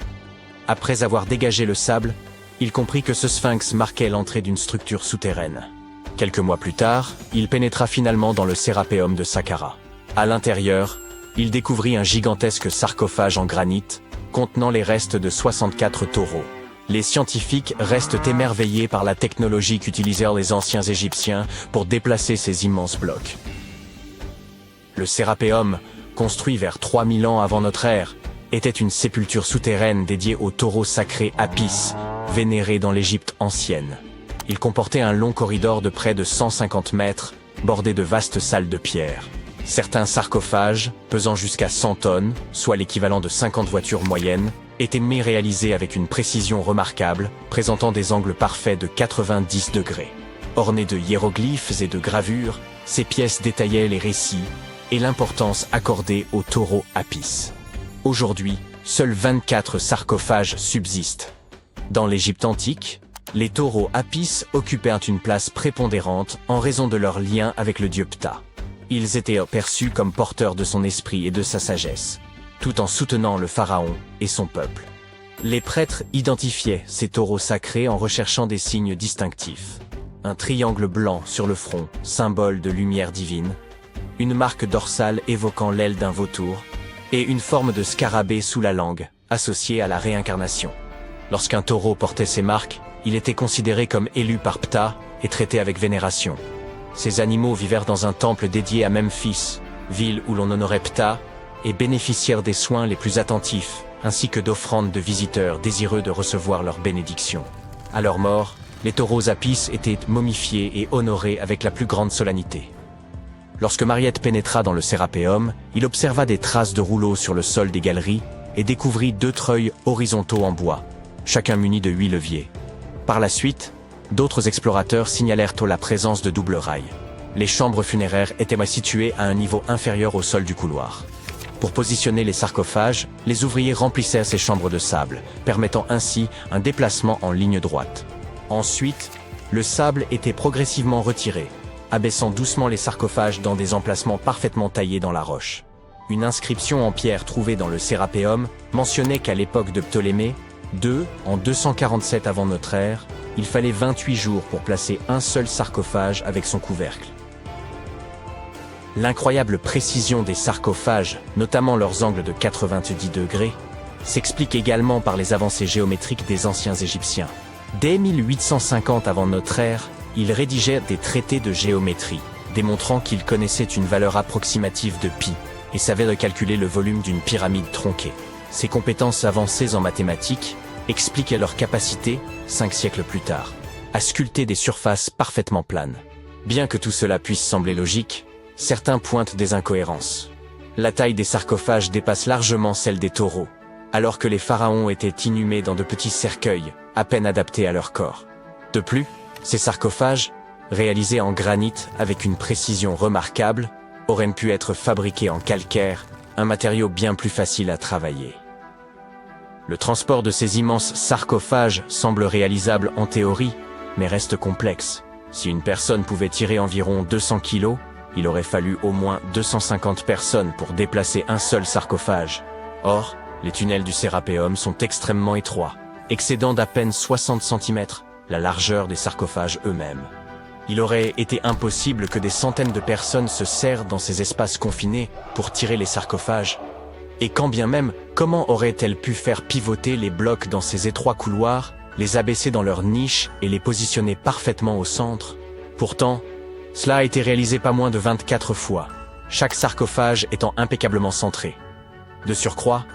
Après avoir dégagé le sable, il comprit que ce sphinx marquait l'entrée d'une structure souterraine. Quelques mois plus tard, il pénétra finalement dans le Sérapéum de Saqqara. À l'intérieur, il découvrit un gigantesque sarcophage en granit, contenant les restes de 64 taureaux. Les scientifiques restent émerveillés par la technologie qu'utilisèrent les anciens Égyptiens pour déplacer ces immenses blocs. Le Sérapéum, construit vers 3000 ans avant notre ère, était une sépulture souterraine dédiée au taureau sacré Apis, vénéré dans l'Égypte ancienne. Il comportait un long corridor de près de 150 mètres, bordé de vastes salles de pierre. Certains sarcophages, pesant jusqu'à 100 tonnes, soit l'équivalent de 50 voitures moyennes, étaient réalisés avec une précision remarquable, présentant des angles parfaits de 90 degrés. Ornés de hiéroglyphes et de gravures, ces pièces détaillaient les récits et l'importance accordée au taureau Apis. Aujourd'hui, seuls 24 sarcophages subsistent. Dans l'Égypte antique, les taureaux Apis occupèrent une place prépondérante en raison de leur lien avec le dieu Ptah. Ils étaient perçus comme porteurs de son esprit et de sa sagesse, tout en soutenant le pharaon et son peuple. Les prêtres identifiaient ces taureaux sacrés en recherchant des signes distinctifs. Un triangle blanc sur le front, symbole de lumière divine, une marque dorsale évoquant l'aile d'un vautour, et une forme de scarabée sous la langue, associée à la réincarnation. Lorsqu'un taureau portait ces marques, il était considéré comme élu par Ptah et traité avec vénération. Ces animaux vivèrent dans un temple dédié à Memphis, ville où l'on honorait Ptah, et bénéficièrent des soins les plus attentifs, ainsi que d'offrandes de visiteurs désireux de recevoir leur bénédiction. À leur mort, les taureaux Apis étaient momifiés et honorés avec la plus grande solennité. Lorsque Mariette pénétra dans le Sérapéum, il observa des traces de rouleaux sur le sol des galeries et découvrit 2 treuils horizontaux en bois, chacun muni de 8 leviers. Par la suite, d'autres explorateurs signalèrent la présence de doubles rails. Les chambres funéraires étaient situées à un niveau inférieur au sol du couloir. Pour positionner les sarcophages, les ouvriers remplissèrent ces chambres de sable, permettant ainsi un déplacement en ligne droite. Ensuite, le sable était progressivement retiré, abaissant doucement les sarcophages dans des emplacements parfaitement taillés dans la roche. Une inscription en pierre trouvée dans le Sérapéum mentionnait qu'à l'époque de Ptolémée II, en 247 avant notre ère, il fallait 28 jours pour placer un seul sarcophage avec son couvercle. L'incroyable précision des sarcophages, notamment leurs angles de 90 degrés, s'explique également par les avancées géométriques des anciens Égyptiens. Dès 1850 avant notre ère, ils rédigèrent des traités de géométrie, démontrant qu'ils connaissaient une valeur approximative de pi et savaient recalculer le volume d'une pyramide tronquée. Ces compétences avancées en mathématiques expliquaient leur capacité, 5 siècles plus tard, à sculpter des surfaces parfaitement planes. Bien que tout cela puisse sembler logique, certains pointent des incohérences. La taille des sarcophages dépasse largement celle des taureaux, alors que les pharaons étaient inhumés dans de petits cercueils, à peine adaptés à leur corps. De plus, ces sarcophages, réalisés en granit avec une précision remarquable, auraient pu être fabriqués en calcaire, un matériau bien plus facile à travailler. Le transport de ces immenses sarcophages semble réalisable en théorie, mais reste complexe. Si une personne pouvait tirer environ 200 kilos, il aurait fallu au moins 250 personnes pour déplacer un seul sarcophage. Or, les tunnels du Sérapéum sont extrêmement étroits, excédant d'à peine 60 cm la largeur des sarcophages eux-mêmes. Il aurait été impossible que des centaines de personnes se serrent dans ces espaces confinés pour tirer les sarcophages. Et quand bien même, comment auraient-elles pu faire pivoter les blocs dans ces étroits couloirs, les abaisser dans leur niche et les positionner parfaitement au centre? Pourtant, cela a été réalisé pas moins de 24 fois, chaque sarcophage étant impeccablement centré. De surcroît,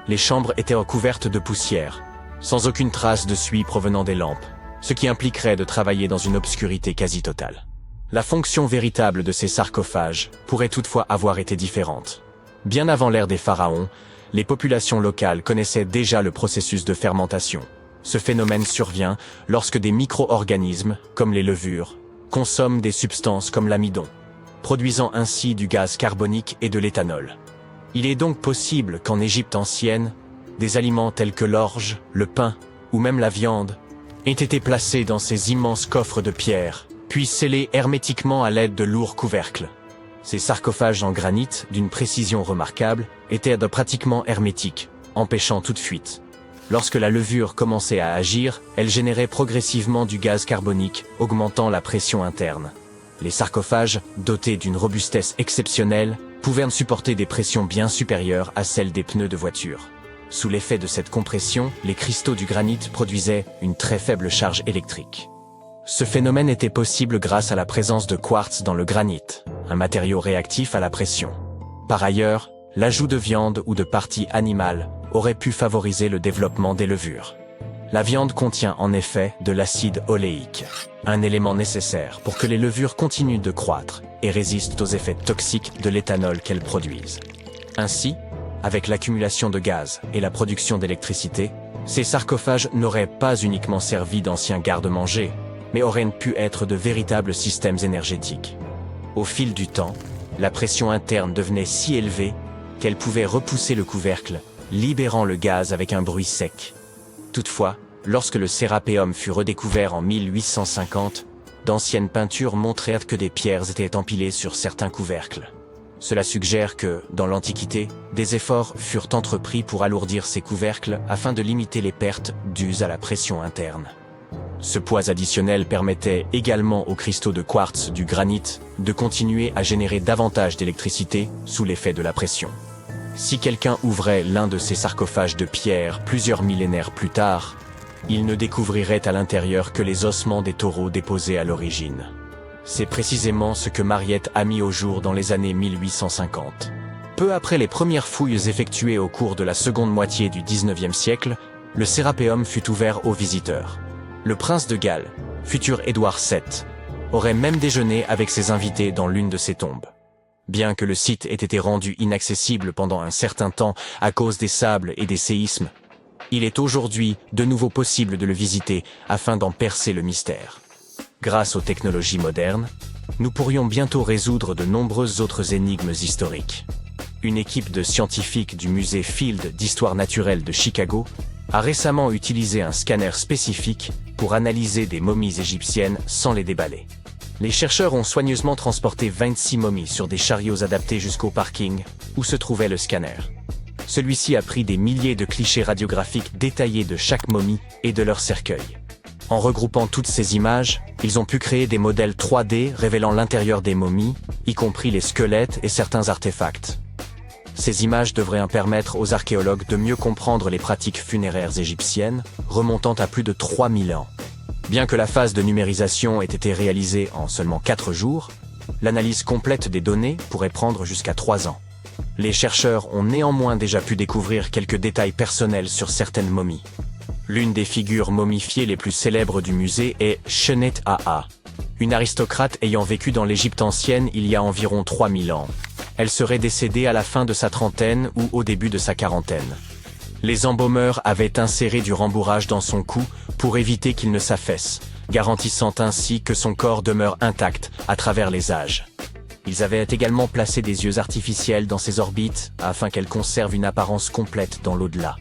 les chambres étaient recouvertes de poussière, sans aucune trace de suie provenant des lampes, ce qui impliquerait de travailler dans une obscurité quasi totale. La fonction véritable de ces sarcophages pourrait toutefois avoir été différente. Bien avant l'ère des pharaons, les populations locales connaissaient déjà le processus de fermentation. Ce phénomène survient lorsque des micro-organismes, comme les levures, consomment des substances comme l'amidon, produisant ainsi du gaz carbonique et de l'éthanol. Il est donc possible qu'en Égypte ancienne, des aliments tels que l'orge, le pain ou même la viande aient été placés dans ces immenses coffres de pierre, puis scellés hermétiquement à l'aide de lourds couvercles. Ces sarcophages en granit, d'une précision remarquable, étaient pratiquement hermétiques, empêchant toute fuite. Lorsque la levure commençait à agir, elle générait progressivement du gaz carbonique, augmentant la pression interne. Les sarcophages, dotés d'une robustesse exceptionnelle, pouvaient supporter des pressions bien supérieures à celles des pneus de voiture. Sous l'effet de cette compression, les cristaux du granit produisaient une très faible charge électrique. Ce phénomène était possible grâce à la présence de quartz dans le granit, un matériau réactif à la pression. Par ailleurs, l'ajout de viande ou de parties animales aurait pu favoriser le développement des levures. La viande contient en effet de l'acide oléique, un élément nécessaire pour que les levures continuent de croître et résistent aux effets toxiques de l'éthanol qu'elles produisent. Ainsi, avec l'accumulation de gaz et la production d'électricité, ces sarcophages n'auraient pas uniquement servi d'anciens garde-manger, mais auraient pu être de véritables systèmes énergétiques. Au fil du temps, la pression interne devenait si élevée qu'elle pouvait repousser le couvercle, libérant le gaz avec un bruit sec. Toutefois, lorsque le Sérapéum fut redécouvert en 1850, d'anciennes peintures montrèrent que des pierres étaient empilées sur certains couvercles. Cela suggère que, dans l'Antiquité, des efforts furent entrepris pour alourdir ces couvercles afin de limiter les pertes dues à la pression interne. Ce poids additionnel permettait également aux cristaux de quartz du granit de continuer à générer davantage d'électricité sous l'effet de la pression. Si quelqu'un ouvrait l'un de ces sarcophages de pierre plusieurs millénaires plus tard, il ne découvrirait à l'intérieur que les ossements des taureaux déposés à l'origine. C'est précisément ce que Mariette a mis au jour dans les années 1850. Peu après les premières fouilles effectuées au cours de la seconde moitié du XIXe siècle, le Sérapéum fut ouvert aux visiteurs. Le prince de Galles, futur Édouard VII, aurait même déjeuné avec ses invités dans l'une de ces tombes. Bien que le site ait été rendu inaccessible pendant un certain temps à cause des sables et des séismes, il est aujourd'hui de nouveau possible de le visiter afin d'en percer le mystère. Grâce aux technologies modernes, nous pourrions bientôt résoudre de nombreuses autres énigmes historiques. Une équipe de scientifiques du musée Field d'Histoire naturelle de Chicago a récemment utilisé un scanner spécifique pour analyser des momies égyptiennes sans les déballer. Les chercheurs ont soigneusement transporté 26 momies sur des chariots adaptés jusqu'au parking où se trouvait le scanner. Celui-ci a pris des milliers de clichés radiographiques détaillés de chaque momie et de leur cercueil. En regroupant toutes ces images, ils ont pu créer des modèles 3D révélant l'intérieur des momies, y compris les squelettes et certains artefacts. Ces images devraient permettre aux archéologues de mieux comprendre les pratiques funéraires égyptiennes, remontant à plus de 3000 ans. Bien que la phase de numérisation ait été réalisée en seulement 4 jours, l'analyse complète des données pourrait prendre jusqu'à 3 ans. Les chercheurs ont néanmoins déjà pu découvrir quelques détails personnels sur certaines momies. L'une des figures momifiées les plus célèbres du musée est Shennet-Aa, une aristocrate ayant vécu dans l'Égypte ancienne il y a environ 3000 ans. Elle serait décédée à la fin de sa trentaine ou au début de sa quarantaine. Les embaumeurs avaient inséré du rembourrage dans son cou pour éviter qu'il ne s'affaisse, garantissant ainsi que son corps demeure intact à travers les âges. Ils avaient également placé des yeux artificiels dans ses orbites afin qu'elle conserve une apparence complète dans l'au-delà.